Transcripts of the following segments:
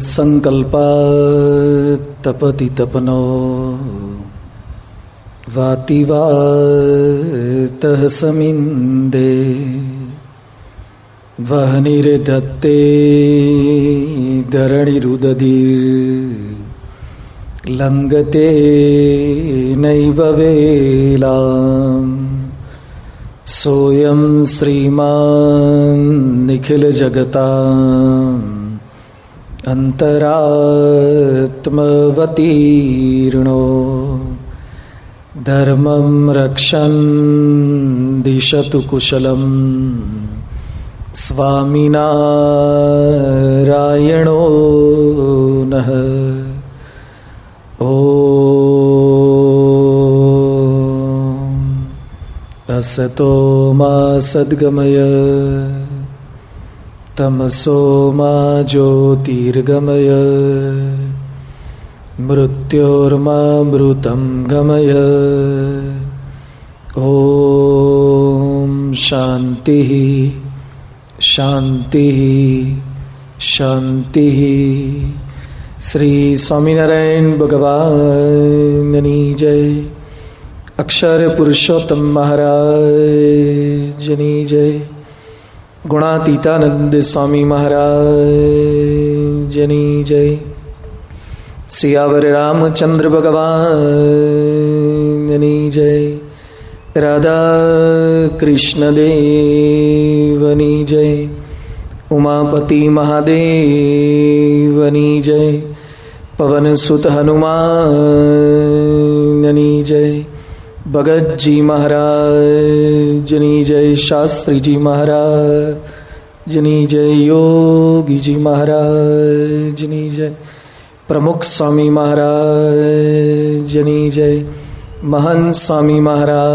संकल्पात्तपति तपनो वाति वातः समिन्दे वह्निर्दत्ते धरणिरुदधिर्लङ्घते नैव वेलाम् सोऽयं श्रीमान् निखिलजगताम् अन्तरात्मवतीर्णो धर्मं रक्षन् दिशतु कुशलम् स्वामिनारायणो नः। ॐ असतो मा सद्गमय तमसो मा ज्योतिर्गमय मृत्योर्मामृतं गमय। ॐ शान्तिः शान्तिः शान्तिः। श्री स्वामिनारायण भगवाननी जय। अक्षर पुरुषोत्तम महाराजनी जय। गुणातीतानंद स्वामी महाराजनी जय। सियावर रामचंद्र भगवाननी जय। राधा कृष्ण देवनी जय। उमापति महादेवनी जय। पवन सुत हनुमाननी जय। भगत जी महाराजनी जय। शास्त्री जी महाराजनी जय। योगी जी महाराजनी जय। प्रमुख स्वामी महाराजनी जय। महंत स्वामी महाराजनी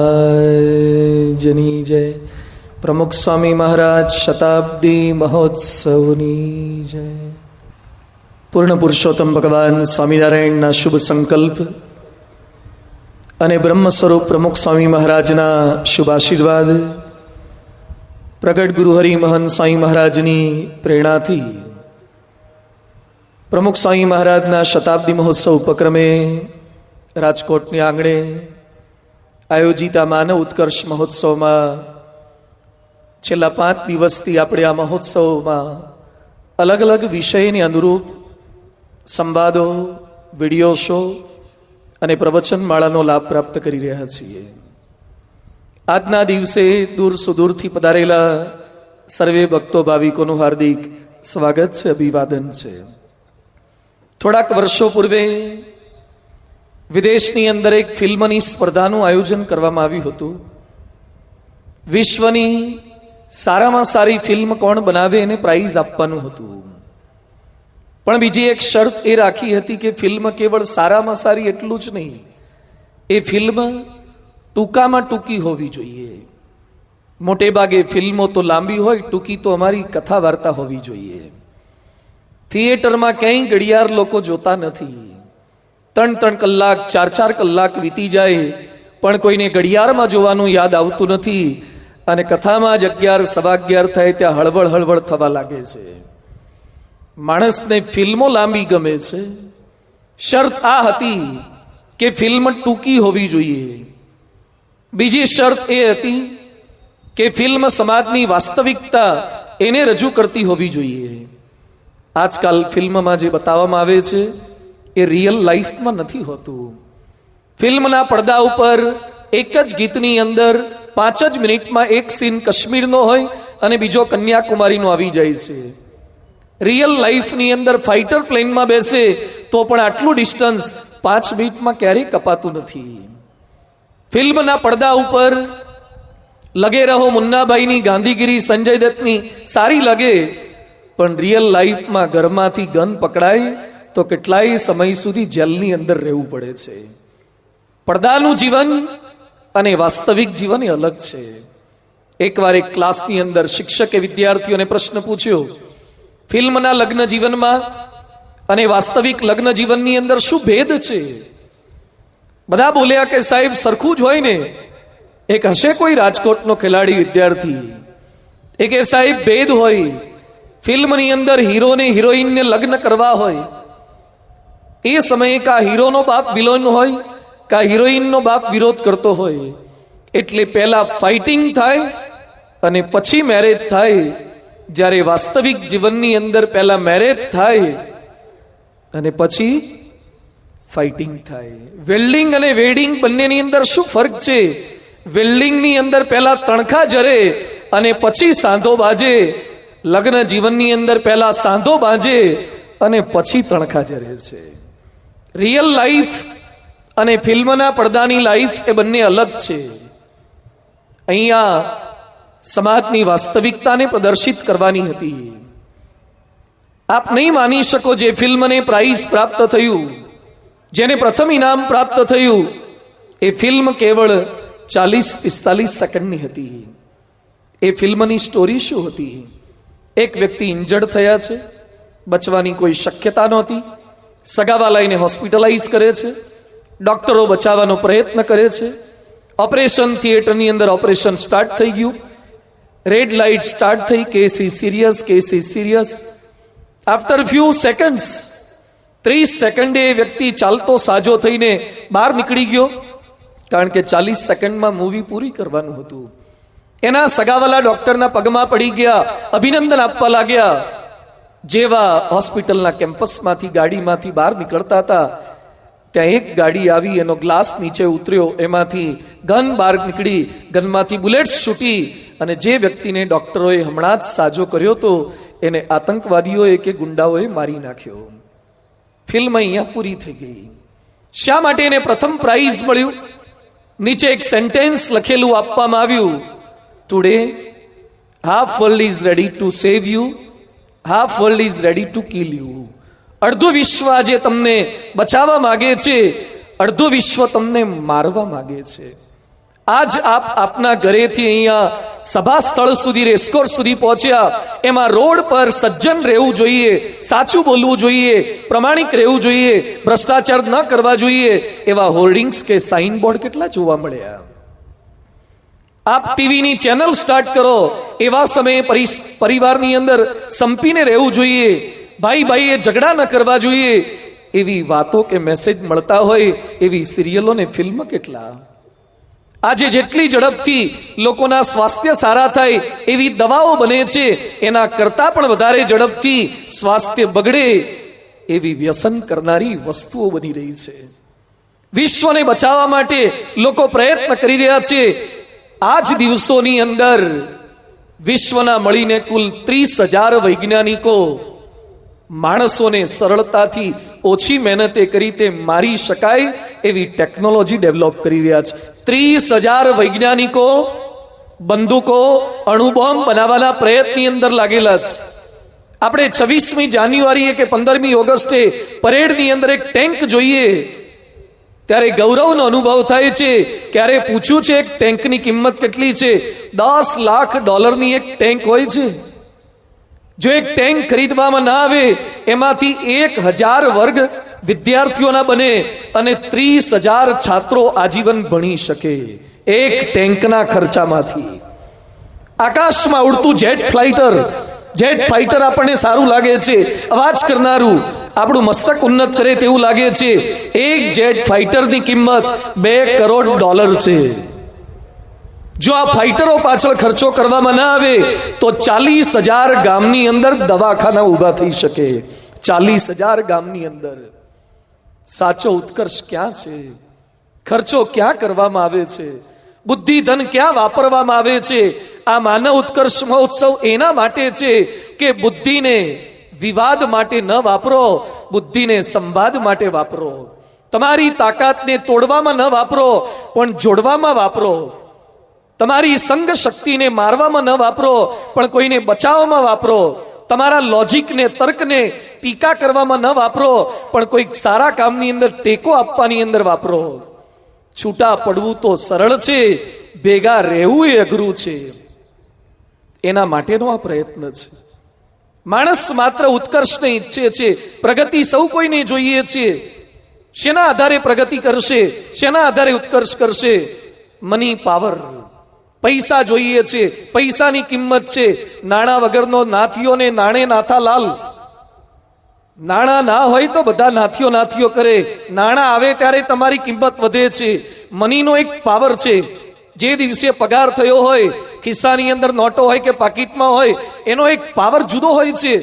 जय। प्रमुख स्वामी महाराज शताब्दी महोत्सवनी जय। पूर्ण पुरुषोत्तम भगवान स्वामीनारायणના શુભ સંકલ્પ અને બ્રહ્મ સ્વરૂપ પ્રમુખ સ્વામી મહારાજના શુભ આશીર્વાદ પ્રગટ ગુરુ હરિ મહંત સ્વામી મહારાજની પ્રેરણાથી પ્રમુખ સ્વામી મહારાજના શતાબ્દી મહોત્સવ ઉપક્રમે રાજકોટની આંગણે આયોજિત આ માનવ ઉત્કર્ષ મહોત્સવમાં છેલ્લા 5 દિવસથી આપણે આ મહોત્સવમાં અલગ અલગ વિષયને અનુરૂપ સંવાદો, વિડીયો શો અને પ્રવચનમાળાનો લાભ પ્રાપ્ત કરી રહ્યા છીએ. આજના દિવસે દૂર સુદૂરથી પધારેલા સર્વે ભક્તો ભાવિકોનું હાર્દિક સ્વાગત છે, અભિવાદન છે. થોડાક વર્ષો પૂર્વે વિદેશની અંદર એક ફિલ્મની સ્પર્ધાનું આયોજન કરવામાં આવ્યું હતું. વિશ્વની સારામાં સારી ફિલ્મ કોણ બનાવે એને પ્રાઇઝ આપવાનું હતું. પણ બીજી એક શરત એ રાખી હતી કે ફિલ્મ કેવળ સારામાં સારી એટલું જ નહીં, એ ફિલ્મ ટૂંકામાં ટૂંકી હોવી જોઈએ. મોટે ભાગે ફિલ્મો તો લાંબી હોય, ટૂંકી તો અમારી કથા વાર્તા હોવી જોઈએ. થિયેટરમાં ક્યાંય ઘડિયાળ લોકો જોતા નથી. 3-3 કલાક 4-4 કલાક વીતી જાય પણ કોઈને ઘડિયાળમાં જોવાનું યાદ આવતું નથી. અને કથામાં જ 11-11:15 થાય ત્યાં હળવળ થવા લાગે છે. માણસને ફિલ્મો લાંબી ગમે છે. શરત આ હતી કે ફિલ્મ ટૂંકી હોવી જોઈએ. બીજી શરત એ હતી કે ફિલ્મ સમાજની વાસ્તવિકતા એને રજૂ કરતી હોવી જોઈએ. આજકાલ ફિલ્મમાં જે બતાવવામાં આવે છે એ રિયલ લાઈફમાં નથી હોતું. ફિલ્મના પડદા ઉપર એક જ ગીતની અંદર 5 જ મિનિટમાં એક સીન કાશ્મીરનો હોય અને બીજો કન્યાકુમારીનો આવી જાય છે. રિયલ લાઈફની અંદર ફાઇટર પ્લેનમાં બેસે તો પણ આટલું ડિસ્ટન્સ 5 મિનિટમાં ક્યારેય કપાતું નથી. ફિલ્મના પડદા ઉપર લગે રહો મુન્નાભાઈની ગાંધીગીરી, સંજય દત્તની સારી લગે, પણ રિયલ લાઈફમાં ઘરમાંથી ગન પકડાય તો કેટલાય સમય સુધી જેલની અંદર રહેવું પડે છે. પડદાનું જીવન અને વાસ્તવિક જીવન એ અલગ છે. એકવાર એક ક્લાસની અંદર શિક્ષકે વિદ્યાર્થીઓને પ્રશ્ન પૂછ્યો, ફિલ્મના લગ્ન જીવનમાં અને વાસ્તવિક લગ્ન જીવનની અંદર શું ભેદ છે? બધા બોલ્યા કે સાહેબ સરખું જ હોય ને. એક હશે કોઈ રાજકોટનો ખેલાડી વિદ્યાર્થી, એ કે સાહેબ ભેદ હોય. ફિલ્મની અંદર હીરોને હિરોઈનને લગ્ન કરવા હોય, એ સમયે કા હીરોનો બાપ વિલન હોય, કા હિરોઈનનો બાપ વિરોધ કરતો હોય, એટલે પહેલા ફાઇટિંગ થાય અને પછી મેરેજ થાય. જ્યારે વાસ્તવિક જીવનની અંદર પહેલા મેરેજ થાય અને પછી ફાઇટિંગ થાય. વેલ્ડિંગ અને વેડિંગ બંનેની અંદર શું ફરક છે? વેલ્ડિંગની અંદર પહેલા તણખા જરે અને પછી સાંધો બાજે. લગ્ન જીવનની અંદર પહેલા સાંધો બાજે અને પછી તણખા જરે છે. રિયલ લાઈફ અને ફિલ્મના પડદાની લાઈફ એ બંને અલગ છે. અહીંયા સમાજની વાસ્તવિકતાને પ્રદર્શિત કરવાની હતી. આપ નહીં માની શકો, જે ફિલ્મને પ્રાઇઝ પ્રાપ્ત થયું, જેને પ્રથમ ઇનામ પ્રાપ્ત થયું, એ ફિલ્મ કેવળ 40-45 સેકન્ડની હતી. એ ફિલ્મની સ્ટોરી શું હતી? એક વ્યક્તિ ઇન્જર્ડ થયા છે, બચવાની કોઈ શક્યતા નહોતી, સગાવાલાઈને હોસ્પિટલાઇઝ કરે છે, ડોક્ટરો બચાવવાનો પ્રયત્ન કરે છે, ઓપરેશન થિયેટરની અંદર ઓપરેશન સ્ટાર્ટ થઈ ગયું, રેડ લાઇટ સ્ટાર્ટ થઈ, case is serious. After few seconds, 30 સેકન્ડે એ વ્યક્તિ ચાલતો સાજો થઈને બહાર નીકળી ગયો, કારણ કે 40 સેકન્ડમાં મૂવી પૂરી કરવાનું હતું. એના સગાવાલા ડોક્ટરના પગમાં પડી ગયા, અભિનંદન આપવા લાગ્યા. જેવા હોસ્પિટલના કેમ્પસમાંથી ગાડીમાંથી બહાર નીકળતા હતા, ત્યાં એક ગાડી આવી, એનો ગ્લાસ નીચે ઉતર્યો, એમાંથી ગન બહાર નીકળી, ગનમાંથી બુલેટ્સ છૂટી અને જે વ્યક્તિને ડોક્ટરોએ હમણાં જ સાજો કર્યો હતો એને આતંકવાદીઓએ કે ગુંડાઓએ મારી નાખ્યો. ફિલ્મ અહીંયા પૂરી થઈ ગઈ. શા માટે એને પ્રથમ પ્રાઇઝ મળ્યું? નીચે એક સેન્ટેન્સ લખેલું આપવામાં આવ્યું, today half world is ready to save you, half world is ready to kill you. અડધું વિશ્વ આજે તમને બચાવવા માંગે છે, અડધું વિશ્વ તમને મારવા માંગે છે. આજ આપ આપના ઘરેથી અહીંયા સભા સ્થળ સુધી, રેસકોર્સ સુધી પહોંચ્યા, એમાં રોડ પર સજ્જન રહેવું જોઈએ, સાચું બોલવું જોઈએ, પ્રમાણિક રહેવું જોઈએ, ભ્રષ્ટાચાર ન કરવા જોઈએ, એવા હોર્ડિંગ્સ કે સાઇન બોર્ડ કેટલા જોવા મળ્યા. આપ ટીવીની ચેનલ સ્ટાર્ટ કરો, એવા સમયે પરિવારની અંદર સંપીને રહેવું જોઈએ, ભાઈ ભાઈએ ઝઘડા ન કરવા જોઈએ, એવી વાતો કે મેસેજ મળતા હોય એવી સિરિયલો ને ફિલ્મ કેટલા. આજે જેટલી ઝડપથી લોકોના સ્વાસ્થ્ય સારા થાય એવી દવાઓ બને છે, એના કરતા પણ વધારે ઝડપથી સ્વાસ્થ્ય બગડે એવી વ્યસન કરનારી વસ્તુઓ બની રહી છે. વિશ્વને બચાવવા માટે લોકો પ્રયત્ન કરી રહ્યા છે. આ જ દિવસોની અંદર વિશ્વના મળીને કુલ 30,000 વૈજ્ઞાનિકો માણસોને સરળતાથી ઓછી મહેનતે કરી તે મારી શકાય એવી ટેકનોલોજી ડેવલપ કરી રહ્યા છે. 30,000 વૈજ્ઞાનિકો બંદૂકો, અણુબોમ્બ બનાવવાના પ્રયત્નની અંદર લાગેલા છે. આપણે 26મી જાન્યુઆરીએ કે 15મી ઓગસ્ટે પરેડની અંદર એક ટેન્ક જોઈએ ત્યારે ગૌરવનો અનુભવ થાય છે. ક્યારે પૂછ્યું છે એક ટેન્કની કિંમત કેટલી છે? $10 લાખ એક ટેન્ક હોય છે. જો એક ટેન્ક ખરીદવામાં ના આવે, એમાંથી 1000 વર્ગ વિદ્યાર્થીઓના બને અને 30,000 છાત્રો આજીવન ભણી શકે એક ટેન્કના ખર્ચામાંથી. આકાશમાં ઉડતું જેટ ફાઇટર આપણને સારું લાગે છે, અવાજ કરનારું, આપણું મસ્તક ઉન્નત કરે તેવું લાગે છે. એક જેટ ફાઇટરની કિંમત $2 કરોડ છે. જો આ ફાઇટરો પાછળ ખર્ચો કરવામાં ના આવે તો 40,000 ગામની અંદર દવાખાના ઊભા થઈ શકે. 40,000 ગામની અંદર. સાચો ઉત્કર્ષ ક્યાં છે? ખર્ચો ક્યાં કરવામાં આવે છે? બુદ્ધિ ધન ક્યાં વાપરવામાં આવે છે? આ માનવ ઉત્કર્ષ મહોત્સવ એના માટે છે કે બુદ્ધિને વિવાદ માટે ન વાપરો, બુદ્ધિને સંવાદ માટે વાપરો. તમારી તાકાતને તોડવામાં ન વાપરો, પણ જોડવામાં વાપરો. તમારી સંગ શક્તિને મારવામાં ન વાપરો, પણ કોઈને બચાવવામાં વાપરો. તમારા લોજિકને, તર્કને ટીકા કરવામાં ન વાપરો, પણ કોઈક સારા કામની અંદર ટેકો આપવાની અંદર વાપરો. છૂટા પડવું તો સરળ છે, ભેગા રહેવું એ અઘરું છે. એના માટેનો આ પ્રયત્ન છે. માણસ માત્ર ઉત્કર્ષને ઈચ્છે છે, પ્રગતિ સૌ કોઈને જોઈએ છે. શેના આધારે પ્રગતિ કરશે? શેના આધારે ઉત્કર્ષ કરશે? Money, power. પૈસા જોઈએ છે, પૈસાની કિંમત છે. નાણાં વગરનો નાથીઓ ને નાણે નાથા લાલ. નાણાં ના હોય તો બધા નાથીઓ કરે. નાણાં આવે ત્યારે તમારી કિંમત વધે છે. મનીનો એક પાવર છે. જે દિવસે પગાર થયો હોય, ખિસ્સાની અંદર નોટો હોય કે પાકીટમાં હોય, એનો એક પાવર જુદો હોય છે.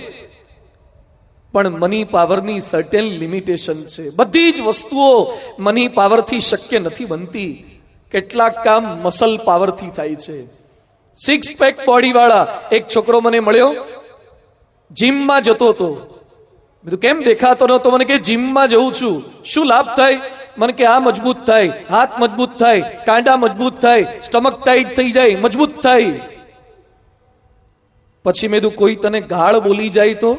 પણ મની પાવરની સર્ટેન લિમિટેશન છે. બધી જ વસ્તુઓ મની પાવરથી શક્ય નથી બનતી. કેટલાક કામ મસલ પાવરથી થાય છે. 6 પેક બોડી વાળા એક છોકરો મને મળ્યો, જીમમાં જતો હતો. મેં કેમ દેખાતો નતો? મને કે જીમમાં જઉં છું. શું લાભ થાય? મને કે આ મજબૂત થાય, હાથ મજબૂત થાય, કાંડા મજબૂત થાય, સ્ટમક ટાઈટ થઈ જાય, મજબૂત થાય. પછી મેં કોઈ તને ગાળ બોલી જાય તો?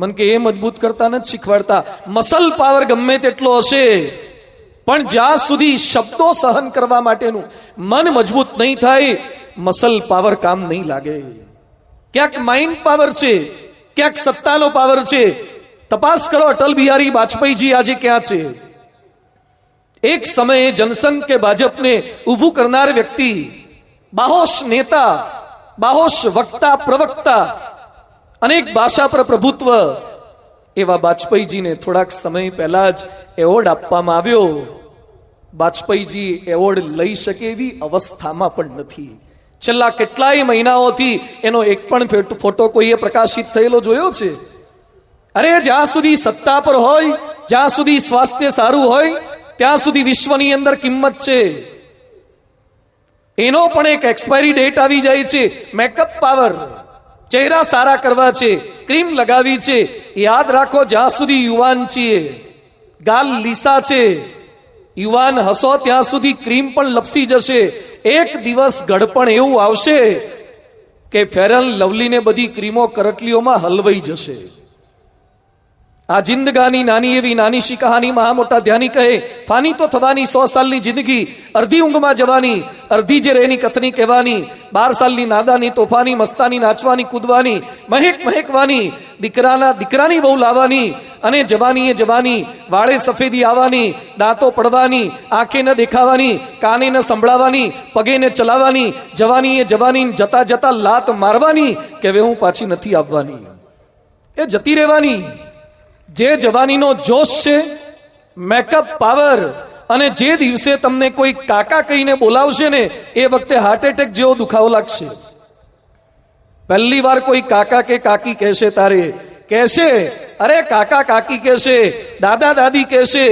મને કે એ મજબૂત કરતા નથી શીખવાડતા. મસલ પાવર ગમે તેટલો હશે, પણ જ્યાં સુધી શબ્દો સહન કરવા માટેનું મન મજબૂત નહીં થાય, મસલ પાવર કામ નહીં લાગે. ક્યાંક માઇન્ડ પાવર છે, ક્યાંક સત્તાનો પાવર છે. તપાસ કરો, અટલ બિહારી વાજપેયીજી આજે ક્યાં છે? એક સમયે જનસંઘ કે ભાજપને ઊભું કરનાર વ્યક્તિ, બાહોશ નેતા, બાહોશ વક્તા, પ્રવક્તા, અનેક ભાષા પર પ્રભુત્વ, એવા વાજપેયીજીને થોડાક સમય પહેલા જ એવોર્ડ આપવામાં આવ્યો. વાજપેયીજી એવોર્ડ લઈ શકે એવી અવસ્થામાં પણ નથી. છેલ્લા કેટલાય મહિનાઓથી એનો એક પણ ફોટો કોઈએ પ્રકાશિત થયેલો જોયો છે? અરે જ્યાં સુધી સત્તા પર હોય, જ્યાં સુધી સ્વાસ્થ્ય સારું હોય, ત્યાં સુધી વિશ્વની અંદર કિંમત છે. એનો પણ એક એક્સપાયરી ડેટ આવી જાય છે. મેકઅપ પાવર, ચહેરા સારા કરવા છે, ક્રીમ લગાવી છે. યાદ રાખો, જ્યાં સુધી યુવાન છીએ, ગાલ લીસા છે, યુવાન હસો ત્યાં સુધી ક્રીમ પણ લપસી જશે. એક દિવસ ઘડપણ એવું આવશે કે ફેર એન્ડ લવલીને બધી ક્રીમો કરટલીઓમાં હલવાઈ જશે. આ જિંદગાની નાની એવી નાની શી કહાની મહા મોટા ધ્યાની કહે. ફાની તો થવાની 100 સાલની જિંદગી, અડધી ઊંઘમાં જવાની, અડધી જે રેની કથની કહેવાની. 12 સાલની નાદાની તોફાની મસ્તાની, નાચવાની કૂદવાની, મહેકવાની, દીકરાની વહુ લાવવાની, અને જવાની એ જવાની, વાળે સફેદી આવવાની, દાંતો પડવાની, આંખે ન દેખાવાની, કાને ન સંભળાવાની, પગે ને ચલાવવાની, જવાની એ જવાની, જતા જતા લાત મારવાની કે હવે હું પાછી નથી આવવાની. એ જતી રહેવાની. જે જવાનીનો જોશ છે, મેકઅપ પાવર, અને જે દિવસે તમને કોઈ કાકા કહીને બોલાવશે ને, એ વખતે હાર્ટ એટેક જેવો દુખાવો લાગશે. પહેલી વાર કોઈ કાકા કે કાકી કહેશે, તારે કહેશે, અરે કાકા કાકી કહેશે, દાદા દાદી કહેશે.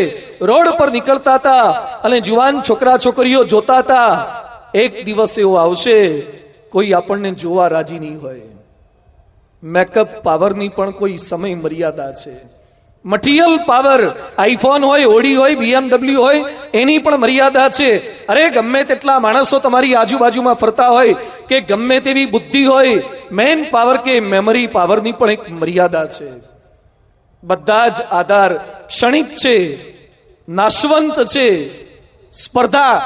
રોડ પર નીકળતા હતા અને જુવાન છોકરા છોકરીઓ જોતા હતા. એક દિવસ એવો આવશે, કોઈ આપણને જોવા રાજી નહીં હોય. મેકઅપ પાવરની પણ કોઈ સમય મર્યાદા છે. મટીરિયલ પાવર, આઈફોન હોય, ઓડી હોય, BMW હોય, એની પણ મર્યાદા છે. અરે ગમે તેટલા માણસો તમારી આજુબાજુમાં ફરતા હોય, કે ગમે તેવી બુદ્ધિ હોય, મેન પાવર કે મેમરી પાવરની પણ એક મર્યાદા છે. બધા જ આધાર ક્ષણિક છે, નાશવંત છે. સ્પર્ધા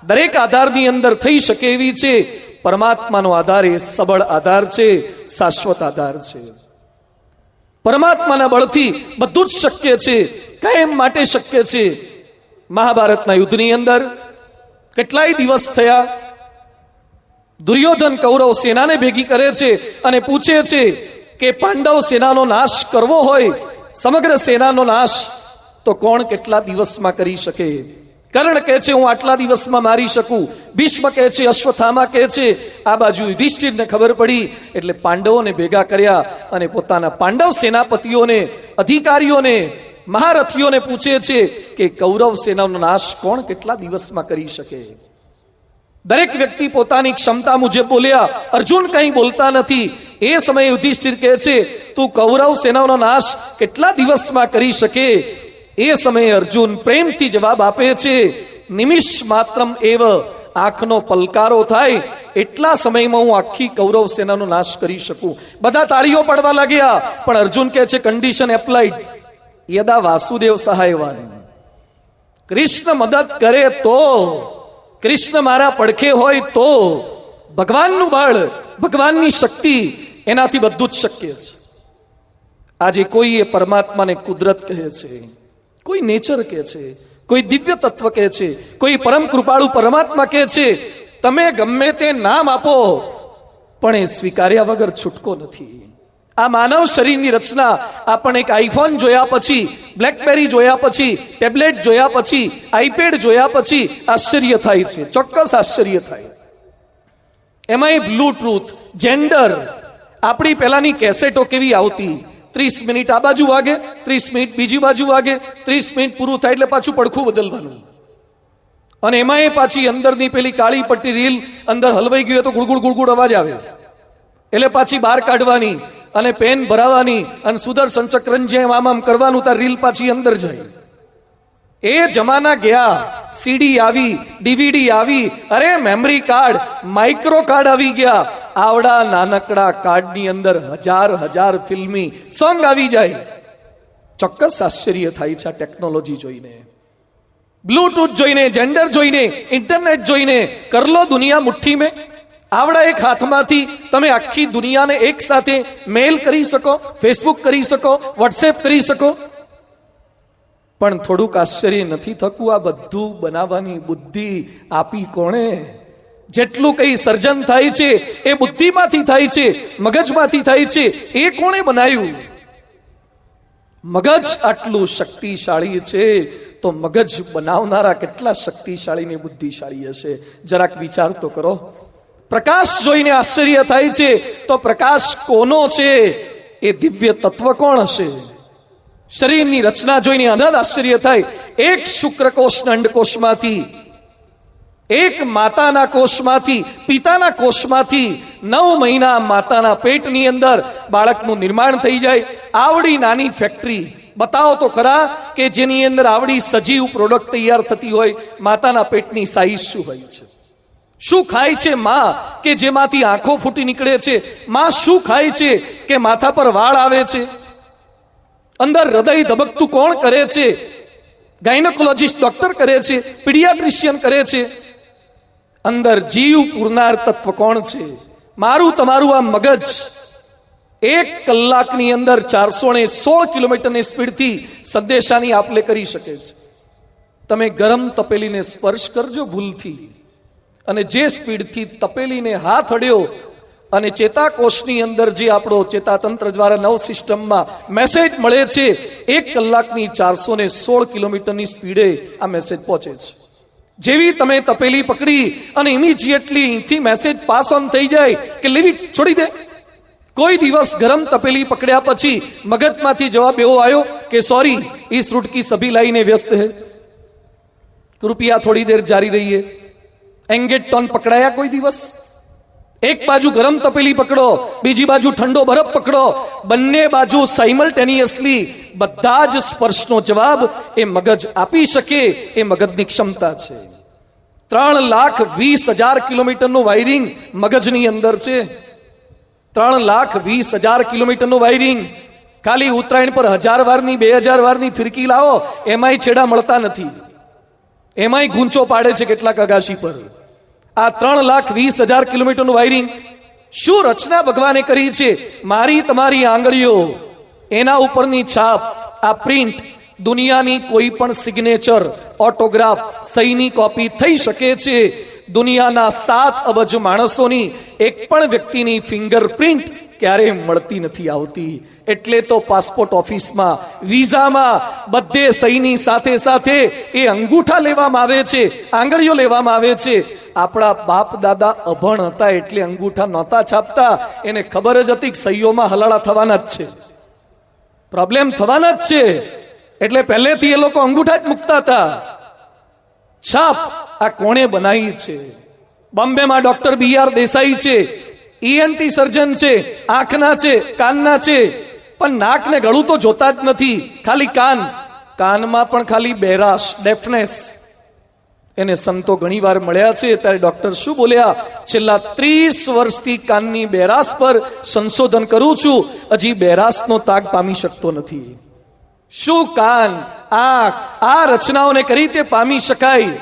દરેક આધારની અંદર થઈ શકે એવી છે. પરમાત્માનો આધાર એ સબળ આધાર છે, શાશ્વત આધાર છે. પરમાત્માના બળથી બધું જ શક્ય છે. કાયમ માટે શક્ય છે. મહાભારતના યુદ્ધની અંદર કેટલાય દિવસ થયા. દુર્યોધન કૌરવ સેનાને ભેગી કરે છે અને પૂછે છે કે પાંડવ સેનાનો નાશ કરવો હોય, સમગ્ર સેનાનો નાશ, તો કોણ કેટલા દિવસમાં કરી શકે? કર્ણ કહે છે, હું આટલા દિવસમાં મારી શકું. ભીષ્મ કહે છે, અશ્વત્થામા કહે છે. આ બાજુ યુધિષ્ઠિરને ખબર પડી એટલે પાંડવોને ભેગા કર્યા અને પોતાના પાંડવ સેનાપતિઓને, અધિકારીઓને, મહારથીઓને પૂછે છે કે કૌરવ સેનાનો નાશ કોણ કેટલા દિવસમાં કરી શકે? દરેક વ્યક્તિ પોતાની ક્ષમતા મુજબ બોલ્યા. અર્જુન કંઈ બોલતા નથી. એ સમયે યુધિષ્ઠિર કહે છે, તું કૌરવ સેનાનો નાશ કેટલા દિવસમાં કરી શકે? એ સમયે અર્જુન પ્રેમથી જવાબ આપે છે, નિમિષ માત્રમ એવ, આંખનો પલકારો થાય એટલા સમયમાં હું આખી કૌરવ સેનાનો નાશ કરી શકું. બધા તાળીઓ પાડવા લાગ્યા, પણ અર્જુન કહે છે, કન્ડિશન એપ્લાઇડ. યદા વાસુદેવ સહાયવાન, કૃષ્ણ મદદ કરે તો, કૃષ્ણ મારા પડખે હોય તો, ભગવાનનું બળ, ભગવાનની શક્તિ, એનાથી બધું જ શક્ય છે. આજે કોઈ એ પરમાત્માને કુદરત કહે છે, કોઈ નેચર કહે છે, કોઈ દિવ્ય તત્વ કહે છે, કોઈ પરમ કૃપાળુ પરમાત્મા કહે છે, તમે ગમે તે નામ આપો પણ એ સ્વીકાર્યા વગર છૂટકો નથી. આ માનવ શરીરની રચના આપણે એક આઈફોન જોયા પછી, બ્લેકબેરી જોયા પછી, ટેબ્લેટ જોયા પછી, આઈપેડ જોયા પછી આશ્ચર્ય થાય છે, ચોક્કસ આશ્ચર્ય થાય. એમાંય બ્લૂટૂથ, જેન્ડર. આપણી પહેલાની કેસેટો કેવી આવતી, 30 મિનિટ આ બાજુ વાગે, 30 મિનિટ બીજી બાજુ વાગે, 30 મિનિટ પૂરું થાય એટલે પાછું પડખું બદલવાનું. અને એમાંય પાછી અંદરની પેલી કાળી પટ્ટી રીલ અંદર હલવાઈ ગયું તો ગુડગુડ ગુડગુડ અવાજ આવે, એટલે પાછી બહાર કાઢવાની અને પેન ભરાવાની અને સુદર્શન ચક્રન જેમ આમ કરવાનું, તાર રીલ પાછી અંદર જાય. એ જમાના ગયા. સીડી આવી, ડીવીડી આવી, અરે મેમરી કાર્ડ, માઇક્રો કાર્ડ આવી ગયા. આવડા નાનકડા કાર્ડની અંદર હજાર ફિલ્મી સોંગ આવી જાય. ચોક્કસ આશ્ચર્ય થાય છે આ ટેકનોલોજી જોઈને, બ્લૂટૂથ જોઈને, જેન્ડર જોઈને, ઇન્ટરનેટ જોઈને. કર લો દુનિયા મુઠ્ઠી મેં. આવડા એક હાથમાંથી તમે આખી દુનિયાને એક સાથે મેલ કરી શકો, ફેસબુક કરી શકો, વોટ્સએપ કરી શકો. પણ થોડુંક આશ્ચર્ય નથી થતું, આ બધું બનાવવાની બુદ્ધિ આપી કોણે? જેટલું કઈ સર્જન થાય છે એ બુદ્ધિમાંથી થાય છે, મગજમાંથી થાય છે. એ કોણે બનાવ્યું? મગજ આટલું શક્તિશાળી છે તો મગજ બનાવનારા કેટલા શક્તિશાળી ને બુદ્ધિશાળી હશે? જરાક વિચાર તો કરો. પ્રકાશ જોઈને આશ્ચર્ય થાય છે તો પ્રકાશ કોનો છે? એ દિવ્ય તત્વ કોણ હશે? શરીરની રચના જોઈને અનંત આશ્ચર્ય થાય. એક શુક્રકોષના અંડકોષમાંથી, એક માતાના કોષમાંથી, પિતાના કોષમાંથી 9 મહિના માતાના પેટની અંદર બાળકનું નિર્માણ થઈ જાય. આવડી નાની ફેક્ટરી બતાવો તો ખરા કે જેની અંદર આવડી સજીવ પ્રોડક્ટ તૈયાર થતી હોય. માતાના પેટની સાઈઝ શું હોય છે? શું ખાય છે માં કે જેમાંથી આંખો ફૂટી નીકળે છે? માં શું ખાય છે કે માથા પર વાળ આવે છે? અંદર હૃદય ધબકતું કોણ કરે છે? ગાયનેકોલોજીસ્ટ ડોક્ટર કરે છે, પીડિયાટ્રિશિયન કરે છે. અંદર જીવ પૂરનાર તત્વ કોણ છે? મારું તમારું આ મગજ 1 કલાકની અંદર 416 કિલોમીટરની સ્પીડથી સંદેશાની આપલે કરી શકે છે. તમે ગરમ તપેલીને સ્પર્શ કરજો ભૂલથી, અને જે સ્પીડથી તપેલીને હાથ અડ્યો અને ચેતાકોષની અંદર જે આપણો ચેતાતંત્ર દ્વારા નવ સિસ્ટમમાં મેસેજ મળે છે, 1 કલાકની 416 કિલોમીટરની સ્પીડે આ મેસેજ પહોંચે છે. જેવી તમે તપેલી પકડી અને ઇમિજિએટલી અહીંથી મેસેજ પાસ ઓન થઈ જાય કે લેવી છોડી દે. કોઈ દિવસ ગરમ તપેલી પકડ્યા પછી મગજમાંથી જવાબ એવો આવ્યો કે સોરી इस रूट की सभी लाइनें व्यस्त है, कृपया थोड़ी देर जारी रहिए? एंगेट टोन पकड़ाया कोई दिवस? एक बाजू गरम तपेली पकड़ो, बीजी बाजू ठंडो बरफ पकड़ो, बन्ने बाजू साइमल्टेनियसली બધા જ સ્પર્શનો જવાબ એ મગજ આપી શકે. એ મગજની ક્ષમતા છે. 3,20,000 કિલોમીટરનું વાયરિંગ મગજની અંદર છે. 3,20,000 કિલોમીટરનું વાયરિંગ. ખાલી ઉત્તરાયણ પર 1000 વારની 2000 વારની ફિરકી લાવો, એમાંય છેડા મળતા નથી, એમાંય ગૂંચો પાડે છે કેટલાક અગાશી પર. આ 3,20,000 કિલોમીટરનું વાયરિંગ શું રચના ભગવાને કરી છે? મારી તમારી આંગળીઓ, એના ઉપરની છાપ, આ પ્રિન્ટ, દુનિયાની કોઈ પણ સિગ્નેચર, ઓટોગ્રાફ, સહીની કોપી થઈ શકે છે. દુનિયાના 7 અબજ માણસોની એક પણ વ્યક્તિની ફિંગરપ્રિન્ટ ક્યારે મળતી નથી આવતી. એટલે તો પાસપોર્ટ ઓફિસમાં, વિઝામાં, બધે સહીની સાથે સાથે એ અંગૂઠા લેવામાં આવે છે, આંગળીઓ લેવામાં આવે છે. આપણા બાપ દાદા અભણ હતા એટલે અંગૂઠા નહોતા છાપતા. એને ખબર જ હતી કે સહીઓમાં હલાળા થવાના જ છે, પ્રોબ્લેમ થવાના જ છે, એટલે પહેલેથી એ લોકો અંગૂઠા જ મૂકતા હતા. છાપ આ કોણે બનાવી છે? બોમ્બેમાં ડોક્ટર BR દેસાઈ છે, ENT સર્જન છે, આંખના છે, કાનના છે, પણ નાક ને ગળું તો જોતા જ નથી, ખાલી કાન. કાનમાં પણ ખાલી બેરાશ, ડેફનેસ. એને સંતો ઘણી વાર મળ્યા છે ત્યારે ડોક્ટર શું બોલ્યા? છેલ્લા 30 વર્ષથી કાનની બેરાશ પર સંશોધન કરું છું, હજી બેરાશનો તાગ પામી શકતો નથી. શું કાન, આંખ, આ રચનાઓને કઈ રીતે પામી શકાય?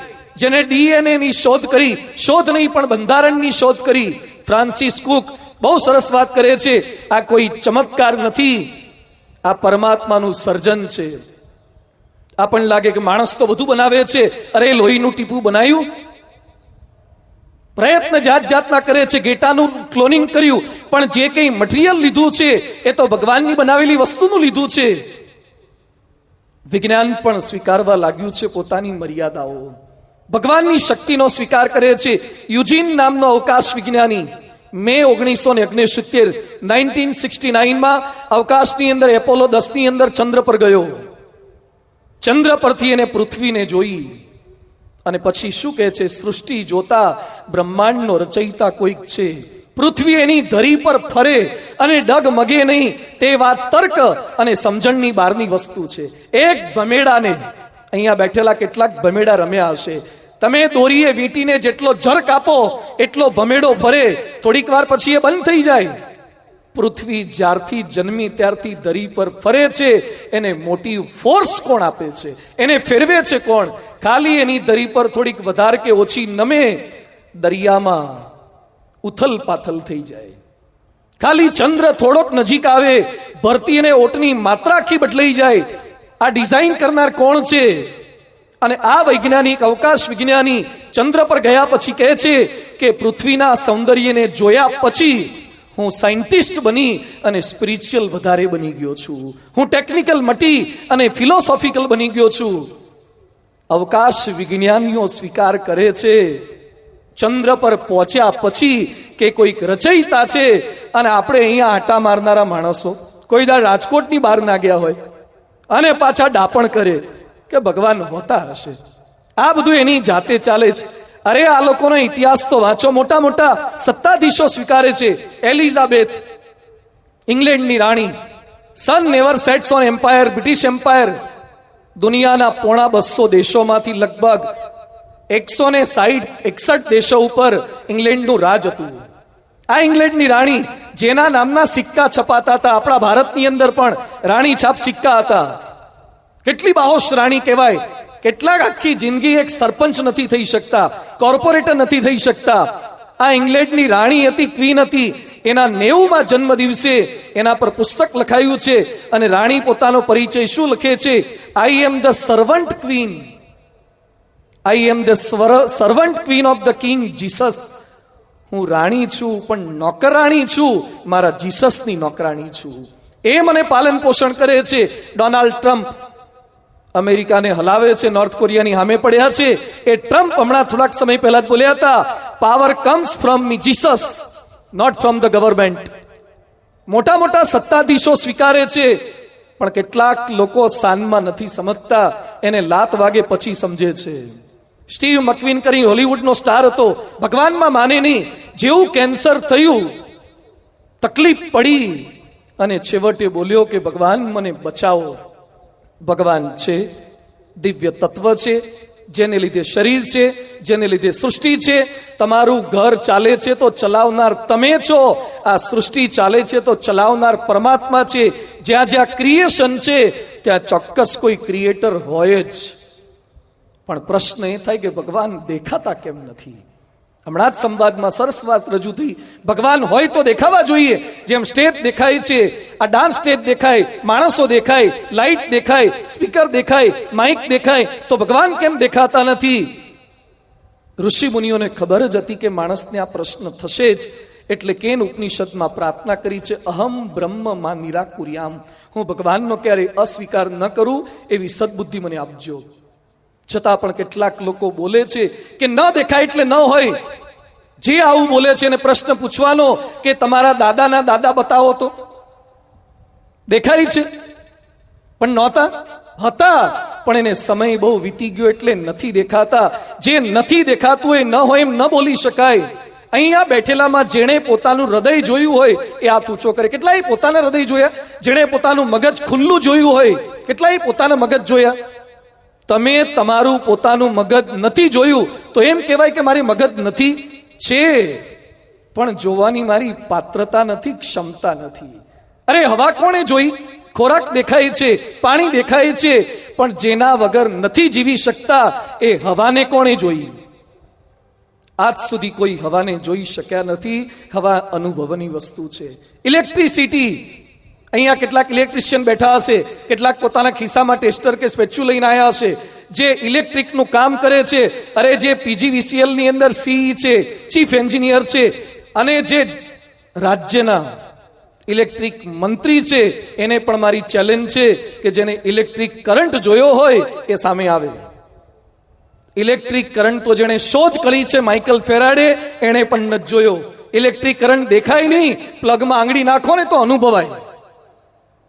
જેને DNA ની શોધ કરી, શોધ નહીં પણ બંધારણની શોધ કરી, ફ્રાન્સિસ કુક બહુ સરસ વાત કરે છે. આ કોઈ ચમત્કાર નથી, આ પરમાત્માનું સર્જન છે. આપણને લાગે કે માણસ તો બધું બનાવે છે. અરે લોહીનું ટીપું બનાવ્યું, પ્રયત્ન જાત જાતના કરે છે, ગેટાનું ક્લોનિંગ કર્યું, પણ જે કંઈ મટીરિયલ લીધું છે એ તો ભગવાનની બનાવેલી વસ્તુનું લીધું છે. વિજ્ઞાન પણ સ્વીકારવા લાગ્યું છે પોતાની મર્યાદાઓ, ભગવાનની શક્તિનો સ્વીકાર કરે છે. યુજીન નામનો અવકાશ વિજ્ઞાની મે 1969 1969માં અવકાશની અંદર એપોલો 10ની અંદર ચંદ્ર પર ગયો. ચંદ્ર પરથી એને પૃથ્વીને જોઈ અને પછી શું કહે છે, સૃષ્ટિ જોતા બ્રહ્માંડનો રચયિતા કોઈક છે. પૃથ્વી એની ધરી પર ફરે અને ડગમગે નહીં, તે વાત તર્ક અને સમજણની બહારની વસ્તુ છે. એક ભમેડાને, અહીંયા બેઠેલા કેટલાક ભમેડા રમ્યા હશે, તમે દોરીએ વીંટીને જેટલો ઝરક આપો એટલો ભમેડો ફરે, થોડીક વાર પછી એ બંધ થઈ જાય. પૃથ્વી જ્યારથી જન્મી ત્યારથી ધરી પર ફરે છે, એને મોટી ફોર્સ કોણ આપે છે, એને ફેરવે છે કોણ? ખાલી એની ધરી પર થોડીક વધારે કે ઓછી નમે, દરિયામાં ઉથલ પાથલ થઈ જાય. ખાલી ચંદ્ર થોડોક નજીક આવે, ભરતી અને ઓટની માત્રા આખી બદલાઈ જાય. આ ડિઝાઇન કરનાર કોણ છે? અને આ વૈજ્ઞાનિક, અવકાશ વિજ્ઞાની ચંદ્ર પર ગયા પછી કહે છે કે પૃથ્વીના સૌંદર્યને જોયા પછી હું સાયન્ટિસ્ટ બની અને સ્પિરિચ્યુઅલ વધારે બની ગયો છું. હું ટેકનિકલ મટી અને ફિલોસોફિકલ બની ગયો છું. અવકાશ વિજ્ઞાનીઓ સ્વીકાર કરે છે ચંદ્ર પર પહોંચ્યા પછી કે કોઈક રચયિતા છે. અને આપણે અહીંયા આટા મારનારા માણસો કોઈ દાડ રાજકોટની બહાર ના ગયા હોય અને પાછા ડાપણ કરે કે ભગવાન હોતા હશે. આ બધું એની જાતે ચાલે છે. અરે આ લોકોનો ઇતિહાસ તો વાંચો. મોટા મોટા સત્તાધીશો સ્વીકારે છે. એલિઝાબેથ, ઇંગ્લેન્ડની રાણી, sun never sets on empire, British empire. દુનિયાના 250 દેશોમાંથી લગભગ 161 દેશો ઉપર ઇંગ્લેન્ડનું રાજ હતું. આ ઇંગ્લેન્ડની રાણી, જેના નામના સિક્કા છપાતા હતા, આપણા ભારતની અંદર પણ રાણી છાપ સિક્કા હતા. કેટલી બાહોશ રાણી કહેવાય. કેટલાક આખી જિંદગી એક સરપંચ નથી થઈ શકતા, કોર્પોરેટર નથી થઈ શકતા. આ ઇંગ્લેન્ડની રાણી હતી, ક્વીન હતી. એના 90માં જન્મ દિવસે એના પર પુસ્તક લખાયું છે અને રાણી પોતાનો પરિચય શું લખે છે? I am the servant queen, I am the servant queen of the king Jesus. હું રાણી છું પણ નોકરાણી છું, મારા જીસસની નોકરાણી છું. એ મને પાલન પોષણ કરે છે. ડોનાલ્ડ ટ્રમ્પ અમેરિકાને હલાવે છે, નોર્થ કોરિયાની સામે પડ્યા છે. એ ટ્રમ્પ હમણાં થોડાક સમય પહેલા જ બોલ્યા હતા, power comes from me Jesus, not from the government. મોટા મોટા સત્તાધીશો સ્વીકારે છે, પણ કેટલાક લોકો સાનમાં નથી સમજતા, એને લાત વાગે પછી સમજે છે. સ્ટીવ મકવીન કરી હોલીવુડનો સ્ટાર હતો, ભગવાનમાં માને નહીં. જેવું કેન્સર થયું, તકલીફ પડી અને છેવટે બોલ્યો કે ભગવાન મને બચાવો. ભગવાન છે, દિવ્ય તત્વ છે, જેને લીધે શરીર છે, જેને લીધે સૃષ્ટિ છે. તમારું ઘર ચાલે છે તો ચલાવનાર તમે છો, આ સૃષ્ટિ ચાલે છે તો ચલાવનાર પરમાત્મા છે. જ્યાં જ્યાં ક્રિએશન છે ત્યાં ચોક્કસ કોઈ ક્રિએટર હોય જ. પણ પ્રશ્ન એ થાય કે ભગવાન દેખાતા કેમ નથી? હમણાં જ સંવાદમાં સરસ વાત રજૂ થઈ. ભગવાન હોય તો દેખાવા જોઈએ. જેમ સ્ટેજ દેખાય છે, આ ડાન્સ સ્ટેજ દેખાય, માણસો દેખાય, લાઇટ દેખાય, સ્પીકર દેખાય, માઇક દેખાય, તો ભગવાન કેમ દેખાતા નથી? ઋષિ મુનિઓને ખબર જ હતી કે માણસને આ પ્રશ્ન થશે જ. એટલે કેન ઉપનિષદમાં પ્રાર્થના કરી છે, અહમ બ્રહ્મ માં નિરાકુર્યામ. હું ભગવાનનો ક્યારેય અસ્વીકાર ન કરું એવી સદબુદ્ધિ મને આપજો. છતાં પણ કેટલાક લોકો બોલે છે કે ન દેખાય એટલે ન હોય. જે આવું બોલે છે એને પ્રશ્ન પૂછવાનો કે તમારા દાદાના દાદા બતાવો તો દેખાય છે, પણ નહોતા, હતા, પણ એને સમય બહુ વીતી ગયો એટલે નથી દેખાતા. જે નથી દેખાતું એ ન હોય એમ ન બોલી શકાય. અહીંયા બેઠેલામાં જેણે પોતાનું હૃદય જોયું હોય એ હાથ ઊંચો કરે. કેટલાય પોતાના હૃદય જોયા? જેણે પોતાનું મગજ ખુલ્લું જોયું હોય, કેટલાય પોતાના મગજ જોયા? તમે તમારું પોતાનું મગજ નથી જોયું તો એમ કહેવાય કે મારી મગજ નથી? છે, પણ જોવાની મારી પાત્રતા નથી, ક્ષમતા નથી. અરે હવા કોણે જોઈ? ખોરાક દેખાય છે, પાણી દેખાય છે, પણ જેના વગર નથી જીવી શકતા એ હવાને કોણે જોઈ? આજ સુધી કોઈ હવાને જોઈ શક્યા નથી. હવા અનુભવની વસ્તુ છે. ઇલેક્ટ્રિસિટી, અહીંયા કેટલાક ઇલેક્ટ્રિશિયન બેઠા હશે, કેટલાક પોતાના ખિસ્સામાં ટેસ્ટર કે સ્પેચ્યુ લઈને આવ્યા હશે. જે ઇલેક્ટ્રિકનું કામ કરે છે, અરે જે PGVCL ની અંદર CE છે, ચીફ એન્જિનિયર છે, અને જે રાજ્યના ઇલેક્ટ્રિક મંત્રી છે, એને પણ મારી ચેલેન્જ છે કે જેને ઇલેક્ટ્રિક કરંટ જોયો હોય એ સામે આવે. ઇલેક્ટ્રિક કરંટ તો જેણે શોધ કરી છે માઇકલ ફેરાડે, એણે પણ નથી જોયો. ઇલેક્ટ્રિક કરંટ દેખાય નહીં, પ્લગમાં આંગળી નાખો ને તો અનુભવાય.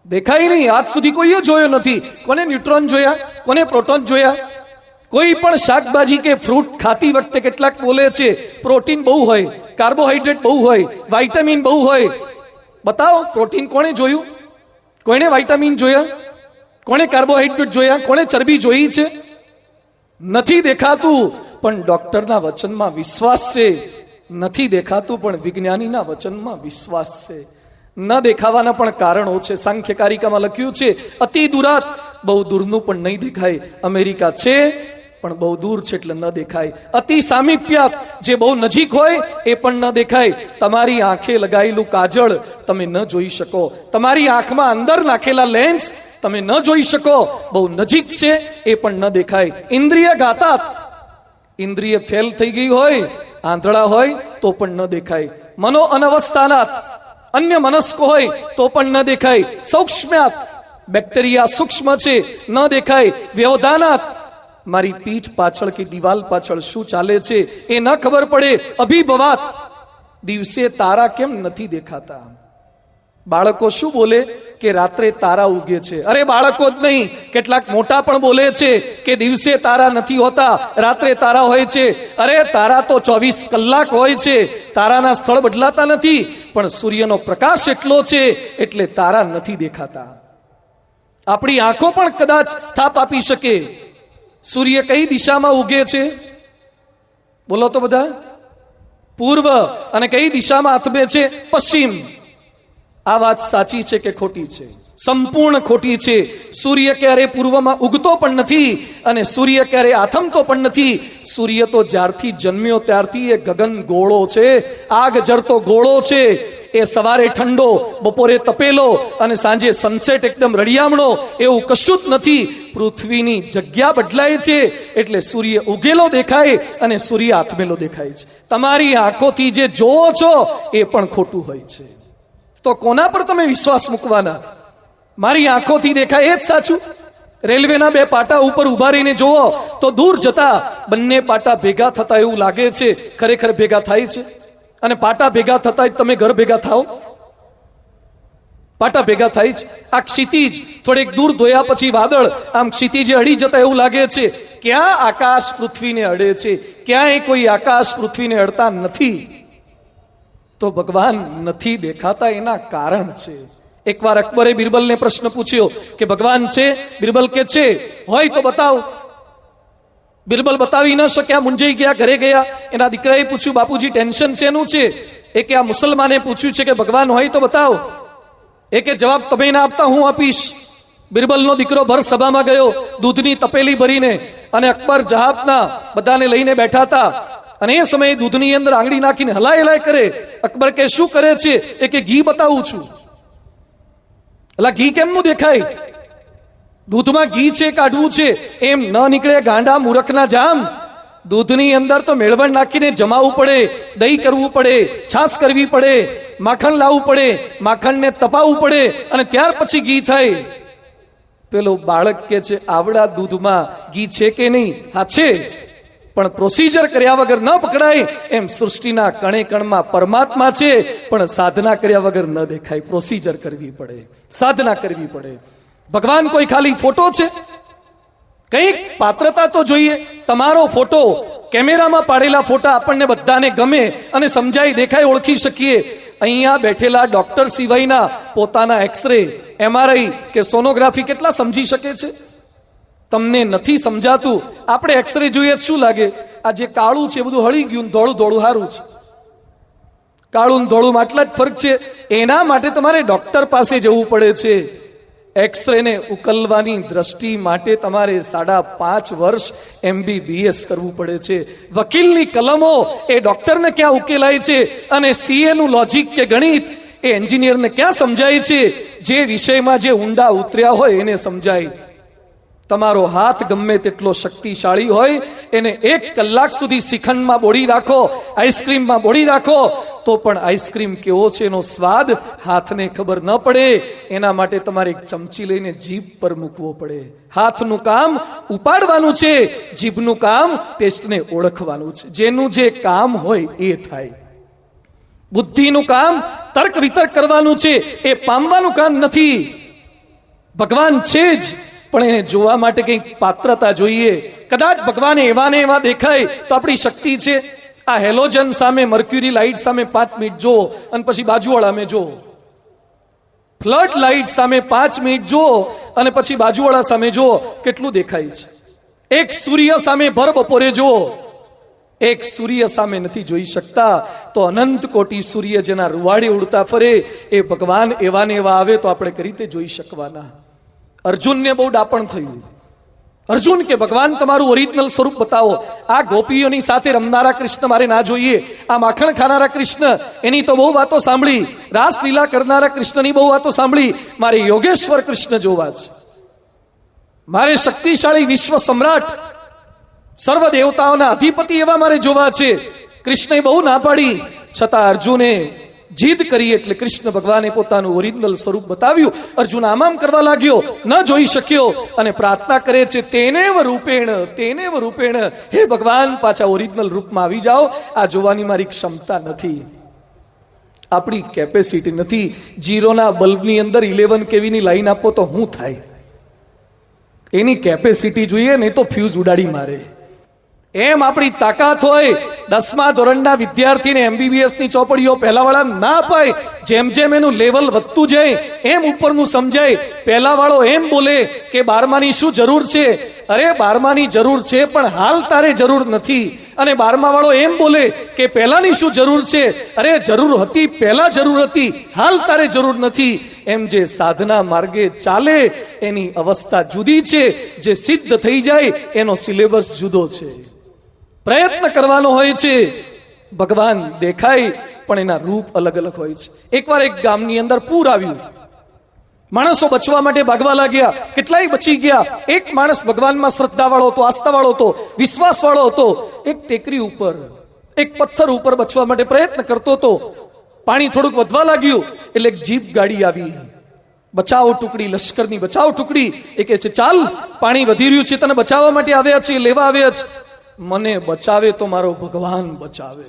દેખાય નહીં, આજ સુધી કોઈએ જોયો નથી. કોને ન્યુટ્રોન જોયા, કોને પ્રોટોન જોયા? કોઈ પણ શાકભાજી કે ફ્રૂટ ખાતી વખતે કેટલાક બોલે છે પ્રોટીન બહુ હોય, કાર્બોહાઈડ્રેટ બહુ હોય, વાઇટામિન બહુ હોય. બતાવો પ્રોટીન કોણે જોયું? કોણે વાઇટામિન જોયા? કોણે કાર્બોહાઈડ્રેટ જોયા? કોણે ચરબી જોઈ છે? નથી દેખાતું, પણ ડોક્ટરના વચનમાં વિશ્વાસ છે. નથી દેખાતું, પણ વિજ્ઞાનીના વચનમાં વિશ્વાસ છે. ન દેખાવાના પણ કારણો છે. સાંખ્યકારિકામાં લખ્યું છે અતિ દુરાત, બહુ દૂરનું પણ નહીં દેખાય. અમેરિકા છે પણ બહુ દૂર છે એટલે ન દેખાય. અતિ સામીપ્યાત, જે બહુ નજીક હોય એ પણ ન દેખાય. તમારી આંખે લગાયેલું કાજળ તમે ન જોઈ શકો, તમારી આંખમાં અંદર નાખેલા લેન્સ તમે ન જોઈ શકો. બહુ નજીક છે એ પણ ન દેખાય. ઇન્દ્રિય ઘાતાત, ઇન્દ્રિય ફેલ થઈ ગઈ હોય, આંધળા હોય તો પણ ન દેખાય. મનો અનવસ્થાનાત, અન્ય મનસ્ક હોય તો પણ ન દેખાય. સૂક્ષ્મ્યાત, બેક્ટેરિયા સૂક્ષ્મ છે, ન દેખાય. વ્યવધાનાત, મારી પીઠ પાછળ કે દિવાલ પાછળ શું ચાલે છે એ ન ખબર પડે. અભિભવાત, દિવસે તારા કેમ નથી દેખાતા? બાળકો શું બોલે કે રાત્રે તારા ઉગે છે. અરે બાળકો જ નહીં, કેટલાક મોટા પણ બોલે છે કે દિવસે તારા નથી હોતા, રાત્રે તારા હોય છે. અરે તારા તો 24 કલાક હોય છે, તારાના સ્થળ બદલાતા નથી, પણ સૂર્યનો પ્રકાશ એટલો છે એટલે તારા નથી દેખાતા. આપણી આંખો પણ કદાચ થાપ આપી શકે. સૂર્ય કઈ દિશામાં ઉગે છે? બોલો તો બધા. પૂર્વ. અને કઈ દિશામાં આથમે છે? પશ્ચિમ. આ વાત સાચી છે કે ખોટી છે? સંપૂર્ણ ખોટી છે. સૂર્ય ક્યારે પૂર્વમાં ઉગતો પણ નથી અને સૂર્ય ક્યારે આથમતો પણ નથી. સૂર્ય તો જ્યારથી જન્મ્યો ત્યારથી એ ગગન ગોળો છે, આગ જરતો ગોળો છે. એ સવારે ઠંડો, બપોરે તપેલો અને સાંજે સનસેટ એકદમ રળિયામણો, એવું કશું જ નથી. પૃથ્વીની જગ્યા બદલાય છે એટલે સૂર્ય ઉગેલો દેખાય અને સૂર્ય આથમેલો દેખાય છે. તમારી આંખોથી જે જોવો છો એ પણ ખોટું હોય છે. તો કોના પર તમે વિશ્વાસ મૂકવાના? મારી આંખોથી દેખાય એ જ સાચું? રેલવેના બે પાટા ઉપર ઉભા રહીને જોવો તો દૂર જતા બંને પાટા ભેગા થતા એવું લાગે છે. ખરેખર ભેગા થાય છે? અને પાટા ભેગા થતા તમે ઘર ભેગા થાઓ? પાટા ભેગા થાય છે. આ ક્ષિતિજ થોડેક દૂર ધોયા પછી વાદળ આમ ક્ષિતિજે અડી જતા એવું લાગે છે. ક્યાં આકાશ પૃથ્વીને અડે છે? ક્યાંય કોઈ આકાશ પૃથ્વીને અડતા નથી. તો ભગવાન નથી દેખાતા એના કારણ છે. એકવાર અકબરે બિરબલને પ્રશ્ન પૂછ્યો કે ભગવાન છે? બિરબલ કે છે. હોય તો બતાવો. બિરબલ બતાવી ન શક્યા, મૂંઝાઈ ગયા, ઘરે ગયા. એના દીકરાએ પૂછ્યું બાપુજી ટેન્શન શેનું છે? એ કે આ મુસલમાને પૂછ્યું છે કે ભગવાન હોય તો બતાવો. એ કે જવાબ તમે ના આપતા હું આપીશ. બિરબલનો દીકરો ભર સભામાં ગયો દૂધની તપેલી ભરીને, અને અકબર જહાબના બધાને લઈને બેઠા હતા. અને એ સમયે દૂધની અંદર આંગળી નાખીને હલાય હલાય કરે. અકબર કે શું કરે છે? એ કે ઘી બતાવું છું. એટલે ઘી કેમનું દેખાય? દૂધમાં ઘી છે કાઢવું છે એમ ન નીકળે ગાંડા મૂર્ખના જામ. દૂધની અંદર તો મેળવણ નાખીને જમાવવું પડે, દહીં કરવું પડે, છાશ કરવી પડે, માખણ લાવવું પડે, માખણને તપાવવું પડે અને ત્યાર પછી ઘી થાય. પેલો બાળક કે છે આવડા દૂધમાં ઘી છે કે નહીં? હા છે, પણ પ્રોસિજર કર્યા વગર ન પકડાય. એમ સૃષ્ટિના કણે કણમાં પરમાત્મા છે, પણ સાધના કર્યા વગર ન દેખાય. પ્રોસિજર કરવી પડે, સાધના કરવી પડે. ભગવાન કોઈ ખાલી ફોટો છે? કંઈક પાત્રતા તો જોઈએ. તમારો ફોટો, કેમેરામાં પાડેલા ફોટા આપણને બધાને ગમે અને સમજાય, દેખાય, ઓળખી શકીએ. અહીંયા બેઠેલા ડોક્ટર સિવાયના પોતાના એક્સરે, MRI કે સોનોગ્રાફી કેટલા સમજી શકે છે? તમને નથી સમજાતું. આપણે એક્સરે જોઈએ શું લાગે? આ જે કાળું છે બધું હળી ગયું, ધોળું ધોળું સારું છે. કાળું ધોળું આટલા જ ફરક છે. એના માટે તમારે ડોક્ટર પાસે જવું પડે છે. એક્સરે ને ઉકલવાની દ્રષ્ટિ માટે તમારે 5.5 વર્ષ MBBS કરવું પડે છે. વકીલની કલમો એ ડોક્ટરને ક્યાં ઉકેલાય છે, અને CA નું લોજિક કે ગણિત એ એન્જિનિયરને ક્યાં સમજાય છે? જે વિષયમાં જે ઊંડા ઉતર્યા હોય એને સમજાય. તમારો હાથ ગમે તેટલો શક્તિશાળી હોય, એને 1 કલાક સુધી શ્રીખંડમાં બોળી રાખો, આઈસ્ક્રીમમાં બોળી રાખો, તો પણ આઈસ્ક્રીમ કેવો છે એનો સ્વાદ હાથને ખબર ન પડે. એના માટે તમારે એક ચમચી લઈને જીભ પર મૂકવો પડે. હાથનું કામ ઉપાડવાનું છે, જીભનું કામ ટેસ્ટને ઓળખવાનું છે. જેનું જે કામ હોય એ થાય. બુદ્ધિનું કામ તર્ક વિતર્ક કરવાનું છે, એ પામવાનું કામ નથી. ભગવાન છે જ, પણ એને જોવા માટે કંઈક પાત્રતા જોઈએ. કદાચ ભગવાન એવા ને એવા દેખાય તો આપણી શક્તિ છે. આ હેલોજન સામે, મર્ક્યુરી લાઇટ સામે 5 મિનિટ જુઓ અને પછી બાજુવાળા જુઓ. ફ્લડ લાઇટ સામે 5 મિનિટ જુઓ અને પછી બાજુવાળા સામે જુઓ, કેટલું દેખાય છે. એક સૂર્ય સામે ભર બપોરે જુઓ, એક સૂર્ય સામે નથી જોઈ શકતા, તો અનંત કોટી સૂર્ય જેના રૂવાડે ઉડતા ફરે, એ ભગવાન એવા ને એવા આવે તો આપણે કઈ રીતે જોઈ શકવાના? અર્જુનને બહુ ડાપણ થયું. અર્જુન કે ભગવાન તમારું ઓરિજિનલ સ્વરૂપ બતાવો. આ ગોપીઓની સાથે રમનારા કૃષ્ણ મારે ના જોઈએ. આ માખણ ખાનારા કૃષ્ણ, એની તો બહુ વાતો સાંભળી. રાસલીલા કરનારા કૃષ્ણની બહુ વાતો સાંભળી. મારે યોગેશ્વર કૃષ્ણ જોવા છે. મારે શક્તિશાળી વિશ્વ સમ્રાટ, સર્વ દેવતાઓના અધિપતિ એવા મારે જોવા છે. કૃષ્ણે બહુ ના પાડી, છતાં અર્જુને જીદ કરી એટલે કૃષ્ણ ભગવાને પોતાનું ઓરિજિનલ સ્વરૂપ બતાવ્યું. અર્જુન આમામ કરવા લાગ્યો, ન જોઈ શક્યો અને પ્રાર્થના કરે છે, તેનેવ રૂપેણ, તેનેવ રૂપેણ, હે ભગવાન પાછા ઓરિજિનલ રૂપમાં આવી જાઓ. આ જોવાની મારી ક્ષમતા નથી, આપણી કેપેસિટી નથી. 0ના બલ્બની અંદર 11 કેવીની લાઈન આપો તો શું થાય? એની કેપેસિટી જોઈએ, નહીં તો ફ્યુઝ ઉડાડી મારે. એમ આપણી તાકાત હોય. 10મા ધોરણના વિદ્યાર્થીને MBBS ની ચોપડીઓ પહેલાવાળા ના અપાય. જેમ જેમ એનું લેવલ વધતું જાય એમ ઉપરનું સમજાય. પહેલાવાળો એમ બોલે કે 12માની શું જરૂર છે? અરે 12માની જરૂર છે, પણ હાલ તારે જરૂર નથી. અને 12મા વાળો એમ બોલે કે પહેલાની શું જરૂર છે? અરે જરૂર હતી, પહેલા જરૂર હતી, હાલ તારે જરૂર નથી. એમ જે સાધના માર્ગે ચાલે એની અવસ્થા જુદી છે, જે સિદ્ધ થઈ જાય એનો સિલેબસ જુદો છે. પ્રયત્ન કરવાનો હોય છે. ભગવાન દેખાય પણ એના રૂપ અલગ અલગ હોય છે. એકવાર એક ગામની અંદર પૂર આવ્યું. માણસો બચવા માટે ભાગવા લાગ્યા, કેટલાય બચી ગયા. એક માણસ ભગવાનમાં શ્રદ્ધાવાળો હતો, આસ્થાવાળો હતો, વિશ્વાસવાળો હતો. એક ટેકરી ઉપર, એક પથ્થર ઉપર બચવા માટે પ્રયત્ન કરતો હતો. પાણી થોડુંક વધવા લાગ્યું એટલે એક જીપ ગાડી આવી. બચાવ ટુકડી, લશ્કરની બચાવ ટુકડી. એ કહે છે, ચાલ, પાણી વધી રહ્યું છે, તને બચાવવા માટે આવ્યા છે, લેવા આવ્યા છે. મને બચાવે તો મારો ભગવાન બચાવે.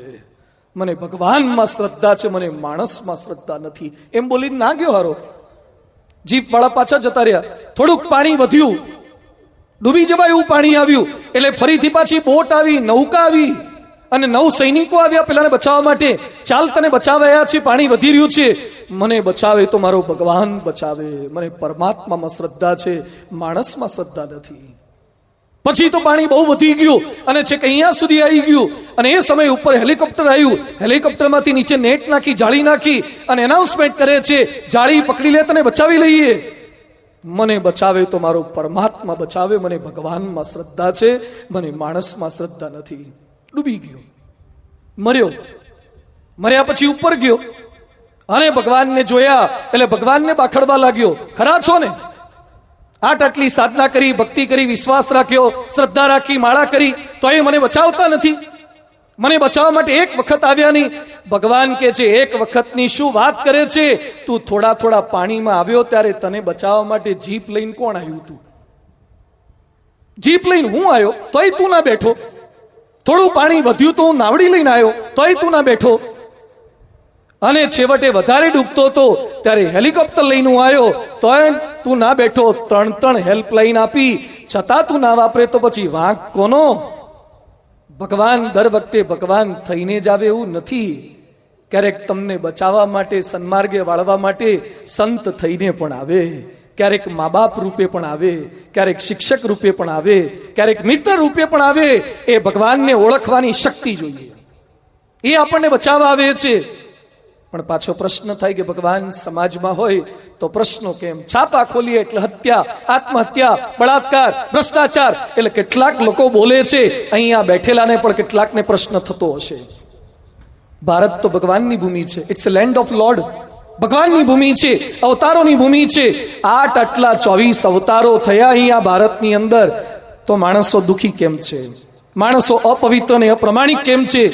મને ભગવાનમાં શ્રદ્ધા છે, મને માણસમાં શ્રદ્ધા નથી. એમ બોલીને ના ગયો હારો. જીપ વાળા પાછા જતા રહ્યા. થોડુંક પાણી વધ્યું, ડૂબી જવાય એવું પાણી આવ્યું એટલે ફરીથી પાછી બોટ આવી, નૌકા આવી અને 9 સૈનિકો આવ્યા પેલાને બચાવવા માટે. ચાલ, તને બચાવ્યા છે, પાણી વધી રહ્યું છે, મને બચાવે તો મારો ભગવાન બચાવે. મને પરમાત્મામાં શ્રદ્ધા છે, માણસમાં શ્રદ્ધા નથી. પછી તો પાણી બહુ વધી ગયું અને છેક અહીંયા સુધી આવી ગયું. અને એ સમય ઉપર હેલિકોપ્ટર આવ્યું. હેલિકોપ્ટરમાંથી નીચે નેટ નાખી, જાળી નાખી અને એનાઉન્સમેન્ટ કરે છે, જાળી પકડી લે, તને બચાવી લઈએ. મને બચાવે તો મારો પરમાત્મા બચાવે. મને ભગવાનમાં શ્રદ્ધા છે, મને માણસમાં શ્રદ્ધા નથી. ડૂબી ગયો, મર્યો. મર્યા પછી ઉપર ગયો અને ભગવાનને જોયા એટલે ભગવાનને બાખડવા લાગ્યો, ખરા છો ને? આટલી સાધના કરી, ભક્તિ કરી, વિશ્વાસ રાખ્યો, શ્રદ્ધા રાખી, માળા કરી, તો એ મને બચાવતા નથી. મને બચાવવા માટે એક વખત આવ્યા નહીં. ભગવાન કે છે, એક વખતની શું વાત કરે છે? તું થોડા થોડા પાણીમાં આવ્યો ત્યારે તને બચાવવા માટે જીપ લઈને કોણ આવ્યું? તું જીપ લઈને હું આવ્યો તોય તું ના બેઠો. થોડું પાણી વધ્યું તો હું નાવડી લઈને આવ્યો તોય તું ના બેઠો. અને છેવટે વધારે ડૂબતો હતો ત્યારે હેલિકોપ્ટર લઈને હું આવ્યો તોય તું ના બેઠો. 3 હેલ્પલાઈન આપી છતાં તું ના વાપરે તો પછી વાંક કોનો? ભગવાન દર વખતે ભગવાન થઈને જ આવે એવું નથી. ક્યારેક તમને બચાવવા માટે, સન્માર્ગે વાળવા માટે સંત થઈને પણ આવે, ક્યારેક મા બાપ રૂપે પણ આવે, ક્યારેક શિક્ષક રૂપે પણ આવે, ક્યારેક મિત્ર રૂપે પણ આવે. એ ભગવાનને ઓળખવાની શક્તિ જોઈએ, એ આપણને બચાવવા આવે છે. પણ પાછો પ્રશ્ન થાય કે ભગવાન સમાજમાં હોય તો પ્રશ્નો કેમ? છાપા ખોલીએ એટલે હત્યા, આત્મહત્યા, બળાત્કાર, ભ્રષ્ટાચાર. એટલે કેટલાક લોકો બોલે છે, અહીંયા બેઠેલાને પણ કેટલાકને પ્રશ્ન થતો હશે. ભારત તો ભગવાનની ભૂમિ છે. It's a land of lord. ભગવાનની ભૂમિ છે, અવતારોની ભૂમિ છે. આટલા 24 અવતારો થયા અહીંયા ભારતની અંદર, તો માણસો દુખી કેમ છે? માણસો અપવિત્ર અને અપ્રમાણિક કેમ છે?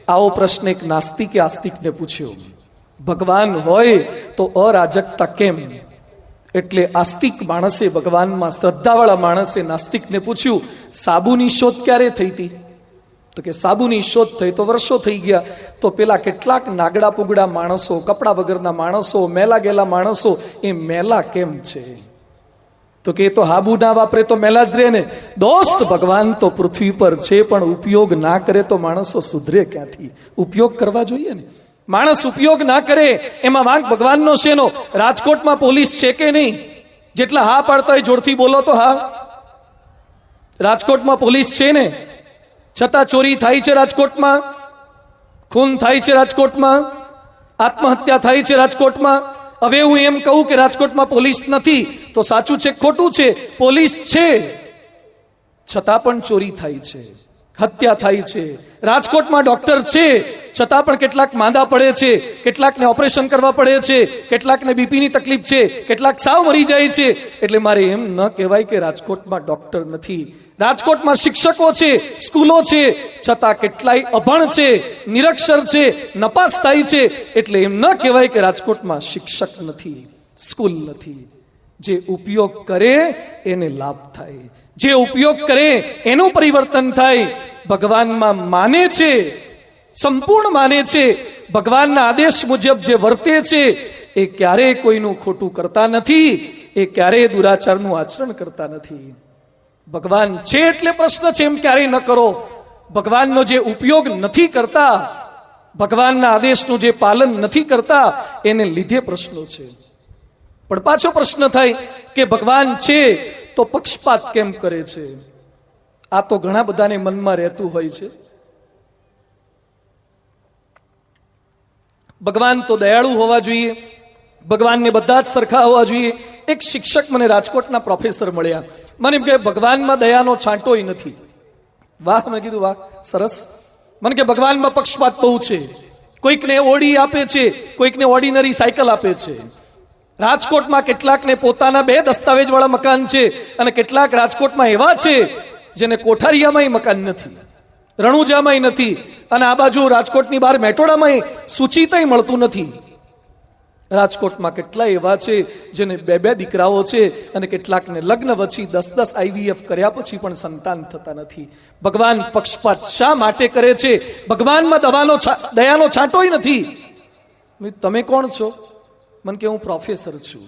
આવો પ્રશ્ન એક નાસ્તિકે આસ્તિકને પૂછ્યો. ભગવાન હોય તો અરાજકતા કેમ? એટલે આસ્તિક માણસે, ભગવાનમાં શ્રદ્ધાવાળા માણસે નાસ્તિકને પૂછ્યું, સાબુની શોધ ક્યારે થઈ હતી? તો કે સાબુની શોધ થઈ તો વર્ષો થઈ ગયા. તો પેલા કેટલાક નાગડા પુગડા માણસો, કપડા વગરના માણસો, મેલા ગેલા માણસો, એ મેલા કેમ છે? તો કે એ તો હાબુ ના વાપરે તો મેલા જ રહે ને. દોસ્ત, ભગવાન તો પૃથ્વી પર છે, પણ ઉપયોગ ના કરે તો માણસો સુધરે ક્યાંથી? ઉપયોગ કરવા જોઈએ ને. માણસ ઉપયોગ ના કરે એમાં વાંક ભગવાનનો શેનો? રાજકોટમાં પોલીસ છે કે નહીં? જેટલા હા પાડતા હોય જોરથી બોલો તો હા. રાજકોટમાં પોલીસ છે ને, છતાં ચોરી થાય છે રાજકોટમાં, ખૂન થાય છે રાજકોટમાં, આત્મહત્યા થાય છે રાજકોટમાં. હવે હું એમ કહું કે રાજકોટમાં પોલીસ નથી તો સાચું છે ખોટું છે? પોલીસ છે, છતાં પણ ચોરી થાય છે, હત્યા થાય છે. રાજકોટમાં ડોક્ટર છે, છતાં પણ કેટલાક માંદા પડે છે, કેટલાકને ઓપરેશન કરવા પડે છે, કેટલાકને બીપીની તકલીફ છે, કેટલાક સાવ મરી જાય છે. એટલે મારે એમ ન કહેવાય કે રાજકોટમાં ડોક્ટર નથી. રાજકોટમાં શિક્ષકો છે, સ્કૂલો છે, છતાં કેટલાય અભણ છે, નિરક્ષર છે, નપાસ થાય છે. એટલે એમ ન કહેવાય કે રાજકોટમાં શિક્ષક નથી, સ્કૂલ નથી. જે ઉપયોગ કરે એને લાભ થાય, જે ઉપયોગ કરે એનું પરિવર્તન થાય. ભગવાનમાં માને છે, સંપૂર્ણ માને છે, ભગવાનના આદેશ મુજબ જે વર્તે છે એ ક્યારેય કોઈનું ખોટું કરતા નથી, એ ક્યારેય દુરાચારનું આચરણ કરતા નથી. ભગવાન છે એટલે પ્રશ્ન છે એમ ક્યારેય ન કરો. ભગવાનનો જે ઉપયોગ નથી કરતા, ભગવાનના આદેશનું જે પાલન નથી કરતા, એને લીધે પ્રશ્નો છે. પણ પાછો પ્રશ્ન થાય કે ભગવાન છે તો પક્ષપાત કેમ કરે છે? આ તો ઘણા બધાને મનમાં રહેતું હોય છે. ભગવાન તો દયાળુ હોવા જોઈએ, ભગવાનને બધા જ સરખા હોવા જોઈએ. એક શિક્ષક મને રાજકોટના પ્રોફેસર મળ્યા, મને એમ કે ભગવાનમાં દયાનો છાંટોય નથી. વાહ, મેં કીધું વાહ, સરસ. મને કે ભગવાનમાં પક્ષપાત બહુ છે, કોઈકને ઓડી આપે છે, કોઈકને ઓર્ડિનરી સાયકલ આપે છે. રાજકોટમાં કેટલાકને પોતાના 2 દસ્તાવેજ વાળા મકાન છે, અને કેટલાક રાજકોટમાં એવા છે જેને કોઠારિયામાંય મકાન નથી, રણુજામાંય નથી, અને આ બાજુ રાજકોટની બહાર મેટોડામાંય સૂચિતય મળતું નથી. રાજકોટમાં કેટલા એવા છે જેને 2 દીકરાઓ છે, અને કેટલાકને લગ્ન પછી 10 IVF કર્યા પછી પણ સંતાન થતા નથી. ભગવાન પક્ષપાત શા માટે કરે છે? ભગવાનમાં દયાનો છાંટોય નથી. તમે કોણ છો? મને કે હું પ્રોફેસર છું.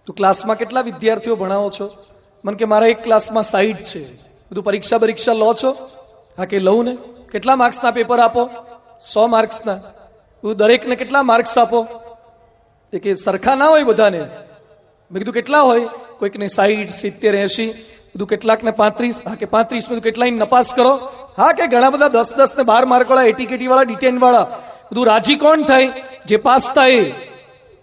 તું ક્લાસમાં કેટલા વિદ્યાર્થીઓ ભણાવો છો? મને કે મારા એક ક્લાસમાં 60 છે. બધું પરીક્ષા લો છો? હા કે લઉં ને. કેટલા માર્ક્સના પેપર આપો? 100 માર્ક્સના. દરેકને કેટલા માર્ક્સ આપો? એ કે સરખા ના હોય બધાને. મેં કીધું કેટલા હોય? કોઈકને 60, 70, 80. બધું કેટલાકને 35. હા કે 35. બધું કેટલાય નપાસ કરો? હા કે ઘણા બધા 10 ને 12 માર્ક વાળા, એટીકેટી વાળા, ડિટેન વાળા. બધું રાજી કોણ થાય? જે પાસ થાય.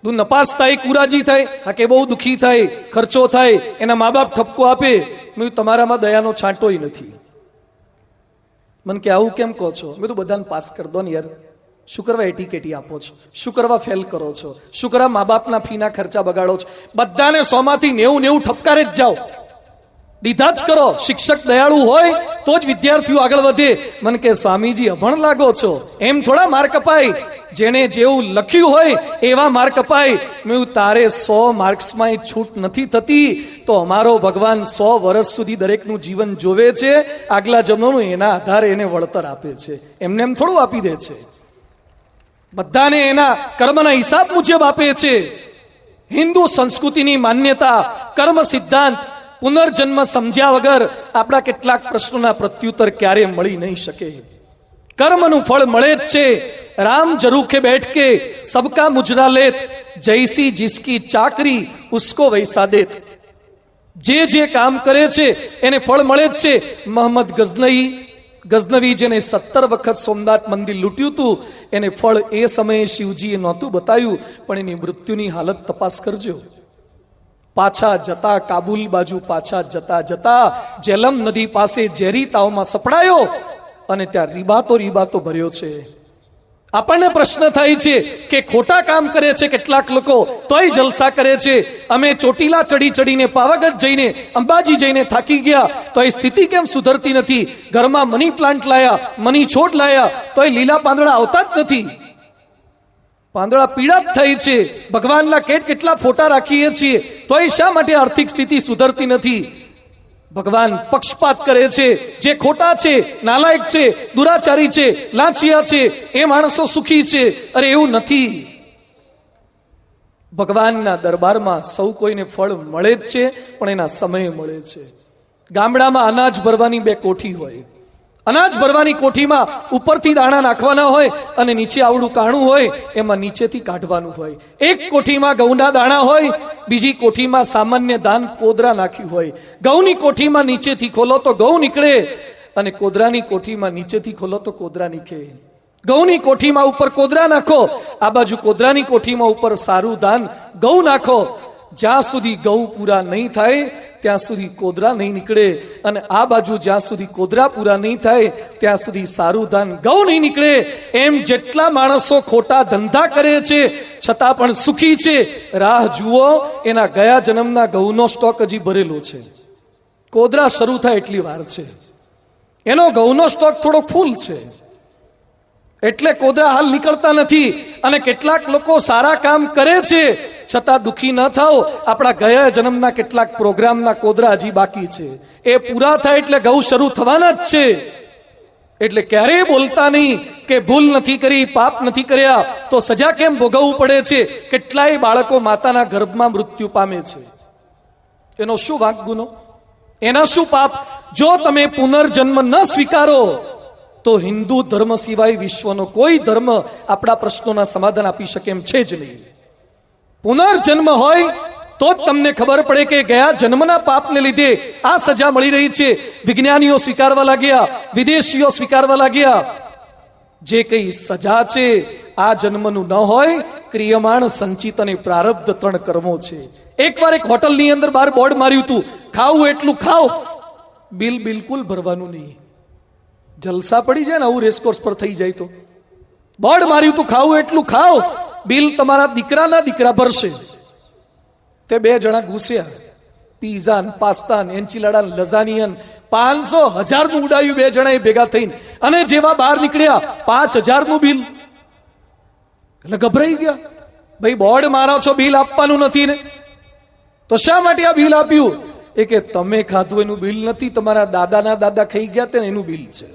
બધું નપાસ થાય, કુરાજી થાય. હા કે બહુ દુઃખી થાય, ખર્ચો થાય, એના મા બાપ ઠપકો આપે. મેં તમારામાં દયાનો છાંટોય નથી. મને કે આવું કેમ કહો છો? મેં તો બધાને પાસ કરી દો ને યાર. શું કરવા એટીકેટી આપો છો? શું કરવા ફેલ કરો છો? શું કરવા મા બાપના ફીના ખર્ચા બગાડો છો? બધાને 100 માંથી 90 ઠપકારે જ જાઓ. દીધા જ કરો. શિક્ષક દયાળુ હોય તો જ વિદ્યાર્થીઓ આગળ વધે. મને કે સ્વામીજી અભણ લાગો છો, એમ થોડા માર્ક અપાય. જેને જેવું લખ્યું હોય એવા માર્ક અપાય. મેં તારે 100 માર્ક્સમાં છૂટ નથી થતી, તો અમારો ભગવાન 100 વર્ષ સુધી દરેકનું જીવન જોવે છે. આગલા જન્મનું એના આધારે એને વળતર આપે છે, એમને એમ થોડું આપી દે છે. બધાને એના કર્મના હિસાબ મુજબ આપે છે. હિન્દુ સંસ્કૃતિની માન્યતા, કર્મ સિદ્ધાંત, પુનર્જન્મ સમજ્યા વગર આપણા કેટલાક પ્રશ્નોના પ્રત્યુત્તર ક્યારે મળી નહીં શકે. કર્મનું ફળ મળે જ છે. રામ જરૂખે બેઠ કે સબકા મુજરા લેત, જૈસી જિસકી ચાકરી ઉસકો વૈસા દેત. જે કામ કરે છે એને ફળ મળે જ છે. મોહમ્મદ ગઝનવી જેને 17 વખત સોમનાથ મંદિર લૂંટ્યું હતું, એને ફળ એ સમયે શિવજીએ નહોતું બતાવ્યું, પણ એની મૃત્યુની હાલત તપાસ કરજો. પાછા જતા કાબુલ બાજુ પાછા જતા જેલમ નદી પાસે ઝેરી તાવમાં સપડાયો, અને ત્યાં રીબાતો ભર્યો છે. આપણને પ્રશ્ન થાય છે કે ખોટા કામ કરે છે કેટલાક લોકો, તોય જલસા કરે છે. અમે ચોટીલા ચડી ચડીને, પાવાગઢ જઈને, અંબાજી જઈને થાકી ગયા, તો એ સ્થિતિ કેમ સુધરતી નથી? ઘરમાં મની પ્લાન્ટ લાયા, મની છોડ લાયા, તોય લીલા પાંદડા આવતા જ નથી. પાંદડા પીળા જ થાય છે. ભગવાનના કેટલા ફોટા રાખીએ છીએ, તોય શા માટે આર્થિક સ્થિતિ સુધરતી નથી? ભગવાન પક્ષપાત કરે છે. જે ખોટા છે, નાલાયક છે, દુરાચારી છે, લાંચિયા છે, એ માણસો સુખી છે. અરે એવું નથી. ભગવાનના દરબારમાં સૌ કોઈને ફળ મળે જ છે, પણ એના સમયે મળે છે. ગામડામાં અનાજ ભરવાની 2 કોઠી હોય. અનાજ ભરવાની કોઠીમાં ઉપરથી દાણા નાખવાના હોય અને નીચે આવડું કાણું હોય, એમાં નીચેથી કાઢવાનું હોય. એક કોઠીમાં ઘઉંના દાણા હોય, બીજી કોઠીમાં સામાન્ય દાન કોદરા નાખ્યું હોય. ઘઉંની કોઠીમાં નીચેથી ખોલો તો ઘઉં નીકળે, અને કોદરાની કોઠીમાં નીચેથી ખોલો તો કોદરા નીકળે. ઘઉંની કોઠીમાં ઉપર કોદરા નાખો, આ બાજુ કોદરાની કોઠીમાં ઉપર સારું દાન ઘઉં નાખો. જ્યાં સુધી ઘઉં પૂરા નહીં થાય ત્યાં સુધી કોદરા નહીં નીકળે, અને આ બાજુ જ્યાં સુધી કોદરા પૂરા નહીં થાય ત્યાં સુધી સારું ધાન ઘઉં નહીં નીકળે. એમ જેટલા માણસો ખોટા ધંધા કરે છે છતાં પણ સુખી છે, રાહ જુઓ, એના ગયા જન્મના ઘઉંનો સ્ટોક હજી ભરેલો છે. કોદરા શરૂ થાય એટલી વાર છે, એનો ઘઉંનો સ્ટોક થોડો ફૂલ છે, એટલે કોદરા હાલ નીકળતા નથી. અને કેટલાક લોકો સારા કામ કરે છે છતાં દુખી ન થાઓ, આપણા ગયા જન્મના કેટલાક પ્રોગ્રામના કોદરા હજી બાકી છે. એ પૂરા થાય એટલે ઘઉં શરૂ થવાના જ છે. એટલે ક્યારેય બોલતા નહીં કે ભૂલ નથી કરી, પાપ નથી કર્યા તો સજા કેમ ભોગવવું પડે છે. કેટલાય બાળકો માતાના ગર્ભમાં મૃત્યુ પામે છે, એનો શું વાંક ગુનો, એના શું પાપ? જો તમે પુનર્જન્મ ન સ્વીકારો તો હિન્દુ ધર્મ સિવાય વિશ્વનો કોઈ ધર્મ આપણા પ્રશ્નોના સમાધાન આપી શકે એમ છે જ નહીં. પુનર્જન્મ હોય તો જ તમને ખબર પડે કે ગયા જન્મના પાપને લીધે આ સજા મળી રહી છે. વિજ્ઞાનીઓ સ્વીકારવા લાગ્યા, વિદેશીઓ સ્વીકારવા લાગ્યા, જે કઈ સજા છે આ જન્મનું ન હોય, ક્રિયમાણ, સંચિત અને પ્રારબ્ધ 3 કર્મો છે. એકવાર એક હોટલની અંદર બહાર બોર્ડ માર્યું હતું, ખાવું એટલું ખાઓ, બિલ બિલકુલ ભરવાનું નહીં. જલસા પડી જાય ને આવું રેસકોર્સ પર થઈ જાય તો. બોર્ડ માર્યું તું ખાવું એટલું ખાઓ, બિલ તમારા દીકરાના દીકરા ભરશે. તે 2 જણા ઘૂસ્યા, પીઝા ને પાસ્તા ને એન્ચિલાડા ને લઝાનિયન 500,000 નું ઉડાયું 2 જણાએ ભેગા થઈને, અને જેવા બહાર નીકળ્યા 5,000 નું બિલ. એટલે ગભરાઈ ગયા, ભાઈ બોર્ડ મારો છો, બિલ આપવાનું નથી ને, તો શા માટે આ બિલ આપ્યું? એ કે તમે ખાધું એનું બિલ નથી, તમારા દાદાના દાદા ખાઈ ગયા તે એનું બિલ છે.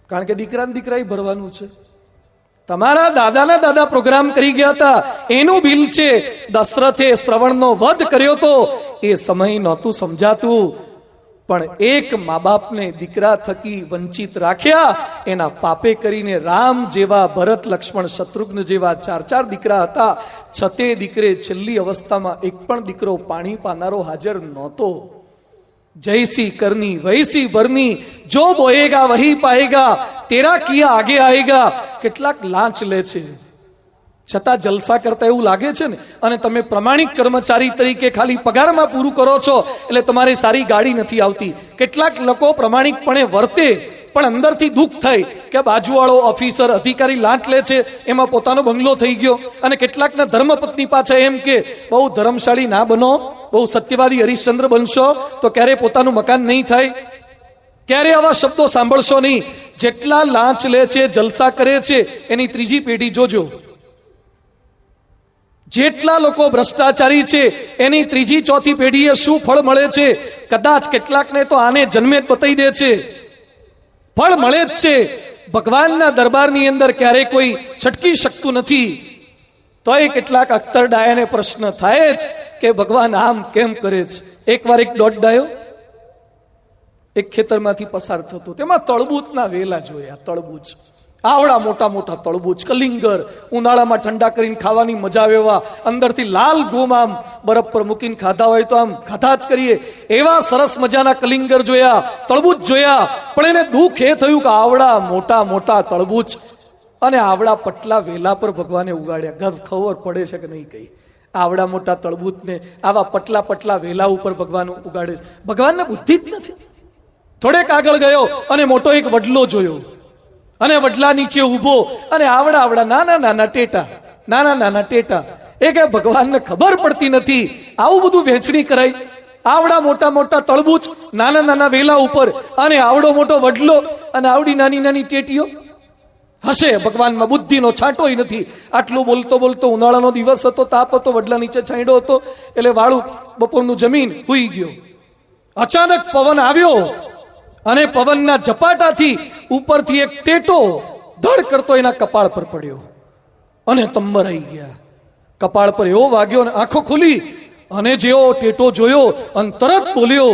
કારણ કે દીકરાને દીકરા ભરવાનું છે. તમારા દાદાના દાદા પ્રોગ્રામ કરી ગયા હતા એનું બિલ છે. દશરથે શ્રવણનો વધ કર્યો તો એ સમય નહોતું સમજાતું, પણ એક મા બાપને દીકરા થકી વંચિત રાખ્યા, એના પાપે કરીને રામ જેવા, ભરત, લક્ષ્મણ, શત્રુઘ્ન જેવા 4 દીકરા હતા. છતે દીકરે છેલ્લી અવસ્થામાં એક પણ દીકરો પાણી પાનારો હાજર નહોતો. जैसी करनी वैसी भरनी, जो बोएगा वही पाएगा, तेरा किया आगे आएगा. કેટલાક લાંચ લે છે છતાં જલસા કરતા એવું લાગે છે ને, અને તમે પ્રમાણિક કર્મચારી તરીકે ખાલી પગારમાં પૂરું કરો છો એટલે તમારે સારી ગાડી નથી આવતી. કેટલાક લોકો પ્રમાણિકપણે વર્તે પણ અંદરથી દુઃખ થાય કે બાજુવાળો ઓફિસર અધિકારી લાંચ લે છે, એમાં પોતાનો બંગલો થઈ ગયો. અને કેટલાકના ધર્મપત્ની પાછા એમ કે બહુ ધર્મશાળી ના બનો, બહુ સત્યવાદી હરિશ્ચંદ્ર બનશો તો ક્યારે પોતાનું મકાન નહીં થાય. ક્યારે આવા શબ્દો સાંભળશો નહીં. જેટલા લાંચ લે છે, જલસા કરે છે, એની 3જી પેઢી જોજો. જેટલા લોકો ભ્રષ્ટાચારી છે એની 3જી 4થી પેઢીએ શું ફળ મળે છે? કદાચ કેટલાકને તો આને જન્મે જ બતાવી દે છે, ફળ મળે જ છે. ભગવાનના દરબારની અંદર ક્યારે કોઈ છટકી શકતું નથી. તોય કેટલાક અખ્તર ડાયાને પ્રશ્ન થાય જ કે ભગવાન આમ કેમ કરે છે. એકવાર એક દોઢ ડાયો એક ખેતરમાંથી પસાર થતો, તેમાં તળબૂચના વેલા જોયા. તળબૂચ, આવડા મોટા મોટા તળબૂચ, કલિંગર, ઉનાળામાં ઠંડા કરીને ખાવાની મજા આવે એવા, અંદરથી લાલ ગોમ, આમ બરફ પર મૂકીને ખાધા હોય તો આમ ખાધા જ કરીએ એવા સરસ મજાના કલિંગર જોયા, તળબૂચ જોયા. પણ એને દુઃખ એ થયું કે આવડા મોટા મોટા તળબૂચ અને આવડા પટલા વેલા પર ભગવાને ઉગાડ્યા. ખબર પડે છે કે નહીં કઈ? આવડા મોટા તળબૂચને આવા પટલા પટલા વેલા ઉપર ભગવાન ઉગાડે છે. ભગવાનને બુદ્ધિ જ નથી. થોડેક આગળ ગયો અને મોટો એક વડલો જોયો. અને વડલા નીચે ઊભો અને આવડા નાના ટેટા એ કે ભગવાનને ખબર પડતી નથી આવું બધું વહેંચણી કરાય. આવડા મોટા તળબૂચ, નાના વેલા ઉપર અને આવડો મોટો વડલો અને આવડી નાની ટેટીઓ. હશે ભગવાનમાં બુદ્ધિનો છાંટોય નથી. આટલું બોલતો ઉનાળાનો દિવસ હતો, તાપ હતો, વડલા નીચે છાંયડો હતો એટલે વાળું બપોરનું જમીન હુઈ ગયો. અચાનક પવન આવ્યો અને પવનના ઝપાટાથી ઉપરથી એક ટેટો ધડ કરતો એના કપાળ પર પડ્યો અને તંબરાઈ ગયા. કપાળ પર એવો વાગ્યો અને આંખો ખુલી અને જેવો ટેટો જોયો અને તરત બોલ્યો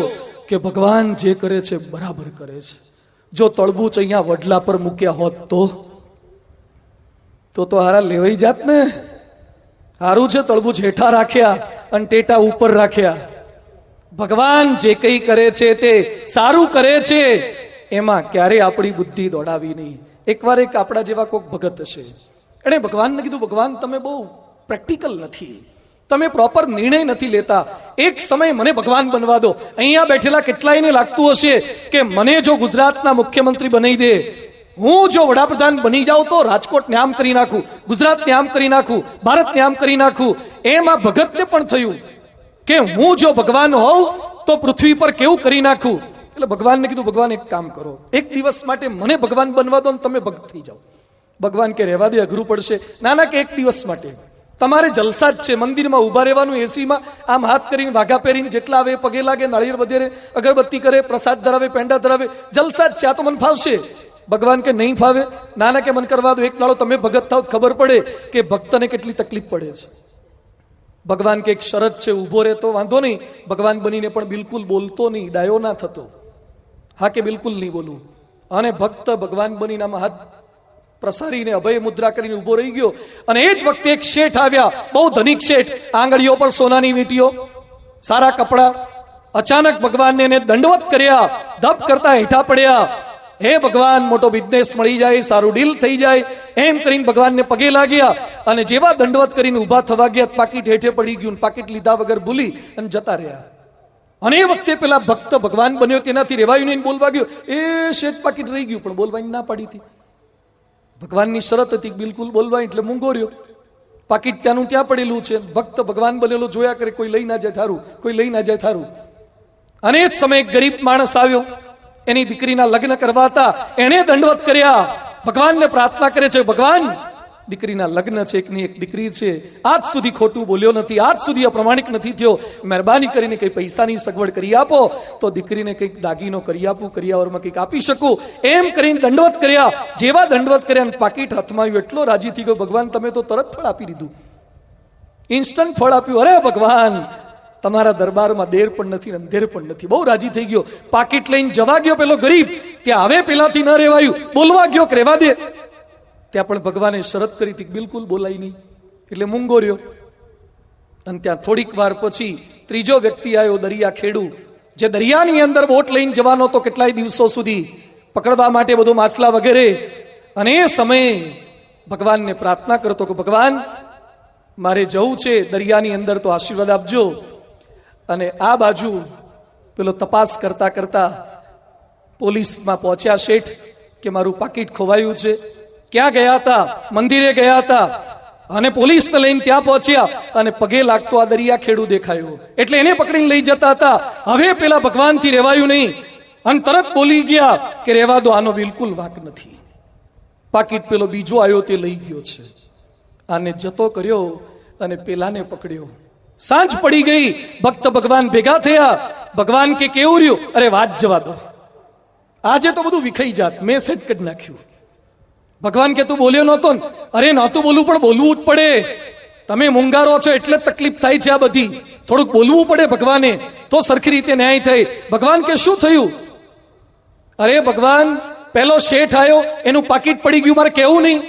કે ભગવાન જે કરે છે બરાબર કરે છે. જો તળબૂચ અહીંયા વડલા પર મૂક્યા હોત તો હારા લેવાઈ જાત ને. હારું છે તળબૂચ હેઠા રાખ્યા અને ટેટા ઉપર રાખ્યા. ભગવાન જે કંઈ કરે છે તે સારું કરે છે, એમાં ક્યારે આપણી બુદ્ધિ દોડાવી નહીં. એકવાર એક આપણા જેવા કોઈક ભગત હશે, એણે ભગવાનને કીધું ભગવાન તમે બહુ પ્રેક્ટિકલ નથી, તમે પ્રોપર નિર્ણય નથી લેતા, એક સમય મને ભગવાન બનવા દો. અહીંયા બેઠેલા કેટલાયને લાગતું હશે કે મને જો ગુજરાતના મુખ્યમંત્રી બનાવી દે, હું જો વડાપ્રધાન બની જાઉં તો રાજકોટ ને આમ કરી નાખું, ગુજરાત ને આમ કરી નાખું, ભારત ને આમ કરી નાખું. એમ આ ભગતને પણ થયું કે હું જો ભગવાન હોઉં તો પૃથ્વી પર કેવું કરી નાખું. એટલે ભગવાનને કીધું ભગવાન એક કામ કરો, એક દિવસ માટે મને ભગવાન બનવા દો ને તમે ભક્ત થઈ જાઓ. ભગવાન કે રહેવા દે, અઘરું પડશે. ના કે એક દિવસ માટે તમારે જલસા જ છે, મંદિરમાં ઊભા રહેવાનું, એસીમાં આમ હાથ કરીને વાઘા પહેરીને જેટલા આવે પગે લાગે, નાળિયેર વધેરે, અગરબત્તી કરે, પ્રસાદ ધરાવે, પેંડા ધરાવે, જલસા જ છે. આ તો મને ફાવશે. ભગવાન કે નહીં ફાવે. ના કે મન કરવા દો, એક દાડો તમે ભગત થાવ ખબર પડે કે ભક્તને કેટલી તકલીફ પડે છે. ભગવાન કે એક શરત છે, ઊભો રહેતો વાંધો નહીં, ભગવાન બનીને પણ બિલકુલ બોલતો નહીં, ડાયો ના થતો. હા કે બિલકુલ નહીં બોલું. અને ભક્ત ભગવાન બનીને આમાં હાથ પ્રસારીને અભય મુદ્રા કરીને ઉભો રહી ગયો. અને એ જ વખતે એક શેઠ આવ્યા, બહુ ધનિક શેઠ, આંગળીઓ પર સોનાની વીંટીઓ, સારા કપડા. અચાનક ભગવાનને એને દંડવત કર્યા, ધપ કરતા હેઠા પડ્યા. હે ભગવાન, મોટો બિઝનેસ મળી જાય, સારું ડીલ થઈ જાય, એમ કરીને ભગવાનને પગે લાગ્યા. અને જેવા દંડવત કરીને ઉભા થવા ગયા, પાકીટ હેઠે પડી ગયું, પાકીટ લીધા વગર ભૂલી અને જતા રહ્યા. અને એ વખતે પેલા ભક્ત ભગવાન બન્યો તેનાથી રેવાયું નહીં, બોલવા ગયો. એ શેઠ પાકીટ રહી ગયું, પણ બોલવાની ના પાડી હતી. ભગવાનની શરત હતી બિલકુલ બોલવા, એટલે મૂંગો રહ્યો. પાકીટ ત્યાંનું ત્યાં પડેલું છે. ભક્ત ભગવાન બનેલો જોયા કરે, કોઈ લઈ ના જાય થારું, કોઈ લઈ ના જાય થારું. અને એ જ સમયે એક ગરીબ માણસ આવ્યો, એની દીકરીના લગ્ન કરવા હતા, એને દંડવત કર્યા. ભગવાનને પ્રાર્થના કરે છે, ભગવાન દીકરીના લગ્ન છે, એકની એક દીકરી છે, આજ સુધી ખોટું બોલ્યો નથી, આજ સુધી અપ્રમાણિક નથી થયો, મહેરબાની કરીને કઈ પૈસાની સગવડ કરી આપો તો દીકરીને કંઈક દાગીનો કરી આપું, કરિયાવરમાં કંઈક આપી શકું. એમ કરીને દંડવત કર્યા. જેવા દંડવત કર્યા અને પાકીટ હાથમાં આવ્યું, એટલો રાજી થઈ ગયો, ભગવાન તમે તો તરત ફળ આપી દીધું, ઇન્સ્ટન્ટ ફળ આપ્યું. અરે ભગવાન, તમારા દરબારમાં દેર પણ નથી, અંધેર પણ નથી. બહુ રાજી થઈ ગયો. પાકીટ લઈને જવા ગયો પેલો ગરીબ, ત્યાં હવે પેલાથી ન રહેવાયું, બોલવા ગયો કે રહેવા દે. ત્યાં પણ ભગવાને શરત કરી હતી, બિલકુલ બોલાય નહીં, એટલે મૂંગો રહ્યો. અને ત્યાં થોડીક વાર પછી ત્રીજો વ્યક્તિ આવ્યો, દરિયા ખેડુ, જે દરિયાની અંદર બોટ લઈને જવાનો તો કેટલાય દિવસો સુધી પકડવા માટે બધું માછલા વગેરે. અને એ સમયે ભગવાનને પ્રાર્થના કરતો કે ભગવાન મારે જવું છે દરિયાની અંદર, તો આશીર્વાદ આપજો. અને આ બાજુ પેલો તપાસ કરતા કરતા પોલીસમાં પહોંચ્યા શેઠ કે મારું પાકીટ ખોવાયું છે. ક્યાં ગયા હતા? મંદિરે ગયા હતા. અને પોલીસને લઈને ત્યાં પહોંચ્યા અને પગે લાગતો આ દરિયા ખેડુ દેખાયો, એટલે એને પકડીને લઈ જતા હતા. હવે પેલા ભગવાનથી રહેવાયું નહીં અને તરત બોલી ગયા કે રહેવા દો, આનો બિલકુલ વાંક નથી. પાકીટ પેલો બીજો આવ્યો તે લઈ ગયો છે. આને જતો કર્યો અને પેલાને પકડ્યો. સાંજ પડી ગઈ, ભક્ત ભગવાન ભેગા થયા. ભગવાન કે કેવું રહ્યું? અરે વાત જવા દો, આજે તો બધું વિખાઈ જાત, મેં સેટ કરી નાખ્યું. ભગવાન કે તું બોલ્યો નહોતો ને? અરે નહોતું બોલવું, પણ બોલવું જ પડે. તમે મૂંગારો છો એટલે તકલીફ થાય છે આ બધી, થોડુંક બોલવું પડે ભગવાને, તો સરખી રીતે ન્યાય થાય. ભગવાન કે શું થયું? અરે ભગવાન, પેલો શેઠ આવ્યો, એનું પાકીટ પડી ગયું, મારે કેવું નહીં?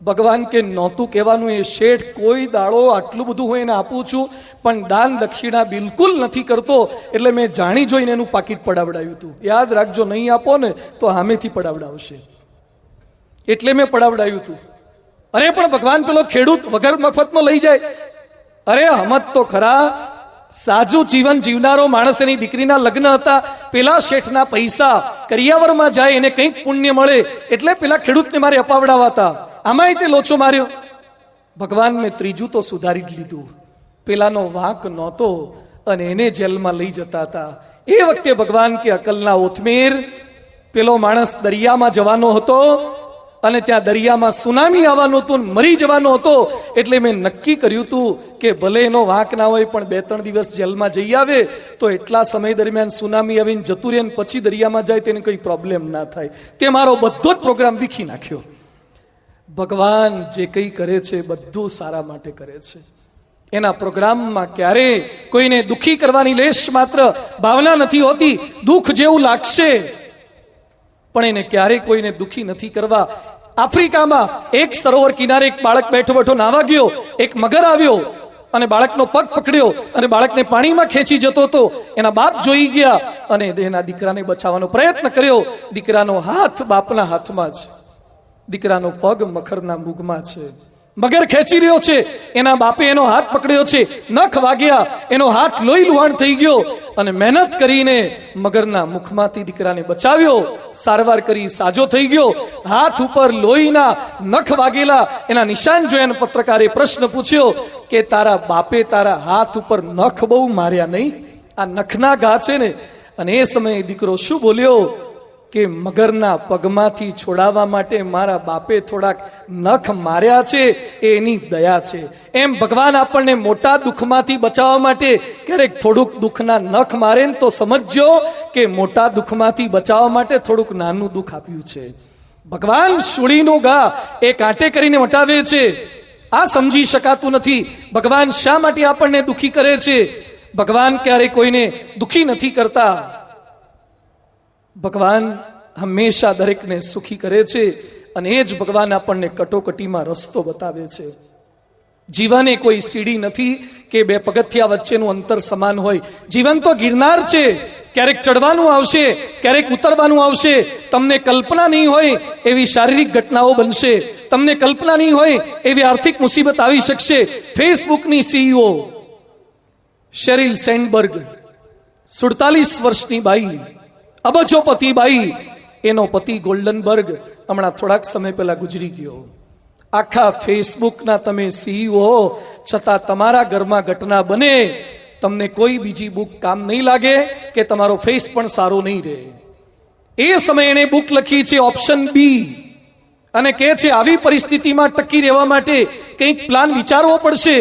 ભગવાન કે નહોતું કહેવાનું, એ શેઠ કોઈ દાડો આટલું બધું હું એને આપું છું પણ દાન દક્ષિણા બિલકુલ નથી કરતો, એટલે મેં જાણી જોઈને એનું પાકીટ પડાવડાવ્યું હતું. યાદ રાખજો, નહીં આપો ને તો સામેથી પડાવડાવશે, એટલે મેં પડાવડાવ્યું હતું. અરે પણ ભગવાન પેલો ખેડૂત વગર મફતનો લઈ જાય? અરે હમત તો ખરા. સાજું જીવન જીવનારો માણસ, એની દીકરીના લગ્ન હતા, પેલા શેઠના પૈસા કરિયાવરમાં જાય, એને કંઈક પુણ્ય મળે એટલે પેલા ખેડૂતને મારે અપાવડાવા હતા, આમાંય તે લોચો માર્યો. ભગવાન મેં ત્રીજું તો સુધારી જ લીધું, પેલાનો વાંક નહોતો અને એને જેલમાં લઈ જતા હતા. એ વખતે ભગવાન કે અકલના ઓથમેર, પેલો માણસ દરિયામાં જવાનો હતો અને ત્યાં દરિયામાં સુનામી આવવાનું હતું, મરી જવાનો હતો, એટલે મેં નક્કી કર્યું હતું કે ભલે એનો વાંક ના હોય પણ 2-3 દિવસ જેલમાં જઈ આવે તો એટલા સમય દરમિયાન સુનામી આવીને જતું રહે, પછી દરિયામાં જાય તેને કોઈ પ્રોબ્લેમ ના થાય. તે મારો બધો જ પ્રોગ્રામ વીખી નાખ્યો. ભગવાન જે કંઈ કરે છે બધું સારા માટે કરે છે. એના પ્રોગ્રામમાં ક્યારેય કોઈને દુખી કરવાની લેશ માત્ર ભાવના નથી હોતી. દુઃખ જેવું લાગશે પણ એને ક્યારેય કોઈને દુખી નથી કરવા. આફ્રિકામાં એક સરોવર કિનારે એક બાળક બેઠો બેઠો નાવા ગયો, એક મગર આવ્યો અને બાળકનો પગ પકડ્યો અને બાળકને પાણીમાં ખેંચી જતો હતો. એના બાપ જોઈ ગયા અને એના દીકરાને બચાવવાનો પ્રયત્ન કર્યો. દીકરાનો હાથ બાપના હાથમાં છે, દીકરાનો પગ મખરના મુગમાં છે. મગર ખેંચી રહ્યો છે, એના બાપે એનો હાથ પકડ્યો છે, નખ વાગ્યા, એનો હાથ લોહી લુહાણ થઈ ગયો અને મહેનત કરીને મગરના મુખમાંથી દીકરાને બચાવ્યો. સારવાર કરી સાજો થઈ ગયો. હાથ ઉપર લોહીના નખ વાગેલા એના નિશાન જોયા. પત્રકારે પ્રશ્ન પૂછ્યો કે તારા બાપે તારા હાથ ઉપર નખ બહુ માર્યા નહીં? આ નખના ઘા છે ને. અને એ સમયે દીકરો શું બોલ્યો કે મગરના પગમાંથી છોડાવવા માટે મારા બાપે થોડાક નખ માર્યા છે, એની દયા છે. એમ ભગવાન આપણને મોટા દુઃખમાંથી બચાવવા માટે ક્યારેક થોડુંક દુઃખના નખ મારે ને તો સમજજો કે મોટા દુઃખમાંથી બચાવવા માટે થોડુંક નાનું દુઃખ આપ્યું છે. ભગવાન શૂળીનો ઘા એ કાંટે કરીને વટાવે છે. આ સમજી શકાતું નથી. ભગવાન શા માટે આપણને દુઃખી કરે છે? ભગવાન ક્યારેય કોઈને દુઃખી નથી કરતા. ભગવાન હંમેશા દરેકને સુખી કરે છે અને એ જ ભગવાન આપણને કટોકટીમાં રસ્તો બતાવે છે. જીવન એ કોઈ સીડી નથી કે 2 પગથિયા વચ્ચેનું અંતર સમાન હોય. જીવન તો ગિરનાર છે. ક્યારેક ચડવાનું આવશે, ક્યારેક ઉતરવાનું આવશે. તમને કલ્પના નહીં હોય એવી શારીરિક ઘટનાઓ બનશે, તમને કલ્પના નહીં હોય એવી આર્થિક મુસીબત આવી શકશે. ફેસબુકની CEO શેરીલ સેન્ડબર્ગ, 47 વર્ષની બાઈ, અબજોપતિ બાઈ, એનો પતિ ગોલ્ડનબર્ગ હમણાં થોડાક સમય પહેલા ગુજરી ગયો. આખા ફેસબુકના તમે CEO છતાં તમારા ઘરમાં ઘટના બને, તમને કોઈ બીજી બુક કામ નહીં લાગે કે તમારો ફેસ પણ સારો નહીં રહે. એ સમયે એણે બુક લખી છે ઓપ્શન બી અને કહે છે આવી પરિસ્થિતિમાં ટકી રહેવા માટે કંઈક પ્લાન વિચારવો પડશે.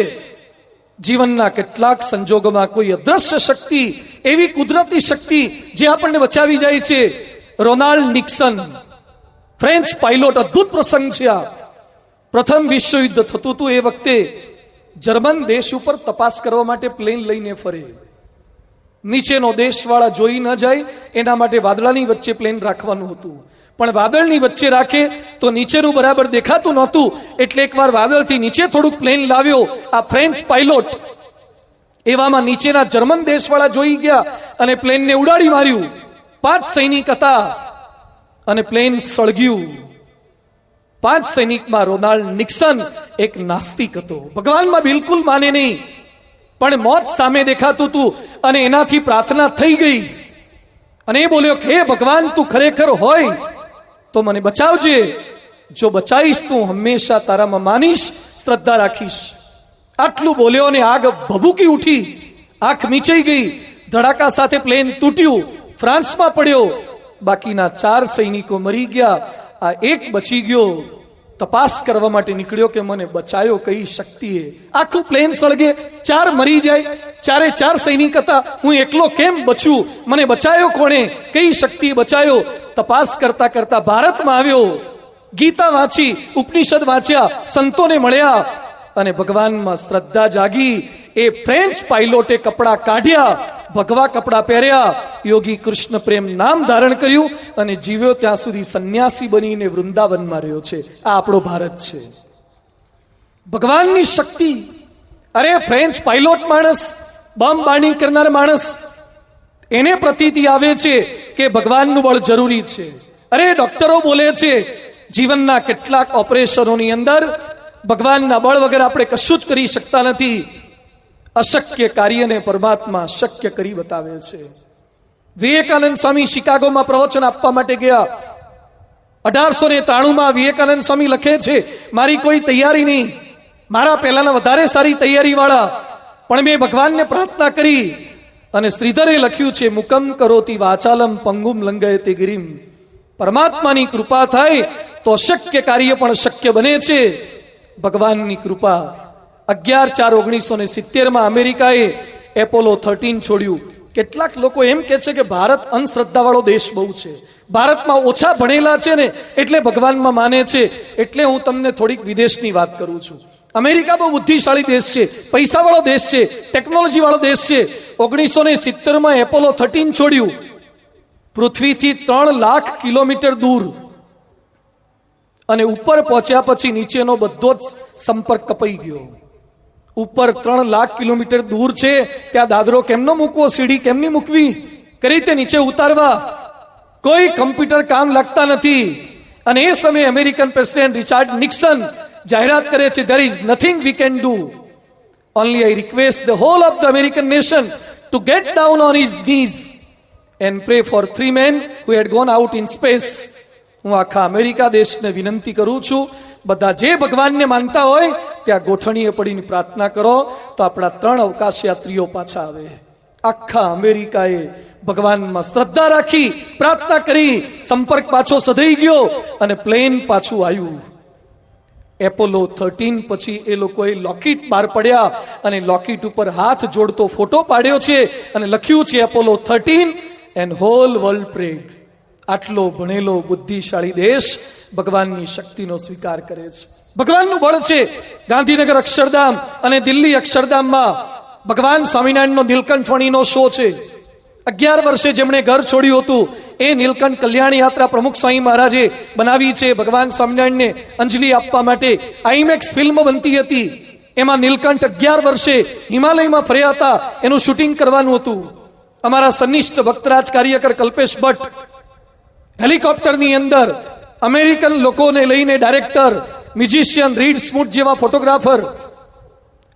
જીવનના કેટલાક સંજોગોમાં કોઈ અદ્રશ્ય શક્તિ, એવી કુદરતી શક્તિ જે આપણને બચાવી જાય છે. રોનાલ્ડ નિક્સન, ફ્રેન્ચ પાયલોટ, અદ્ભુત પ્રસંગ છે આ. પ્રથમ વિશ્વયુદ્ધ થતું હતું એ વખતે જર્મન દેશ ઉપર તપાસ કરવા માટે પ્લેન લઈને ફરે. નીચેનો દેશવાળા જોઈ ન જાય એના માટે વાદળાની વચ્ચે પ્લેન રાખવાનું હતું, પણ વાદળની વચ્ચે રાખે તો નીચેનું બરાબર દેખાતું નહોતું, એટલે એકવાર વાદળથી નીચે થોડુંક પ્લેન લાવ્યો આ ફ્રેન્ચ પાયલોટ. એવામાં નીચેના જર્મન દેશવાળા જોઈ ગયા અને પ્લેનને ઉડાડી માર્યું. 5 સૈનિક હતા અને પ્લેન સળગ્યું. 5 સૈનિકમાં રોનાલ્ડ નિક્સન એક નાસ્તિક હતો, ભગવાનમાં બિલકુલ માને નહીં, પણ મોત સામે દેખાતું હતું અને એનાથી પ્રાર્થના થઈ ગઈ અને એ બોલ્યો કે હે ભગવાન, તું ખરેખર હોય તો મને બચાવજે. જો બચાવીશ તું હંમેશા તારામાં માનીશ, શ્રદ્ધા રાખીશ. આટલું બોલ્યો અને આગ ભભૂકી ઉઠી, આંખ મીચાઈ ગઈ. ધડાકા સાથે પ્લેન તૂટ્યું, ફ્રાન્સમાં પડ્યો. બાકીના 4 સૈનિકો મરી ગયા, આ એક બચી ગયો. તપાસ કરવા માટે નીકળ્યો કે મને બચાયો કઈ શક્તિએ. આખું પ્લેન સળગે, 4 મરી જાય, 4 સૈનિક હતા, હું એકલો કેમ બચું? મને બચાયો કોણે? કઈ શક્તિએ બચાયો? તપાસ કરતા કરતા ભારતમાં આવ્યો. ગીતા વાંચી, ઉપનિષદ વાંચ્યા, સંતોને મળ્યા અને ભગવાનમાં શ્રદ્ધા જાગી. એ ફ્રેન્ચ પાયલોટે કપડા કાઢ્યા, ભગવા કપડા પહેર્યા, યોગી કૃષ્ણ પ્રેમ નામ ધારણ કર્યું અને જીવ્યો ત્યાં સુધી સંન્યાસી બનીને વૃંદાવનમાં રહ્યો છે. આ આપણો ભારત છે. ભગવાનની શક્તિ. અરે ફ્રેન્ચ પાયલોટ માણસ, બોમ્બ બાર્નિંગ કરનાર માણસ, એને પ્રતીતિ આવે છે કે ભગવાનનું બળ જરૂરી છે. અરે ડોક્ટરો બોલે છે જીવનના કેટલાક ઓપરેશનોની અંદર ભગવાનના બળ વગર આપણે કશું જ કરી શકતા નથી. અશક્ય કાર્યને પરમાત્મા શક્ય કરી બતાવે છે. વિવેકાનંદ સ્વામી શિકાગોમાં પ્રવચન આપવા માટે ગયા. 1893 વિવેકાનંદ સ્વામી લખે છે, મારી કોઈ તૈયારી નહીં, મારા પહેલાના વધારે સારી તૈયારી વાળા, પણ મેં ભગવાનને પ્રાર્થના કરી અને શ્રીધરે લખ્યું છે, મુકમ કરોતિ વાચાલમ પંગુમ લંઘયતે ગિરિમ. પરમાત્માની કૃપા થાય તો અશક્ય કાર્ય પણ શક્ય બને છે. ભગવાનની કૃપા. 11/4/1970 અમેરિકાએ એપોલો 13 છોડ્યું. કેટલાક લોકો એમ કે છે કે ભારત અંધશ્રદ્ધા વાળો દેશ બહુ છે, ભારતમાં ઓછા ભણેલા છે ને એટલે ભગવાનમાં માને છે. એટલે હું તમને થોડીક વિદેશની વાત કરું છું. અમેરિકા બહુ બુદ્ધિશાળી દેશ છે, પૈસા વાળો દેશ છે, ટેકનોલોજી વાળો દેશ છે. 1970 એપોલો 13 છોડ્યું. પૃથ્વીથી 3 લાખ કિલોમીટર દૂર, અને ઉપર પહોંચ્યા પછી નીચેનો બધો જ સંપર્ક કપાઈ ગયો. ઉપર 3 લાખ કિલોમીટર દૂર છે, ત્યાં દાદરો કેમનો મૂકવો, સીડી કેમની મૂકવી, કઈ રીતે નીચે ઉતારવા, કોઈ કમ્પ્યુટર કામ લાગતા નથી. અને એ સમયે અમેરિકન પ્રેસિડેન્ટ રિચાર્ડ નિક્સન જાહેરાત કરે છે, there is nothing we can do, only I request the whole of the American nation to get down on his knees and pray for 3 men who had gone out in space. હું આખા America દેશને વિનંતી કરું છું, બધા જે ભગવાનને માનતા હોય ત્યાં ગોઠણીએ પડીને પ્રાર્થના કરો તો આપણા 3 અવકાશ યાત્રીઓ પાછા આવે. આખા અમેરિકાએ ભગવાનમાં શ્રદ્ધા રાખી, પ્રાર્થના કરી, સંપર્ક પાછો સધાઈ ગયો અને પ્લેન પાછું આવ્યું. એપોલો 13 પછી એ લોકોએ લોકેટ બહાર પડ્યા અને લોકેટ ઉપર હાથ જોડતો ફોટો પાડ્યો છે અને લખ્યું છે Apollo 13 and hall world parade. આટલો ભણેલો બુદ્ધિશાળી દેશ ભગવાનની શક્તિનો સ્વીકાર કરે છે. ભગવાનનું બળ છે. ગાંધીનગર અક્ષરધામ અને દિલ્હી અક્ષરધામમાં ભગવાન સ્વામિનારાયણનો નીલકંઠ વાણીનો શો છે. 11 વર્ષે જેમણે ઘર છોડ્યું હતું એ નીલકંઠ કલ્યાણ યાત્રા પ્રમુખ સ્વામી મહારાજે બનાવી છે ભગવાન સ્વામિનારાયણને અંજલિ આપવા માટે. આઈમેક્સ ફિલ્મ બનતી હતી, એમાં નીલકંઠ 11 વર્ષે હિમાલયમાં ફર્યા હતા, એનું શૂટિંગ કરવાનું હતું. અમારા સનિષ્ઠ ભક્તરાજ કાર્યકર કલ્પેશ ભટ્ટ હેલિકોપ્ટરની અંદર અમેરિકન લોકોને લઈને ડાયરેક્ટર, મ્યુઝિશિયન રીડ સ્મૂટ જેવા ફોટોગ્રાફર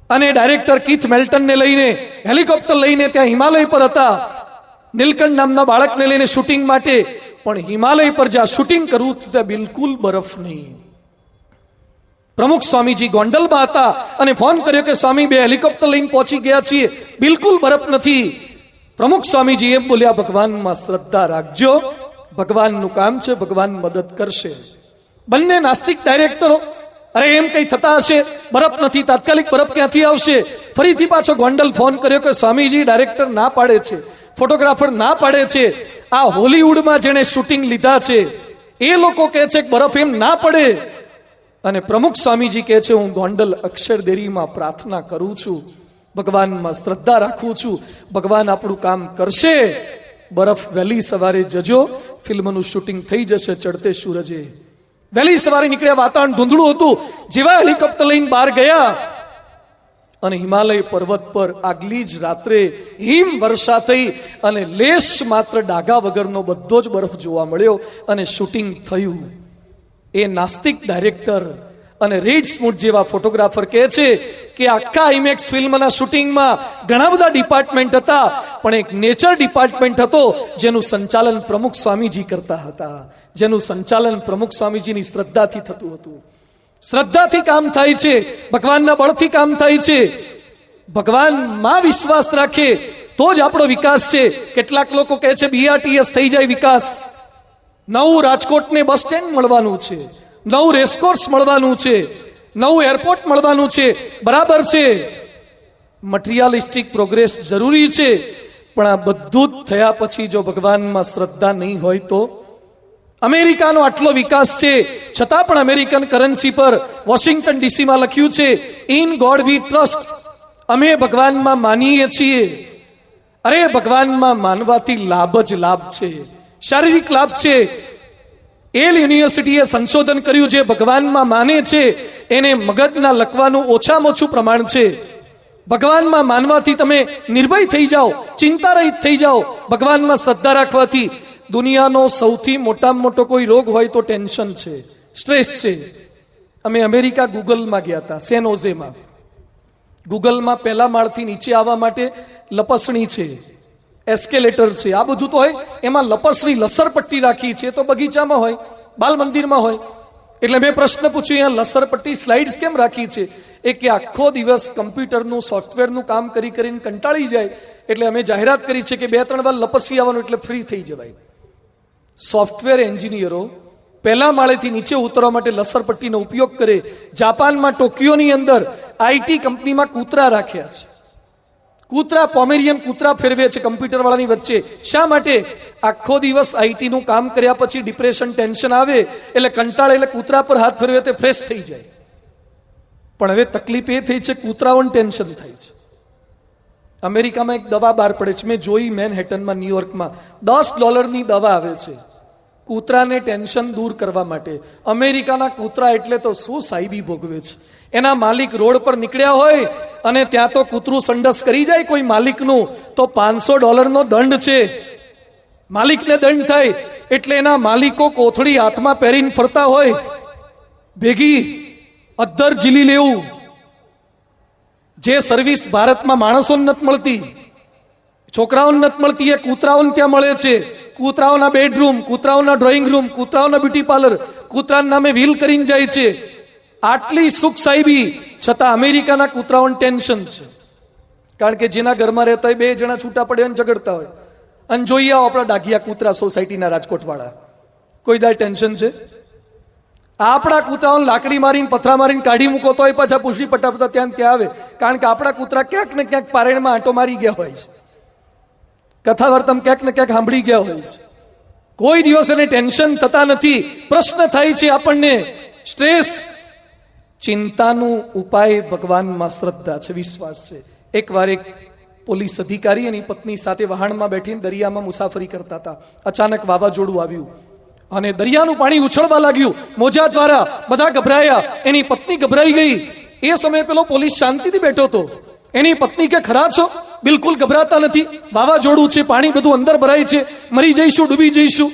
અને ડાયરેક્ટર કીથ મેલ્ટનને લઈને હેલિકોપ્ટર લઈને ત્યાં હિમાલય પર હતા, નીલકંઠ નામના બાળકને લઈને શૂટિંગ માટે. પણ હિમાલય પર જ્યાં શૂટિંગ કરવું ત્યાં બિલકુલ બરફ નહીં. પ્રમુખ સ્વામીજી ગોંડલમાં હતા અને ફોન કર્યો કે સ્વામી 2 હેલિકોપ્ટર લઈને પહોંચી ગયા છીએ, બિલકુલ બરફ નથી. પ્રમુખ સ્વામીજી એમ બોલ્યા, ભગવાનમાં શ્રદ્ધા રાખજો, ભગવાનનું કામ છે, ભગવાન મદદ કરશે. બંને નાસ્તિક ડાયરેક્ટરો, અરે એમ કઈ થતા હશે, બરફ નથી, તાત્કાલિક બરફ ક્યાંથી આવશે. ફરીથી પાછો ગોંડલ ફોન કર્યો કે સ્વામીજી ડાયરેક્ટર ના પાડે છે, ફોટોગ્રાફર ના પાડે છે, આ હોલીવુડમાં જેને શૂટિંગ લીધા છે એ લોકો કહે છે કે બરફ એમ ના પડે. અને પ્રમુખ સ્વામીજી કહે છે, હું ગોંડલ અક્ષરદેરીમાં પ્રાર્થના કરું છું, ભગવાનમાં શ્રદ્ધા રાખું છું, ભગવાન આપણું કામ કરશે. બરફ વહેલી સવારે જજો, ફિલ્મનું શૂટિંગ થઈ જશે ચડતે સૂરજે. વહેલી સવારે નીકળ્યા, વાતાવરણ ધૂંધળું હતું. જેવા હેલિકોપ્ટર લઈને બહાર ગયા અને હિમાલય પર્વત પર આગલી જ રાત્રે હિમ વર્ષા થઈ અને લેશ માત્ર ડાઘા વગરનો બધો જ બરફ જોવા મળ્યો અને શૂટિંગ થયું. એ નાસ્તિક ડાયરેક્ટર અને રીડ સ્મૂટ જેવા ફોટોગ્રાફર કહે છે કે આખા આઈમેક્સ ફિલ્મના શૂટિંગમાં ઘણા બધા ડિપાર્ટમેન્ટ હતા, પણ એક નેચર ડિપાર્ટમેન્ટ હતો જેનું સંચાલન પ્રમુખ સ્વામીજી કરતા હતા, જેનું સંચાલન પ્રમુખ સ્વામીજીની શ્રદ્ધાથી થતું હતું. શ્રદ્ધાથી કામ થાય છે, ભગવાનના બળથી કામ થાય છે. ભગવાનમાં વિશ્વાસ રાખે તો જ આપણો વિકાસ છે. કેટલાક લોકો કહે છે BRTS થઈ જાય વિકાસ. નવું રાજકોટને બસ સ્ટેન્ડ મળવાનું છે, નવું રેસકોર્સ મળવાનું છે, નવું એરપોર્ટ મળવાનું છે, બરાબર છે. મટીરિયાલિસ્ટિક પ્રોગ્રેસ જરૂરી છે, પણ આ બધું જ થયા પછી જો ભગવાનમાં શ્રદ્ધા નહીં હોય તો. અમેરિકાનો આટલો વિકાસ છે છતાં પણ અમેરિકન કરન્સી પર વોશિંગ્ટન ડીસીમાં લખ્યું છે, ઇન ગોડ વી ટ્રસ્ટ, અમે ભગવાનમાં માનીએ છીએ. અરે ભગવાનમાં માનવાથી લાભ જ લાભ છે, શારીરિક લાભ છે. એલ યુનિવર્સિટીએ સંશોધન કર્યું, જે ભગવાનમાં માને છે એને મગજના લકવાનું ઓછામાં ઓછું પ્રમાણ છે. ભગવાનમાં માનવાથી તમે નિર્ભય થઈ જાઓ, ચિંતા રહિત થઈ જાઓ. ભગવાનમાં શ્રદ્ધા રાખવાથી દુનિયાનો સૌથી મોટામાં મોટો કોઈ રોગ હોય તો ટેન્શન છે, સ્ટ્રેસ છે. અમે અમેરિકા ગૂગલમાં ગયા હતા, સેન હોઝેમાં. ગૂગલમાં પહેલા માળથી નીચે આવવા માટે લપસણી છે, એસ્કેલેટર છે, આ બધું તો હોય. એમાં લપસણી લસરપટ્ટી રાખી છે તો બગીચામાં હોય, બાલ મંદિરમાં હોય. એટલે મેં પ્રશ્ન પૂછ્યો, અહીંયા લસરપટ્ટી સ્લાઇડ્સ કેમ રાખી છે? એ કે આખો દિવસ કમ્પ્યુટરનું સોફ્ટવેરનું કામ કરીને કંટાળી જાય એટલે અમે જાહેરાત કરી છે કે 2-3 વાર લપસી આવવાનું એટલે ફ્રી થઈ જવાય. સોફ્ટવેર એન્જિનિયરો પહેલા માળેથી નીચે ઉતરવા માટે લસરપટ્ટીનો ઉપયોગ કરે. જાપાનમાં ટોક્યોની અંદર આઈટી કંપનીમાં કૂતરા રાખ્યા છે. કૂતરા, પોમેરિયન કૂતરા ફેરવે છે કમ્પ્યુટર વાળાની વચ્ચે. શા માટે? આખો દિવસ આઈટી નું કામ કર્યા પછી ડિપ્રેશન, ટેન્શન આવે એટલે કંટાળે એટલે કૂતરા પર હાથ ફેરવે તે ફ્રેશ થઈ જાય. પણ હવે તકલીફ એ થઈ છે, કૂતરાઓને ટેન્શન થાય છે. અમેરિકામાં એક દવા બહાર પડે છે, મેં જોઈ મેનહેટનમાં, ન્યુયોર્કમાં. $10 દવા આવે છે કૂતરાને ટેન્શન દૂર કરવા માટે. અમેરિકાના કૂતરા એટલે તો શું સાહેબી ભોગવે છે. એના માલિક રોડ પર નીકળ્યા હોય અને ત્યાં તો કૂતરું સંડસ કરી જાય કોઈ માલિકનું તો $500 દંડ છે. માલિકને દંડ થાય એટલે એના માલિકો કોથળી હાથમાં પહેરીને ફરતા હોય, ભેગી અદ્ધર ઝીલી લેવું. જે સર્વિસ ભારતમાં માણસોને નથી મળતી, છોકરાઓને નથી મળતી, એ કૂતરાઓને ત્યાં મળે છે. કૂતરાઓના બેડરૂમ, કૂતરાઓના ડ્રોઈંગ રૂમ, કૂતરાઓના બ્યુટી પાર્લર, કૂતરાના નામે વ્હીલ કરીને જાય છે. આટલી સુખ સાહેબી છતાં અમેરિકાના કૂતરાઓને ટેન્શન છે. કારણ કે જેના ઘરમાં રહેતા હોય 2 જણા છૂટા પડે અને ઝઘડતા હોય. અને જોઈએ આવો આપણા ડાઘિયા કૂતરા સોસાયટીના રાજકોટ વાળા, કોઈ દાળ ટેન્શન છે? આપણા કૂતરાઓને લાકડી મારીને, પથરા મારીને કાઢી મૂકો તો એ પાછા પૂછડી પટાપતા ત્યાં આવે. કારણ કે આપણા કૂતરા ક્યાંક ને ક્યાંક પારેણમાં આંટો મારી ગયા હોય છે, કથા વાર્તામાં ક્યાંક ને ક્યાંક સાંભળી ગયા હોય છે. કોઈ દિવસ એને ટેન્શન થતા નથી. પ્રશ્ન થાય છે આપણને, સ્ટ્રેસ. ચિંતાનું ઉપાય ભગવાનમાં શ્રદ્ધા છે, વિશ્વાસ છે. એકવાર એક પોલીસ અધિકારી એની પત્ની સાથે વહાણમાં બેઠીને દરિયામાં મુસાફરી કરતા હતા. અચાનક વાવાઝોડું આવ્યું અને દરિયાનું પાણી ઉછળવા લાગ્યું મોજા દ્વારા. બધા ગભરાયા, એની પત્ની ગભરાઈ ગઈ. એ સમયે પેલો પોલીસ શાંતિથી બેઠો હતો. એની પત્ની કે ખરા છો? બિલકુલ ગભરાતા નથી. વાવાઝોડું છે, પાણી બધું અંદર ભરાય છે, મરી જઈશું, ડૂબી જઈશું.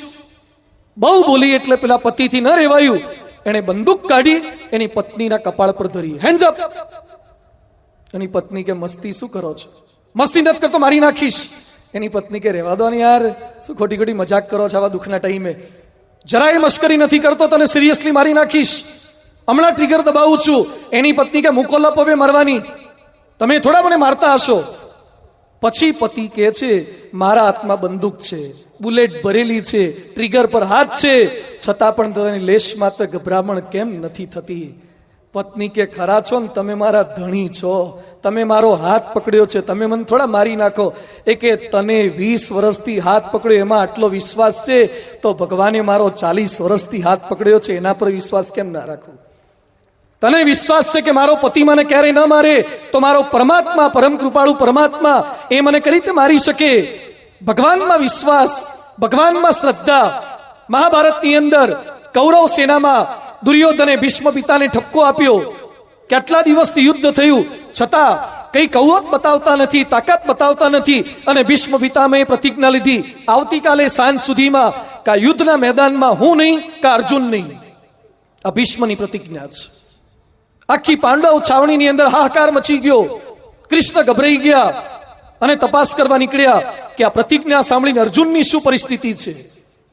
બહુ બોલી એટલે પેલા પતિથી ન રહેવાયું. એણે બંદૂક કાઢી એની પત્નીના કપાળ પર ધરી. Hands up. એની પત્ની કે મસ્તી શું કરો છો? મસ્તી નથી કરતો, મારી નાખીશ. એની પત્ની કે રહેવા દો ને યાર, શું ખોટી ખોટી મજાક કરો છો આવા દુઃખના ટાઈમે? જરાય મસ્કરી નથી કરતો, તને સિરિયસલી મારી નાખીશ. હમણાં ટ્રિગર દબાવું છું. એની પત્ની કે મૂકો લપ હવે મરવાની, તમે થોડા મને મારતા હશો. પછી પતિ કહે છે, મારા હાથમાં બંદૂક છે, બુલેટ ભરેલી છે, ટ્રિગર પર હાથ છે, છતાં પણ તને લેશ માત્ર ગભરામણ કેમ નથી થતી? પત્ની કે ખરા છો ને, તમે મારા ધણી છો, તમે મારો હાથ પકડ્યો છે, તમે મને થોડા મારી નાખો. એ કે તને 20 વર્ષથી હાથ પકડ્યો એમાં આટલો વિશ્વાસ છે તો ભગવાને મારો 40 વર્ષથી હાથ પકડ્યો છે એના પર વિશ્વાસ કેમ ના રાખું? તને વિશ્વાસ છે કે મારો પતિ મને ક્યારેય ન મારે તો મારો પરમાત્મા, પરમ કૃપાળુ પરમાત્મા એ મને કઈ રીતે મારી શકે? ભગવાનમાં વિશ્વાસ, ભગવાનમાં શ્રદ્ધા. મહાભારતની અંદર કૌરવ સેનામાં દુર્યોધને ભીષ્મ પિતાને ઠપકો આપ્યો. કેટલા દિવસથી યુદ્ધ થયું છતાં કઈ કૌવત બતાવતા નથી, તાકાત બતાવતા નથી. અને ભીષ્મ પિતામહે પ્રતિજ્ઞા લીધી, આવતીકાલે સાંજ સુધીમાં કા યુદ્ધના મેદાનમાં હું નહીં કા અર્જુન નહીં. આ ભીષ્મની પ્રતિજ્ઞા છે. આખી પાંડવ છાવણીની અંદર હાહાકાર મચી ગયો. કૃષ્ણ ગભરાઈ ગયા અને તપાસ કરવા નીકળ્યા કે આ પ્રતિજ્ઞા સાંભળીને અર્જુનની શું પરિસ્થિતિ છે.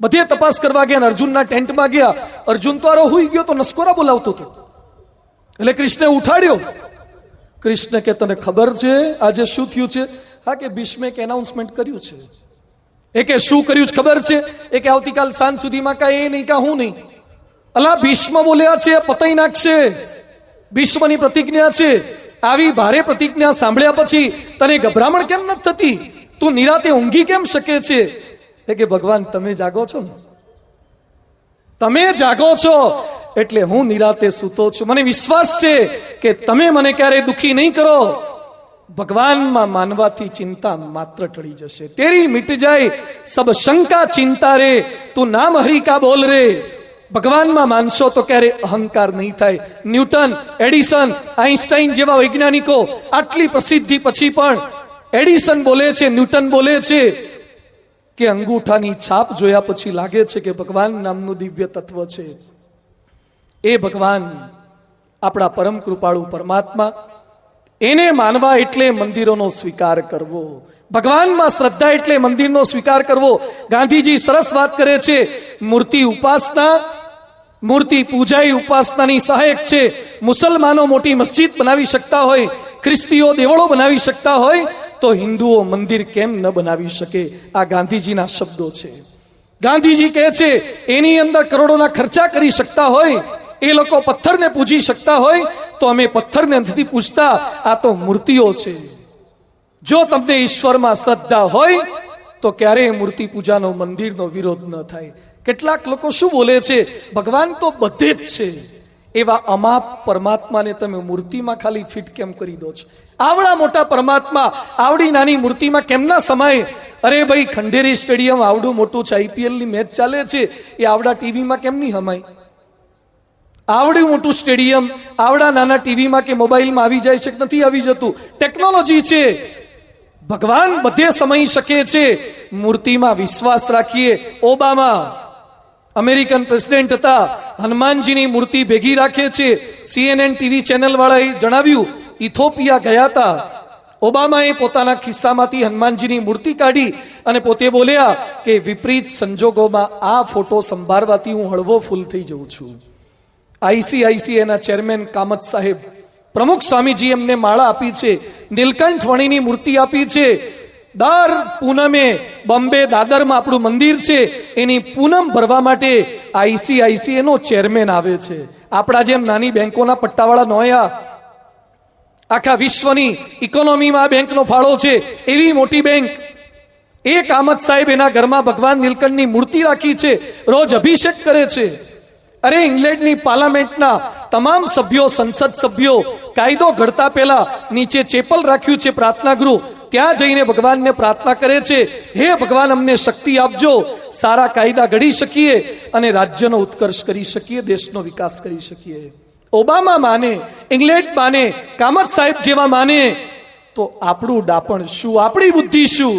બધે તપાસ કરવા ગયા, અર્જુનના ટેન્ટમાં ગયા. અર્જુન તો આરો હુઈ ગયો તો નસકોરા બોલાવતો હતો. એટલે કૃષ્ણે ઉઠાડ્યો. કૃષ્ણ કે તને ખબર છે આજે શું થયું છે? હા કે ભીષ્મે એક એનાઉન્સમેન્ટ કર્યું છે. એ કે શું કર્યું છે ખબર છે? એ કે આવતીકાલ સાંજ સુધીમાં કાંઈ એ નહીં કા હું નહીં. અલા ભીષ્મ બોલ્યા છે, પતાઈ નાખશે. ભીષ્મની પ્રતિજ્ઞા છે. આવી ભારે પ્રતિજ્ઞા સાંભળ્યા પછી તને ગભરામણ કેમ નથી થતી? તું નિરાતે ઊંઘી કેમ શકે છે? એ કે ભગવાન તમે જાગો છો ને, તમે જાગો છો એટલે હું નિરાતે સૂતો છું. મને વિશ્વાસ છે કે તમે મને ક્યારે દુખી નહીં કરો. ભગવાનમાં માનવાથી ચિંતા માત્ર ટળી જશે. તેરી મિટ જાય સબ શંકા ચિંતા રે, તું નામ હરી કા બોલ રે. ભગવાનમાં માનશો તો ક્યારે અહંકાર નહીં થાય. ન્યૂટન, એડિસન, આઈન્સ્ટાઈન જેવા વૈજ્ઞાનિકો આટલી પ્રસિદ્ધિ પછી પણ એડિસન બોલે છે, ન્યૂટન બોલે છે કે અંગૂઠાની છાપ જોયા પછી લાગે છે કે ભગવાન નામનું દિવ્ય તત્વ છે. એ ભગવાન આપણા પરમ કૃપાળુ પરમાત્મા એને માનવા એટલે મંદિરોનો સ્વીકાર કરવો. ભગવાનમાં શ્રદ્ધા એટલે મંદિરનો સ્વીકાર કરવો. ગાંધીજી સરસ વાત કરે છે, મૂર્તિ ઉપાસના, મૂર્તિ પૂજા એ ઉપાસનાની સહાયક છે. મુસલમાનો મોટી મસ્જિદ બનાવી શકતા હોય, ખ્રિસ્તીઓ દેવળો બનાવી શકતા હોય, તો હિન્દુઓ મંદિર કેમ ન બનાવી શકે? આ ગાંધીજીના શબ્દો છે. ગાંધીજી કહે છે એની અંદર કરોડોના ખર્ચા કરી શકતા હોય, એ લોકો પથ્થરને પૂજી શકતા હોય, તો અમે પથ્થરને નથી પૂજતા, આ તો મૂર્તિઓ છે. જો તમને ઈશ્વરમાં શ્રદ્ધા હોય તો ક્યારેય મૂર્તિ પૂજાનો, મંદિરનો વિરોધ ન થાય. કેટલાક લોકો શું બોલે છે, ભગવાન તો બધે જ છે. એવા અમાપ પરમાત્માને તમે મૂર્તિમાં ખાલી ફિટ કેમ કરી દો છો? આવડા મોટા પરમાત્મા આવડી નાની મૂર્તિમાં કેમ ના સમાય? અરે ભાઈ, ખંડેરી સ્ટેડિયમ આવડું મોટું છે, IPL ની મેચ ચાલે છે, એ આવડા ટીવીમાં કેમ નહીં હમાય? આવડું મોટું સ્ટેડિયમ આવડા નાના ટીવીમાં કે મોબાઈલમાં આવી જાય છે કે નથી આવી જતું? ટેકનોલોજી છે. ભગવાન બધે સમાઈ શકે છે. મૂર્તિમાં વિશ્વાસ રાખીએ. ઓબામા અમેરિકન પ્રેસિડેન્ટ હતા, હનુમાનજીની મૂર્તિ ભેગી રાખે છે. CNN ટીવી ચેનલ વાળાએ જણાવ્યું, ઇથોપિયા ગયા હતા, ઓબામાએ પોતાના ખિસ્સામાંથી હનુમાનજીની મૂર્તિ કાઢી અને પોતે બોલ્યા કે વિપરીત સંજોગોમાં આ ફોટો સંભાળવાથી હું હળવો ફૂલ થઈ જઉં છું. ICICI ના ચેરમેન કામત સાહેબ પ્રમુખ સ્વામીજી એમને માળા આપી છે, નીલકંઠ વણીની મૂર્તિ આપી છે. દર પૂનમે બોમ્બે દાદરમાં આપણું મંદિર છે, એની પૂનમ ભરવા માટે ICICI નો ચેરમેન આવે છે. આપણા જેમ નાની બેંકોના પટ્ટાવાળા નોયા, આખા વિશ્વની ઇકોનોમીમાં બેંકનો ફાળો છે, એવી મોટી બેંક. એ કામત સાહેબ એના ઘરમાં ભગવાન નીલકંઠની મૂર્તિ રાખી છે, રોજ અભિષેક કરે છે. અરે, ઇંગ્લેન્ડની પાર્લામેન્ટના તમામ સભ્યો, સંસદ સભ્યો કાયદો ઘડતા પહેલા નીચે ચેપલ રાખ્યું છે, પ્રાર્થના ગૃહ, ત્યાં જઈને ભગવાનને પ્રાર્થના કરે છે, હે ભગવાન, અમને શક્તિ આપજો, સારા કાયદા ઘડી શકીએ અને રાજ્યનો ઉત્કર્ષ કરી શકીએ, દેશનો વિકાસ કરી શકીએ. ઓબામા માને, ઇંગ્લેન્ડ માને, કામત સાહેબ જેવા માને, તો આપણું ડાપણ શું, આપણી બુદ્ધિ શું?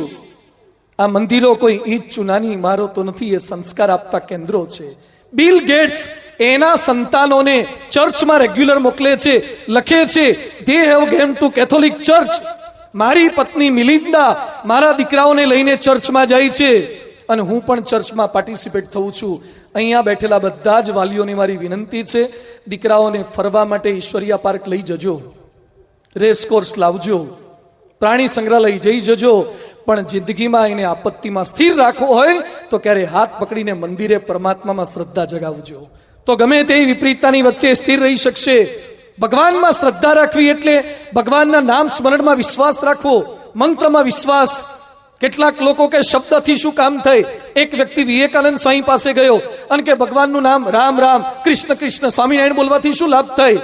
આ મંદિરો કોઈ ઈંટ ચૂનાની ઇમારતો નથી, એ સંસ્કાર આપતા કેન્દ્રો છે. બિલ ગેટ્સ એના સંતાનોને ચર્ચમાં રેગ્યુલર મોકલે છે, લખે છે, they have gave to Catholic church. મારી પત્ની મિલિંદા મારા દીકરાઓને લઈને ચર્ચમાં જાય છે અને હું પણ ચર્ચમાં પાર્ટિસિપેટ થઉં છું. અહીંયા બેઠેલા બધા જ વાલીઓની મારી વિનંતી છે, દીકરાઓને ફરવા માટે ઈશ્વરિયા પાર્ક લઈ જજો, રેસ કોર્સ લાવજો, પ્રાણી સંગ્રહાલય જઈ જજો. પણ જિંદગીમાં એને આપત્તિમાં સ્થિર રાખવો હોય તો ક્યારે હાથ પકડીને મંદિરે પરમાત્મામાં શ્રદ્ધા જગાવજો, તો ગમે તે વિપરીતતાની વચ્ચે સ્થિર રહી શકશે. ભગવાનમાં શ્રદ્ધા રાખવી એટલે ભગવાનના નામ સ્મરણમાં વિશ્વાસ રાખવો, મંત્રમાં વિશ્વાસ. કેટલાક લોકો કે શબ્દથી શું કામ થાય? એક વ્યક્તિ વિવેકાનંદ સ્વામી પાસે ગયો અને કે ભગવાનનું નામ રામ રામ, કૃષ્ણ કૃષ્ણ, સ્વામિનારાયણ બોલવાથી શું લાભ થાય?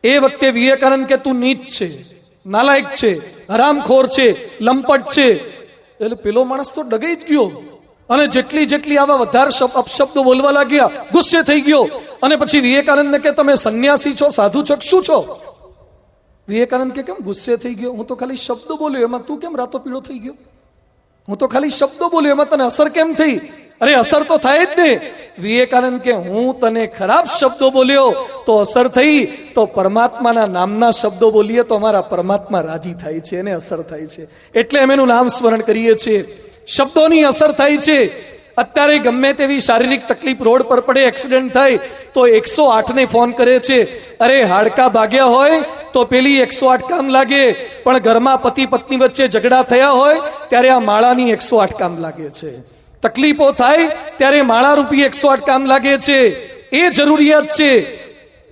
એ વખતે વિવેકાનંદ કે તું નીચ છે, નાલાયક છે, હરામખોર છે, લંપટ છે. એટલે પેલો માણસ તો ડગાઈ જ ગયો અને જેટલી આવા વધારે અપશબ્દો બોલવા લાગ્યા, ગુસ્સે થઈ ગયો. અને પછી વિવેકાનંદને કે તમે સંન્યાસી છો, સાધુ છો, શું છો? વિવેકાનંદ કે કેમ ગુસ્સે થઈ ગયો? હું તો ખાલી શબ્દો બોલ્યો, એમાં તું કેમ રાતો પીળો થઈ ગયો? હું તો ખાલી શબ્દો બોલ્યો, એમાં તને અસર કેમ થઈ? અરે, અસર તો થાય જ ને. વિવેકાનંદ કે હું તને ખરાબ શબ્દો બોલ્યો તો અસર થઈ, તો પરમાત્માના નામના શબ્દો બોલીએ તો અમારા પરમાત્મા રાજી થાય છે, એને અસર થાય છે. એટલે અમે એનું નામ સ્મરણ કરીએ છીએ. શબ્દોની અસર થાય છે. અત્યારે ગમે તેવી શારીરિક તકલીફ રોડ પર પડે, એક્સિડન્ટ થાય તો 108 ને ફોન કરે છે. અરે, હાડકા ભાગ્યા હોય તો પેલી 108 કામ લાગે, પણ ઘરમાં પતિ પત્ની વચ્ચે ઝઘડા થયા હોય ત્યારે આ માળાની 108 કામ લાગે છે. તકલીફો થાય ત્યારે માળા રૂપી 108 કામ લાગે છે. એ જરૂરિયાત છે.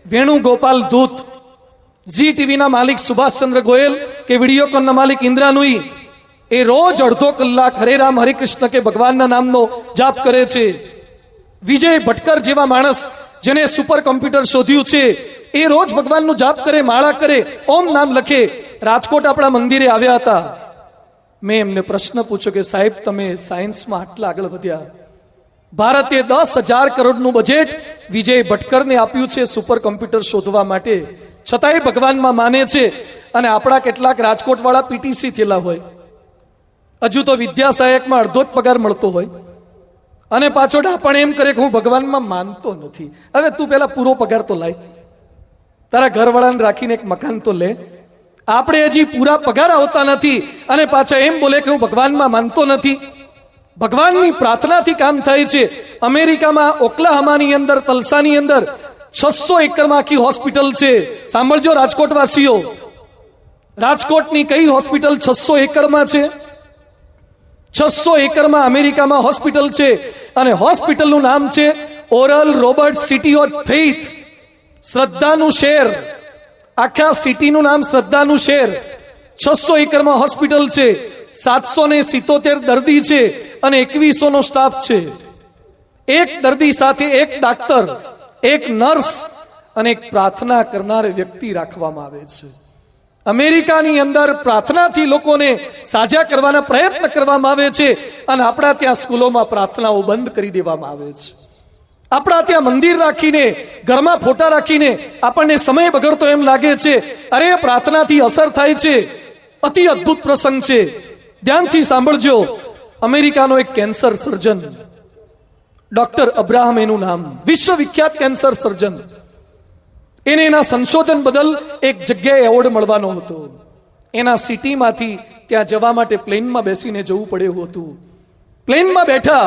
વેણુગોપાલ ધૂત, ઝી ટીવીના માલિક સુભાષચંદ્ર ગોયલ કે વિડીયોકોનના માલિક ઇન્દ્રા નુઈ, એ રોજ અડધો કલાક હરે રામ હરે કૃષ્ણ કે ભગવાનના નામનો જાપ કરે છે. વિજય ભટકર જેવા માણસ જેને સુપર કોમ્પ્યુટર શોધ્યું છે, એ રોજ ભગવાનનું જાપ કરે, માળા કરે, ઓમ નામ લખે. રાજકોટ આપણા મંદિરે આવ્યા હતા. મેં એમને પ્રશ્ન પૂછ્યો કે સાહેબ, તમે સાયન્સમાં આટલા આગળ વધ્યા, ભારતે 10,000 કરોડનું બજેટ વિજય ભટકરને આપ્યું છે સુપર કોમ્પ્યુટર શોધવા માટે, છતાંય ભગવાનમાં માને છે. અને આપણા કેટલાક રાજકોટ વાળા PTC થયેલા હોય, હજુ તો વિદ્યા સહાયકમાં અડધો જ પગાર મળતો હોય, અને પાછો ડાપણ એમ કરે કે હું ભગવાનમાં માનતો નથી. હવે તું પેલા પૂરો પગાર તો લાય, તારા ઘરવાળાને રાખીને એક મકાન તો લે, આપણે હજી પૂરા પગાર આવતા નથી અને પાછા એમ બોલે કે હું ભગવાનમાં માનતો નથી. ભગવાનની પ્રાર્થનાથી કામ થાય છે. અમેરિકામાં ઓક્લાહામાની અંદર, તલસાની અંદર 600 એકરમાં આખી હોસ્પિટલ છે. સાંભળજો રાજકોટ વાસીઓ, રાજકોટની કઈ હોસ્પિટલ 600 એકરમાં છે? 600 એકરમાં અમેરિકામાં હોસ્પિટલ છે અને હોસ્પિટલનું નામ છે Oral Robert city of faith, શ્રદ્ધાનું શહેર. આખા સિટીનું નામ શ્રદ્ધાનું શહેર. 600 એકરમાં હોસ્પિટલ છે, 777 દર્દી છે અને 2100 નો સ્ટાફ છે. એક દર્દી સાથે એક ડાક્ટર, એક નર્સ અને એક પ્રાર્થના કરનાર વ્યક્તિ રાખવામાં આવે છે. અમેરિકાની અંદર પ્રાર્થનાથી લોકોને સાજા કરવાના પ્રયત્ન કરવામાં આવે છે અને આપણા ત્યાં સ્કૂલોમાં પ્રાર્થનાઓ બંધ કરી દેવામાં આવે છે. આપણા ત્યાં મંદિર રાખીને, ઘરમાં ફોટા રાખીને આપણને સમય બગડતો એમ લાગે છે. અરે પ્રાર્થનાથી અસર થાય છે. અતિ અદ્ભુત પ્રસંગ છે. ધ્યાનથી સાંભળજો. અમેરિકાનો એક કેન્સર સર્જન, ડોક્ટર અબ્રાહમ એનું નામ, વિશ્વવિખ્યાત કેન્સર સર્જન. એને એના સંશોધન બદલ એક જગ્યાએ એવોર્ડ મળવાનો હતો. એના સિટીમાંથી ત્યાં જવા માટે પ્લેનમાં બેસીને જવું પડે એવું હતું. પ્લેનમાં બેઠા,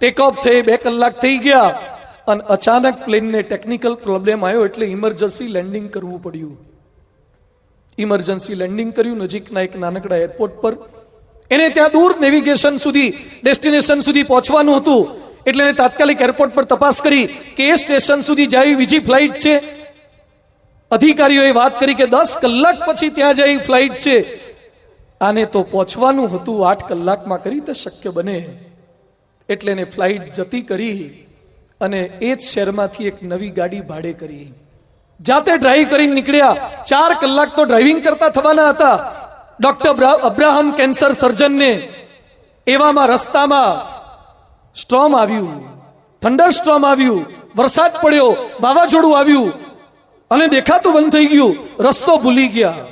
ટેક ઓફ થઈ 2 કલાક થઈ ગયા અને અચાનક પ્લેનને ટેકનિકલ પ્રોબ્લેમ આવ્યો એટલે ઇમરજન્સી લેન્ડિંગ કરવું પડ્યું. ઇમરજન્સી લેન્ડિંગ કર્યું નજીકના એક નાનકડા એરપોર્ટ પર. એને ત્યાં દૂર નેવિગેશન સુધી, ડેસ્ટિનેશન સુધી પહોંચવાનું હતું એટલે એને તાત્કાલિક એરપોર્ટ પર તપાસ કરી કે એ સ્ટેશન સુધી જાય બીજી ફ્લાઇટ છે. અધિકારીઓએ વાત કરી કે 10 કલાક પછી ત્યાં જાય ફ્લાઇટ છે. આને તો પહોંચવાનું હતું 8 કલાકમાં, કરી તો શક્ય બને એટલે એને ફ્લાઇટ જતી કરી અને એ જ શહેરમાંથી એક નવી ગાડી ભાડે કરી. જાતે ડ્રાઈવ કરીને નીકળ્યા. 4 કલાક તો ડ્રાઇવિંગ કરતા થવાના હતા ડોક્ટર અબ્રાહમ કેન્સર સર્જનને. એવામાં રસ્તામાં સ્ટ્રોમ આવ્યું, થંડર સ્ટ્રોમ આવ્યું, વરસાદ પડ્યો, વાવાઝોડું આવ્યું અને દેખાતું બંધ થઈ ગયું. રસ્તો ભૂલી ગયા,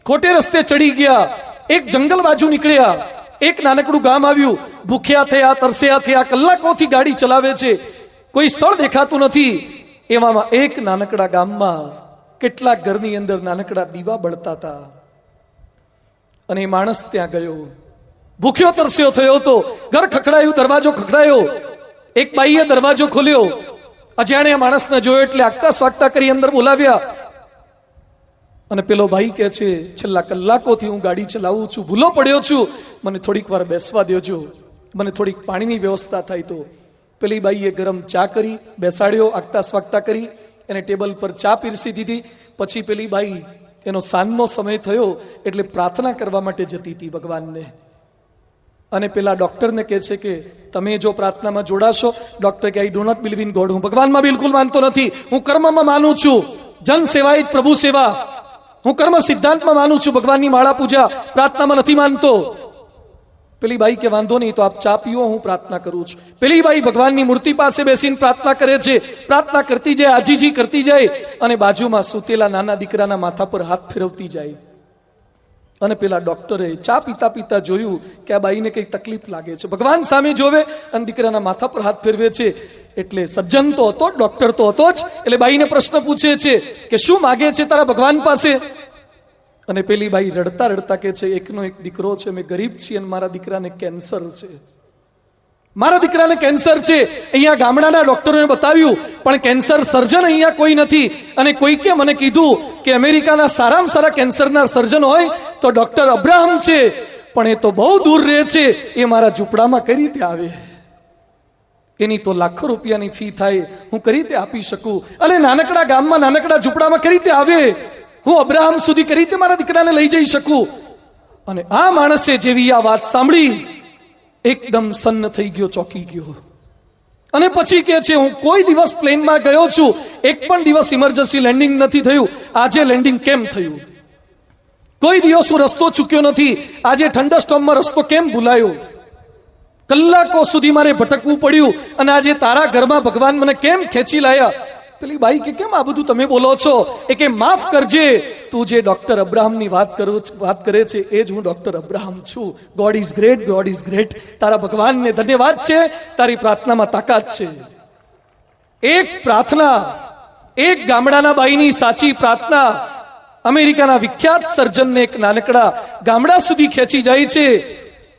ખોટે રસ્તે ચડી ગયા, એક જંગલ બાજુ નીકળ્યા. એક નાનકડું ગામ આવ્યું. ભૂખ્યા થયા, તરસ્યા થયા, કલાકોથી ગાડી ચલાવે છે, કોઈ સ્થળ દેખાતું નથી. એવામાં એક નાનકડા ગામમાં કેટલાક ઘરની અંદર નાનકડા દીવા બળતા હતા અને એ માણસ ત્યાં ગયો. ભૂખ્યો તરસ્યો થયો હતો. ઘર ખખડાયું, દરવાજો ખખડાયો. એક બાઈએ દરવાજો ખોલ્યો. અજાણ્યા માણસને જોયો એટલે આગતા સ્વાગતા કરી અંદર બોલાવ્યા અને પેલો ભાઈ કહે છે, છેલ્લા કલાકોથી હું ગાડી ચલાવું છું, ભૂલો પડ્યો છું, મને થોડીક વાર બેસવા દેજો, મને થોડીક પાણીની વ્યવસ્થા થાય તો. પેલી બાઈએ ગરમ ચા કરી, બેસાડ્યો, આગતા સ્વાગતા કરી, એને ટેબલ પર ચા પીરસી દીધી. પછી પેલી બાઈ, એનો સાંજનો સમય થયો એટલે પ્રાર્થના કરવા માટે જતી હતી ભગવાનને. અને પેલા ડોક્ટરને કહે છે કે તમે જો પ્રાર્થનામાં જોડાશો. ડોક્ટર કે I do not believe in God, હું ભગવાનમાં બિલકુલ માનતો નથી, હું કર્મમાં માનું છું. જન સેવા જ પ્રભુ સેવા. હું કર્મ સિદ્ધાંતમાં માનું છું, ભગવાનની માળા પૂજા પ્રાર્થનામાં નથી માનતો. પેલી બાઈ કે વાંધો નહીં, તો આપ ચા પીવો, હું પ્રાર્થના કરું છું. પેલી બાઈ ભગવાનની મૂર્તિ પાસે બેસીને પ્રાર્થના કરે છે. પ્રાર્થના કરતી જાય, આજીજી કરતી જાય અને બાજુમાં સૂતેલા નાના દીકરાના માથા પર હાથ ફેરવતી જાય. અને પેલા ડોક્ટરે ચા પીતા પીતા જોયું કે આ બાઈને કઈ તકલીફ લાગે છે. ભગવાન સામે જોવે અને દીકરાના માથા પર હાથ ફેરવે છે. એટલે સજ્જન તો હતો, ડોક્ટર તો હતો જ. એટલે બાઈને પ્રશ્ન પૂછે છે કે શું માગે છે તારા ભગવાન પાસે? અને પેલી બાઈ રડતા રડતા કે છે, એકનો એક દીકરો છે, મેં ગરીબ છીએ અને મારા દીકરાને કેન્સર છે. મારા દીકરાને કેન્સર છે. અહીંયા ગામડાના ડોક્ટરોને બતાવ્યું પણ કેન્સર સર્જન અહીંયા કોઈ નથી. અને કોઈકે મને કીધું કે અમેરિકાના સારામાં સારા કેન્સરના સર્જન હોય તો ડોક્ટર અબ્રાહમ છે, પણ એ તો બહુ દૂર રહે છે. એ મારા ઝૂંપડામાં કઈ રીતે આવે? એની તો લાખો રૂપિયાની ફી થાય, હું કઈ રીતે આપી શકું? અને નાનકડા ગામમાં, નાનકડા ઝૂંપડામાં કઈ રીતે આવે? હું અબ્રાહમ સુધી કઈ રીતે મારા દીકરાને લઈ જઈ શકું? અને આ માણસે જેવી આ વાત સાંભળી એકદમ સન્ન થઈ ગયો, ચોંકી ગયો. અને પછી કહે છે, હું કોઈ દિવસ પ્લેનમાં ગયો છું, એક પણ દિવસ ઇમરજન્સી લેન્ડિંગ નથી થયું, આજે લેન્ડિંગ કેમ થયું? કોઈ દિવસ હું રસ્તો ચૂક્યો નથી, આજે થંડરસ્ટોર્મમાં રસ્તો કેમ ભૂલાયો? કલાકો સુધી મારે ભટકવું પડ્યું અને આજે તારા ઘરમાં ભગવાન મને કેમ ખેંચી લાયા? પેલી બાઈ કે કેમ આ બધું તમે બોલો છો? એ કે માફ કરજે, તું જે ડોક્ટર અબ્રાહમની વાત કરે છે એ જ હું ડોક્ટર અબ્રાહમ છું. God is great, God is great. તારા ભગવાનને ધન્યવાદ છે, તારી પ્રાર્થનામાં તાકાત છે. એક પ્રાર્થના, એક ગામડાના બાઈની સાચી પ્રાર્થના અમેરિકાના વિખ્યાત સર્જનને એક નાનકડા ગામડા સુધી ખેંચી જાય છે.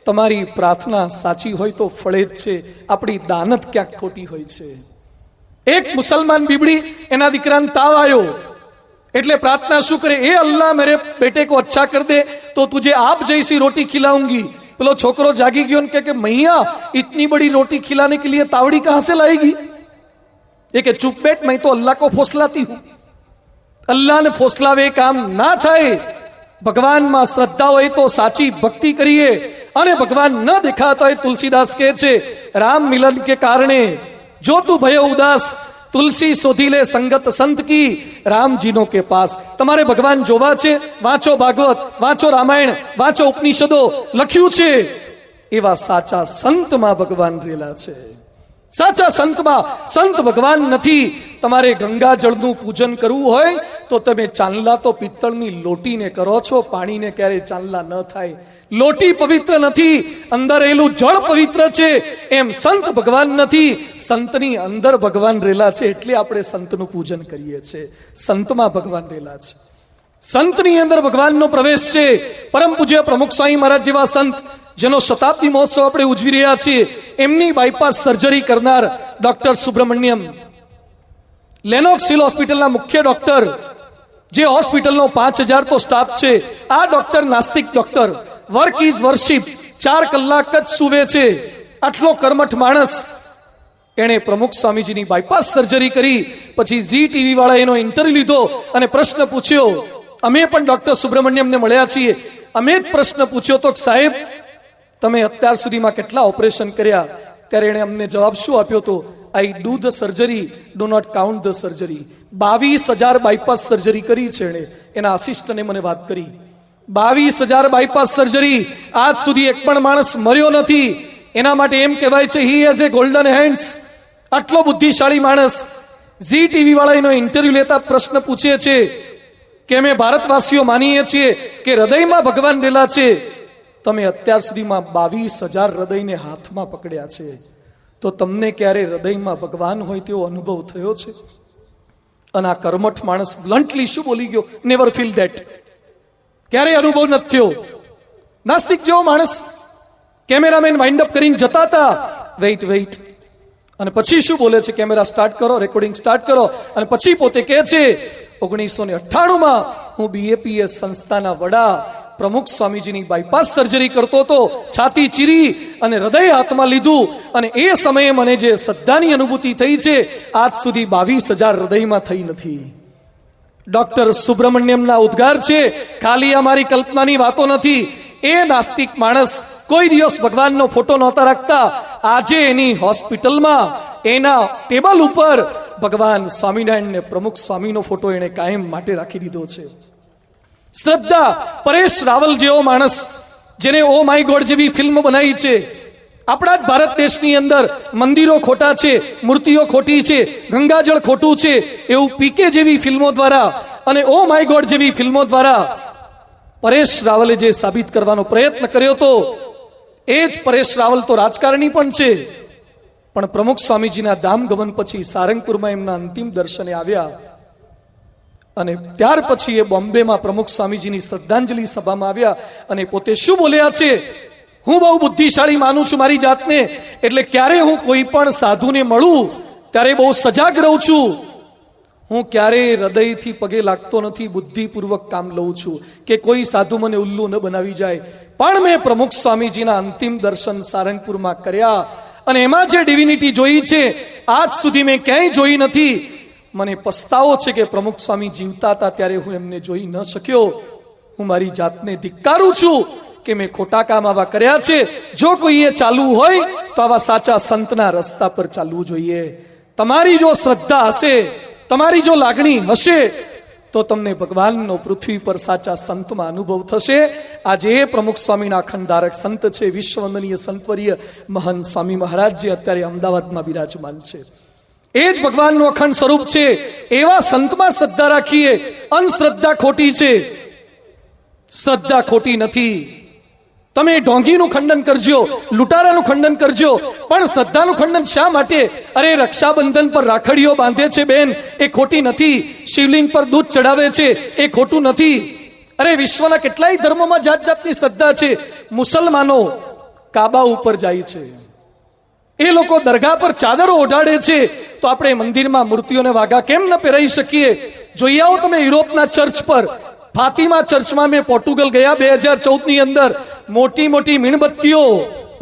તમારી પ્રાર્થના સાચી હોય તો ફળે જ છે, આપણી દાનત ક્યાંક ખોટી હોય છે. એક મુસલમાન બીબડી, એના દીકરાને તાવ આવ્યો એટલે પ્રાર્થના શું કરે, એ અલ્લાહ મેરે બેटे को अच्छा कर दे तो तुझे आप जैसी रोटी खिलाऊंगी. પેલો છોકરો જાગી ગયો ને કે મૈયા इतनी बड़ी रोटी खिलाने के लिए तावड़ी कहां से लाएगी. એ કે ચૂપ બેટ, मैं तो अल्लाह को फौसलाती हूं. અલ્લાહને ફોસલાવે કામ ના થાય. ભગવાનમાં શ્રદ્ધા હોય તો સાચી ભક્તિ કરીએ, અને ભગવાન ન દેખાતા હોય, તુલસીદાસ કહે છે રામ મિલન કે કારણે જો તું ભયો ઉદાસ, તુલસી શોધી લે સંગત સંત કી રામજીનો કે પાસ. તમારે ભગવાન જોવા છે, વાંચો ભાગવત, વાંચો રામાયણ, વાંચો ઉપનિષદો, લખ્યું છે એવા સાચા સંતમાં ભગવાન રેલા છે. સાચા સંતમાં સંત ભગવાન નથી. તમારે ગંગા જળનું પૂજન કરવું હોય તો તમે ચાંદલા તો પિત્તળની લોટીને કરો છો, પાણીને ક્યારે ચાંદલા ન થાય. લોટી પવિત્ર નથી, અંદર રહેલું જળ પવિત્ર છે. એમ સંત ભગવાન નથી, સંતની અંદર ભગવાન રેલા છે, એટલે આપણે સંતનું પૂજન કરીએ છીએ. સંતમાં ભગવાન રેલા છે, સંતની અંદર ભગવાનનો પ્રવેશ છે. પરમ પૂજ્ય પ્રમુખ સ્વામી મહારાજ જેવા સંત, જેનો શતાબ્દી મહોત્સવ આપણે ઉજવી રહ્યા છીએ, એમની બાયપાસ સર્જરી કરનાર ડોક્ટર સુબ્રમણ્યમ, લેનોક્સ હિલ હોસ્પિટલના મુખ્ય ડોક્ટર, જે હોસ્પિટલનો 5000 તો સ્ટાફ છે. આ ડોક્ટર નાસ્તિક ડોક્ટર, વર્ક ઇઝ વર્શિપ, 4 કલાક જ સૂવે છે. આટલો કર્મઠ માણસ, એણે પ્રમુખ સ્વામીજીની બાયપાસ સર્જરી કરી. પછી ઝી ટીવી વાળા એનો ઇન્ટરવ્યુ લીધો અને પ્રશ્ન પૂછ્યો. અમે પણ ડોક્ટર સુબ્રમણ્યમને મળ્યા છીએ. અમે જ પ્રશ્ન પૂછ્યો તો, સાહેબ તમે અત્યાર સુધીમાં કેટલા ઓપરેશન કર્યા? ત્યારે એણે અમને જવાબ શું આપ્યો હતો, I do the surgery, do not count the surgery. 22,000 bypass surgery કરી છે એણે. એના આસિસ્ટન્ટે મને વાત કરી, 22,000 બાયપાસ સર્જરી, આજ સુધી એક પણ માણસ મર્યો નથી. એના માટે એમ કહેવાય છે he has a golden hands. આટલો બુદ્ધિશાળી માણસ. ઝી ટીવી વાળા એનો ઇન્ટરવ્યુ લેતા પ્રશ્ન પૂછે છે કે અમે ભારતવાસીઓ માનીએ છીએ કે હૃદયમાં ભગવાન રહેલા છે. તમે અત્યાર સુધીમાં 22,000 હૃદયને હાથમાં પકડ્યા છે, તો તમને ક્યારે હૃદયમાં ભગવાન હોય તેવો અનુભવ થયો છે? અને આ કર્મઠ માણસ બ્લન્ટલી શું બોલી ગયો, નેવર ફીલ ધેટ. ક્યારેય અનુભવ નથી થયો. નાસ્તિક જેવો માણસ. કેમેરામેન વાઇન્ડ અપ કરીને જતા હતા, વેઇટ, અને પછી શું બોલે છે, કેમેરા સ્ટાર્ટ કરો, રેકોર્ડિંગ સ્ટાર્ટ કરો. અને પછી પોતે કહે છે 1998માં હું બીએપીએસ સંસ્થાના વડા પ્રમુખ સ્વામીજીની બાયપાસ સર્જરી કરતો હતો. છાતી ચીરી અને હૃદય હાથમાં લીધું, અને એ સમયે મને જે શ્રદ્ધાની અનુભૂતિ થઈ છે, આજ સુધી 22,000 હૃદયમાં થઈ નથી. ડોક્ટર સુબ્રમણ્યમના ઉદ્ગાર છે, ખાલી અમારી કલ્પનાની વાતો નથી. એ નાસ્તિક માણસ કોઈ દિવસ ભગવાનનો ફોટો નહોતા રાખતા. આજે એની હોસ્પિટલમાં એના ટેબલ ઉપર ભગવાન સ્વામિનારાયણ ને પ્રમુખ સ્વામીનો ફોટો એને કાયમ માટે રાખી દીધો છે. શ્રદ્ધા. પરેશ રાવલ જેવો માણસ, જેને ઓ માય ગોડ જેવી ફિલ્મ બનાવી છે. આપણા જ ભારત દેશની અંદર મંદિરો ખોટા છે, મૂર્તિઓ ખોટી છે, ગંગાજળ ખોટું છે, એવું પીકે જેવી ફિલ્મો દ્વારા અને ઓ માય ગોડ જેવી ફિલ્મો દ્વારા પરેશ રાવલે જે સાબિત કરવાનો પ્રયત્ન કર્યો હતો, એ જ પરેશ રાવલ તો રાજકારણી પણ છે. પણ પ્રમુખ સ્વામીજીના ધામ ગમન પછી સારંગપુરમાં એમના અંતિમ દર્શને આવ્યા, અને ત્યાર પછી એ બોમ્બેમાં પ્રમુખ સ્વામીજીની શ્રદ્ધાંજલિ સભામાં આવ્યા, અને પોતે શું બોલ્યા છે, હું બહુ બુદ્ધિશાળી માનું છું મારી જાતને, એટલે ક્યારે હું કોઈ પણ સાધુને મળું ત્યારે બહુ સજાગ રહું છું. હું ક્યારેય હૃદયથી પગે લાગતો નથી, બુદ્ધિપૂર્વક કામ લઉં છું કે કોઈ સાધુ મને ઉલ્લુ ન બનાવી જાય. પણ મેં પ્રમુખ સ્વામીજીના અંતિમ દર્શન સારંગપુરમાં કર્યા, અને એમાં જે ડિવિનિટી જોઈ છે આજ સુધી મેં ક્યાંય જોઈ નથી. મને પસ્તાવો છે કે પ્રમુખ સ્વામી જીવતા હતા ત્યારે હું એમને જોઈ ન શક્યો. હું મારી જાતને ધિક્કારું છું કે મેં ખોટા કામ આવા કર્યા છે. જો કોઈએ ચાલવું હોય તો આવા સાચા સંતના રસ્તા પર ચાલવું જોઈએ. તમારી જો શ્રદ્ધા હશે, તમારી જો લાગણી હશે, તો તમને ભગવાનનો પૃથ્વી પર સાચા સંતમાં અનુભવ થશે. આજે એ પ્રમુખ સ્વામીના અખંડ સંત છે, વિશ્વવંદનીય સંતવર્ય મહાન સ્વામી મહારાજ, જે અત્યારે અમદાવાદમાં બિરાજમાન છે. એ જ ભગવાનનું અખંડ સ્વરૂપ છે. એવા સંતમાં શ્રદ્ધા રાખીએ. અંધશ્રદ્ધા ખોટી છે, શ્રદ્ધા ખોટી નથી. તમે ઢોંગીનું ખંડન કરજો, લૂંટારાનું ખંડન કરજો, પણ શ્રદ્ધાનું ખંડન શા માટે? અરે રક્ષાબંધન પર રાખડીઓ બાંધે છે બેન, એ ખોટી નથી. શિવલિંગ પર દૂધ ચડાવે છે, એ ખોટું નથી. અરે વિશ્વના કેટલાય ધર્મોમાં જાત જાતની શ્રદ્ધા છે. મુસલમાનો કાબા ઉપર જાય છે, એ લોકો દરગાહ પર ચાદરો ઓઢાડે છે, તો આપણે મંદિરમાં મૂર્તિઓને વાઘા કેમ ન પહેરાઈ શકીએ? જોઈ આવો તમે યુરોપના ચર્ચ પર, ફાતિમા ચર્ચમાં મેં પોર્ટુગલ ગયા 2014ની અંદર, મોટી મોટી મીણબત્તીઓ,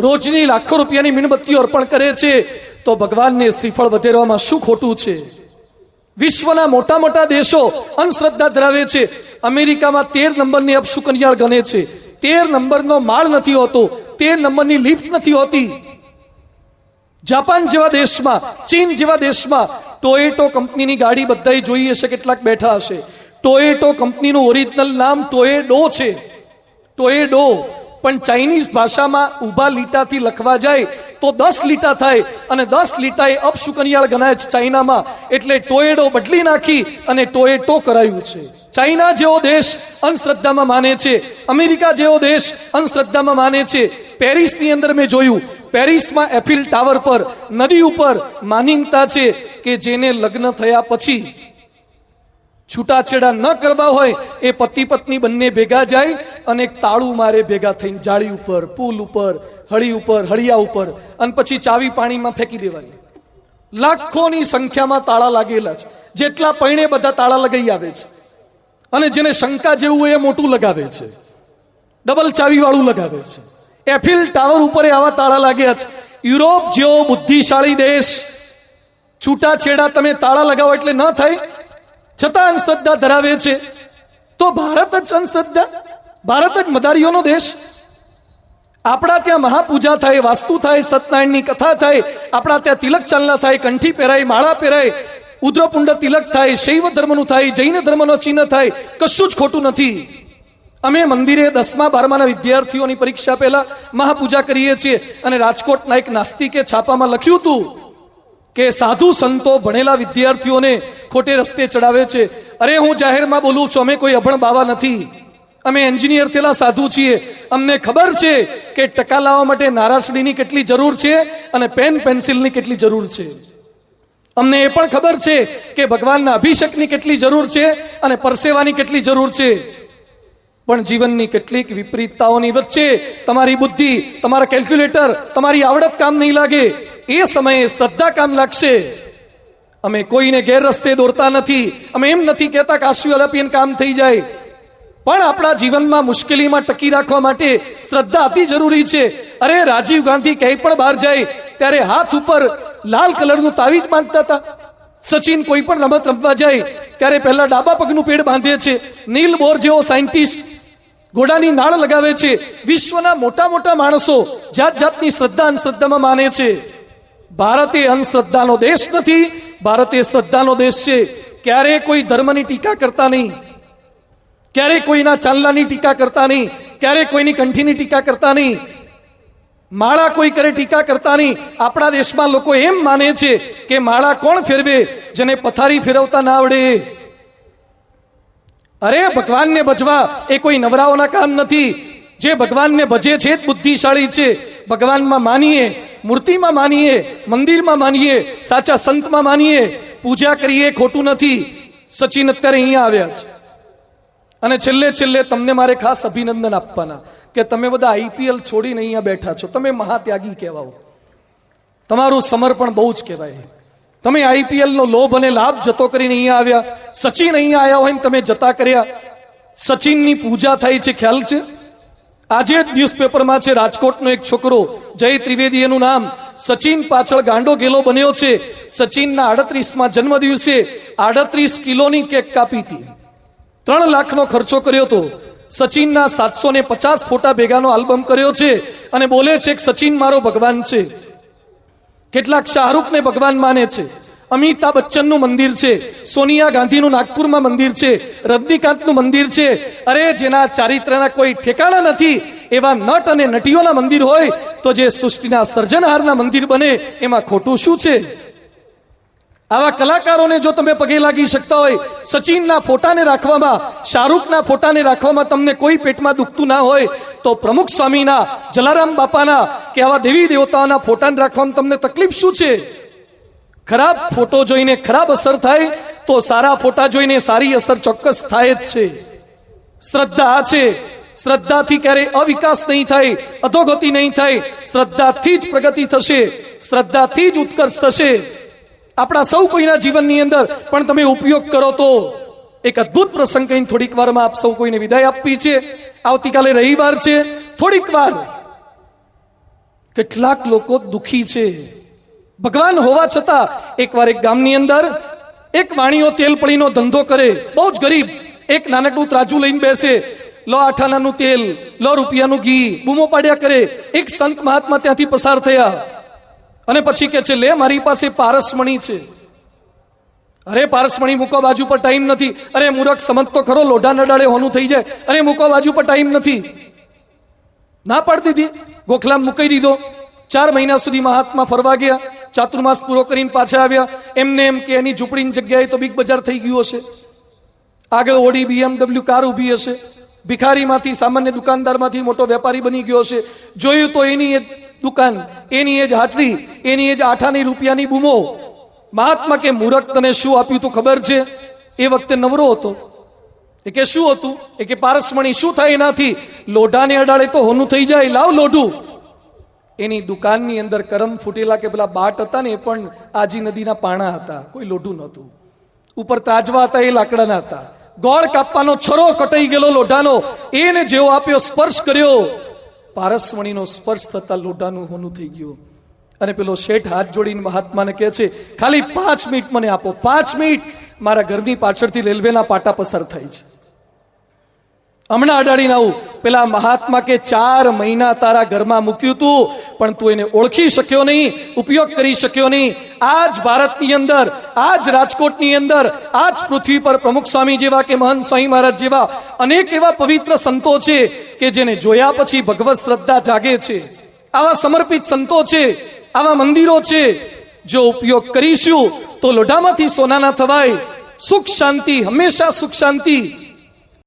રોજની લાખો રૂપિયાની મીણબત્તીઓ અર્પણ કરે છે, તો ભગવાનને શ્રીફળ વધેરવામાં શું ખોટું છે? વિશ્વના મોટા મોટા દેશો અંધશ્રદ્ધા ધરાવે છે. અમેરિકામાં 13 નંબરની અપશુકન્યાળ ગણે છે. 13 નંબરનો માળ નથી હોતો, 13 નંબરની લિફ્ટ નથી હોતી. જાપાન જેવા દેશમાં, ચીન જેવા દેશમાં ટોયેટો કંપનીની ગાડી બધાય જોઈ હશે, કેટલાક બેઠા હશે. ટોયેટો કંપનીનું ઓરિજિનલ નામ ટોયેડો છે, ટોયેડો. પણ ચાઇનીઝ ભાષામાં ઊભા લીટાથી લખવા જાય તો 10 લીટા થાય, અને 10 લીટા એ અપશુકનિયાળ ગણાય છે ચાઇનામાં, એટલે ટોયેડો બદલી નાખી અને ટોયેટો કરાયું છે. ચાઇના જેવો દેશ અંધશ્રદ્ધામાં માને છે, અમેરિકા જેવો દેશ અંધશ્રદ્ધામાં માને છે. પેરિસની અંદર મેં જોયું, પેરિસમાં એફિલ ટાવર પર નદી ઉપર માનીનતા છે કે જેને લગ્ન થયા પછી છૂટાછેડા ન કરવા હોય એ પતિ પત્ની બંને ભેગા જાય અને એક તાળું મારે ભેગા થઈને, જાળી ઉપર, પુલ ઉપર, હળી ઉપર, હળિયા ઉપર, અને પછી ચાવી પાણીમાં ફેંકી દેવાની. લાખોની સંખ્યામાં તાળા લાગેલા છે. જેટલા પૈણે બધા તાળા લગાઈ આવે છે, અને જેને શંકા જેવું હોય એ મોટું લગાવે છે, ડબલ ચાવી વાળું લગાવે છે. એફિલ ટાવર ઉપર આવા તાળા લાગ્યા છે. યુરોપ જેવો બુદ્ધિશાળી દેશ, છૂટાછેડા તમે તાળા લગાવો એટલે ન થાય, છતાં અંધશ્રદ્ધા ધરાવે છે. તો ભારત જ અંધશ્રદ્ધા, ભારત જ મદારીઓનો દેશ. આપણા ત્યાં મહાપૂજા થાય, વાસ્તુ થાય, સત્યનારાયણની કથા થાય, આપણા ત્યાં તિલક ચાલના થાય, કંઠી પહેરાય, માળા પહેરાય, ઉદ્રપુંડ તિલક થાય, શૈવ ધર્મનું થાય, જૈન ધર્મનો ચિહ્ન થાય, કશું જ ખોટું નથી. અમે મંદિરે 10મા 12માના વિદ્યાર્થીઓની પરીક્ષા પહેલા મહાપૂજા કરીએ છીએ, અને રાજકોટના એક નાસ્તિકે છાપામાં લખ્યું હતું કે સાધુ સંતો ભણેલા વિદ્યાર્થીઓને ખોટે રસ્તે ચડાવે છે. અરે હું જાહેરમાં બોલું છું, અમે કોઈ અભણ બાવા નથી, અમે એન્જિનિયર થયેલા સાધુ છીએ. અમને ખબર છે કે ટકા લાવવા માટે નારાસડીની કેટલી જરૂર છે અને પેન પેન્સિલની કેટલી જરૂર છે. અમને એ પણ ખબર છે કે ભગવાનના અભિષેકની કેટલી જરૂર છે અને પરસેવાની કેટલી જરૂર છે. પણ જીવનની કેટલીક વિપરીતતાઓની વચ્ચે તમારી બુદ્ધિ, તમારા કેલ્ક્યુલેટર, તમારી આવડત કામ નહીં લાગે, એ સમયે શ્રદ્ધા કામ લાગશે. અમે કોઈને ગેર રસ્તે દોરતા નથી, અમે એમ નથી કહેતા કે આશ્યુઅલપિયન કામ થઈ જાય, પણ આપણા જીવનમાં મુશ્કેલીમાં ટકી રાખવા માટે શ્રદ્ધા અતિ જરૂરી છે. અરે રાજીવ ગાંધી ક્યાંય પણ બહાર જાય ત્યારે હાથ ઉપર લાલ કલરનું તાવીજ બાંધતા હતા. સચિન કોઈ પણ રમત રમવા જાય ત્યારે પહેલા ડાબા પગનું પેડ બાંધે છે. નીલ બોર જેવો સાયન્ટિસ્ટ ઘોડાની નાળ લગાવે છે. વિશ્વના મોટા મોટા માણસો જાત જાતની શ્રદ્ધા અંધશ્રદ્ધામાં માને છે. ભારત એ અંધશ્રદ્ધાનો દેશ નથી, ભારત એ શ્રદ્ધાનો દેશ છે. ક્યારે કોઈ ધર્મની ટીકા કરતા નહીં, ક્યારે કોઈના ચાંદલાની ટીકા કરતા નહીં, ક્યારે કોઈની કંઠીની ટીકા કરતા નહીં, માળા કોઈ કરે ટીકા કરતા નહીં. આપણા દેશમાં લોકો એમ માને છે કે માળા કોણ ફેરવે જેને પથારી ફેરવતા ના આવડે. અરે ભગવાનને ભજવા એ કોઈ નવરાઓના કામ નથી. જે ભગવાનને ભજે છે જ બુદ્ધિશાળી છે. ભગવાનમાં માનીએ, મૂર્તિમાં માનીએ, મંદિરમાં માનીએ, સાચા સંતમાં માનીએ, પૂજા કરીએ, ખોટું નથી. સચિન અત્યારે અહીંયા આવ્યા છે, અને છેલ્લે છેલ્લે તમને મારે ખાસ અભિનંદન આપવાના કે તમે બધા આઈપીએલ છોડીને અહીંયા બેઠા છો. તમે મહાત્યાગી કહેવાઓ, તમારું સમર્પણ બહુ જ કહેવાય. તમે આઈપીએલનો લોભ અને લાભ જતો કરીને અહીંયા આવ્યા. સચિન અહીંયા આવ્યા હોય ને તમે જતા કર્યા. સચિનની પૂજા થાય છે, ખ્યાલ છે? આજે જ ન્યૂઝપેપરમાં છે, રાજકોટનો એક છોકરો જય ત્રિવેદી એનું નામ, સચિન પાછળ ગાંડો ગેલો બન્યો છે. સચિનના 38મા જન્મદિવસે 38 કિલોની કેક કાપી હતી. 3 લાખનો ખર્ચો કર્યો હતો. સચિનના 750 ફોટા ભેગાનો આલ્બમ કર્યો છે અને બોલે છે કે સચિન મારો ભગવાન છે. કેટલાક શાહરૂખને ભગવાન માને છે. અમિતાભ બચ્ચનનું મંદિર છે, સોનિયા ગાંધીનું નાગપુરમાં મંદિર છે, રજનીકાંતનું મંદિર છે. અરે જેના ચારિત્રના કોઈ ઠેકાણા નથી એવા નટ અને નટીઓના મંદિર હોય તો જે સૃષ્ટિના સર્જનહારના મંદિર બને એમાં ખોટું શું છે? આવા કલાકારોને જો તમે પગે લાગી શકતા હોય, સચિનના ફોટાને રાખવામાં, શાહરૂખના ફોટાને રાખવામાં તમને કોઈ પેટમાં દુખતું ના હોય, તો પ્રમુખ સ્વામીના, જલારામ બાપાના કે આવા દેવી દેવતાઓના ફોટાને રાખવામાં તમને તકલીફ શું છે? ખરાબ ફોટો જોઈને ખરાબ અસર થાય તો સારા ફોટા જોઈને સારી અસર ચોક્કસ થાય જ છે. શ્રદ્ધા આ છે, શ્રદ્ધાથી ક્યારે અવિકાસ નહીં થાય, અધોગતિ નહીં થાય. શ્રદ્ધાથી જ પ્રગતિ થશે, શ્રદ્ધાથી જ ઉત્કર્ષ થશે. આપણા સૌ કોઈના જીવનની અંદર પણ તમે ઉપયોગ કરો તો એક અદ્ભુત પ્રસંગ કહીને થોડીક વારમાં આપ સૌ કોઈને વિદાય આપવી છે. આવતીકાલે રવિવાર છે. થોડીક વાર કેટલાક લોકો દુખી છે ભગવાન હોવા છતાં. એકવાર એક ગામની અંદર એક વાણીઓ તેલ પડીનો ધંધો કરે, બહુ જ ગરીબ, એક નાનકડું ત્રાજુ લઈને બેસે, લો 8 આનાનું તેલ, લો રૂપિયાનું ઘી, બૂમો પાડ્યા કરે. એક સંત મહાત્મા ત્યાંથી પસાર થયા અને પછી કે છે, લે મારી પાસે પારસમણી છે. અરે પારસમણી મૂકો બાજુ પર, ટાઈમ નથી. અરે મૂરખ, સમજ તો ખરો, લોઢા નડાળે હોનું થઈ જાય. અરે મૂકો બાજુ પર, ટાઈમ નથી. ના પાડી દીધી, ગોખલામ મૂકી દીધો. 4 મહિના સુધી મહાત્મા ફરવા ગયા, ચાતુર્માસ પૂરો કરીને પાછા આવ્યા. એમને એમ કે એની ઝૂંપડીની જગ્યાએ તો બિગ બજાર થઈ ગયું હશે, આગળ ઓડી BMW કાર ઊભી હશે, ભિખારીમાંથી, સામાન્ય દુકાનદારમાંથી મોટો વેપારી બની ગયો હશે. જોયું તો એની એ દુકાન, એની એ જ હાટડી, એની એ જ 8 આની રૂપિયાની બૂમો. મહાત્મા કે, મૂરખ, તને શું આપ્યું તો ખબર છે? એ વખતે નવરો હતો. એ કે શું હતું? એ કે પારસમણી. શું થાય એનાથી? લોઢાને અડાડે તો હોનું થઈ જાય, લાવ લોઢું. એની દુકાનની અંદર કરમ ફૂટેલા કે પેલા બાટ હતા ને, એ પણ આજી નદીના પાણા હતા, કોઈ લોઢું નહોતું. ઉપર તાજવા હતા, એ લાકડાના હતા. ગોળ કાપવાનો છરો કટાઈ ગયેલો લોઢાનો, એને જેવો આપ્યો, સ્પર્શ કર્યો, પારસમણીનો સ્પર્શ થતા લોઢાનું હોનું થઈ ગયું. અને પેલો શેઠ હાથ જોડીને મહાત્માને કહે છે, ખાલી 5 મિનિટ મને આપો, 5 મિનિટ. મારા ઘરની પાછળથી રેલવેના પાટા પસાર થાય છે, હમણાં અડાડીને આવું. પેલા મહાત્મા કે 4 મહિના તારા ઘરમાં મૂક્યું તું, પણ તું એને ઓળખી શક્યો નહીં, ઉપયોગ કરી શક્યો નહીં. આજ ભારતની અંદર, આજ રાજકોટની અંદર, આજ પૃથ્વી પર પ્રમુખ સ્વામી જેવા કે મહંત સ્વામી મહારાજ જેવા અનેક એવા પવિત્ર સંતો છે કે જેને જોયા પછી ભગવત શ્રદ્ધા જાગે છે. આવા સમર્પિત સંતો છે, આવા મંદિરો છે. જો ઉપયોગ કરીશું તો લોઢામાંથી સોનાના થવાય. સુખ શાંતિ, હંમેશા સુખ શાંતિ.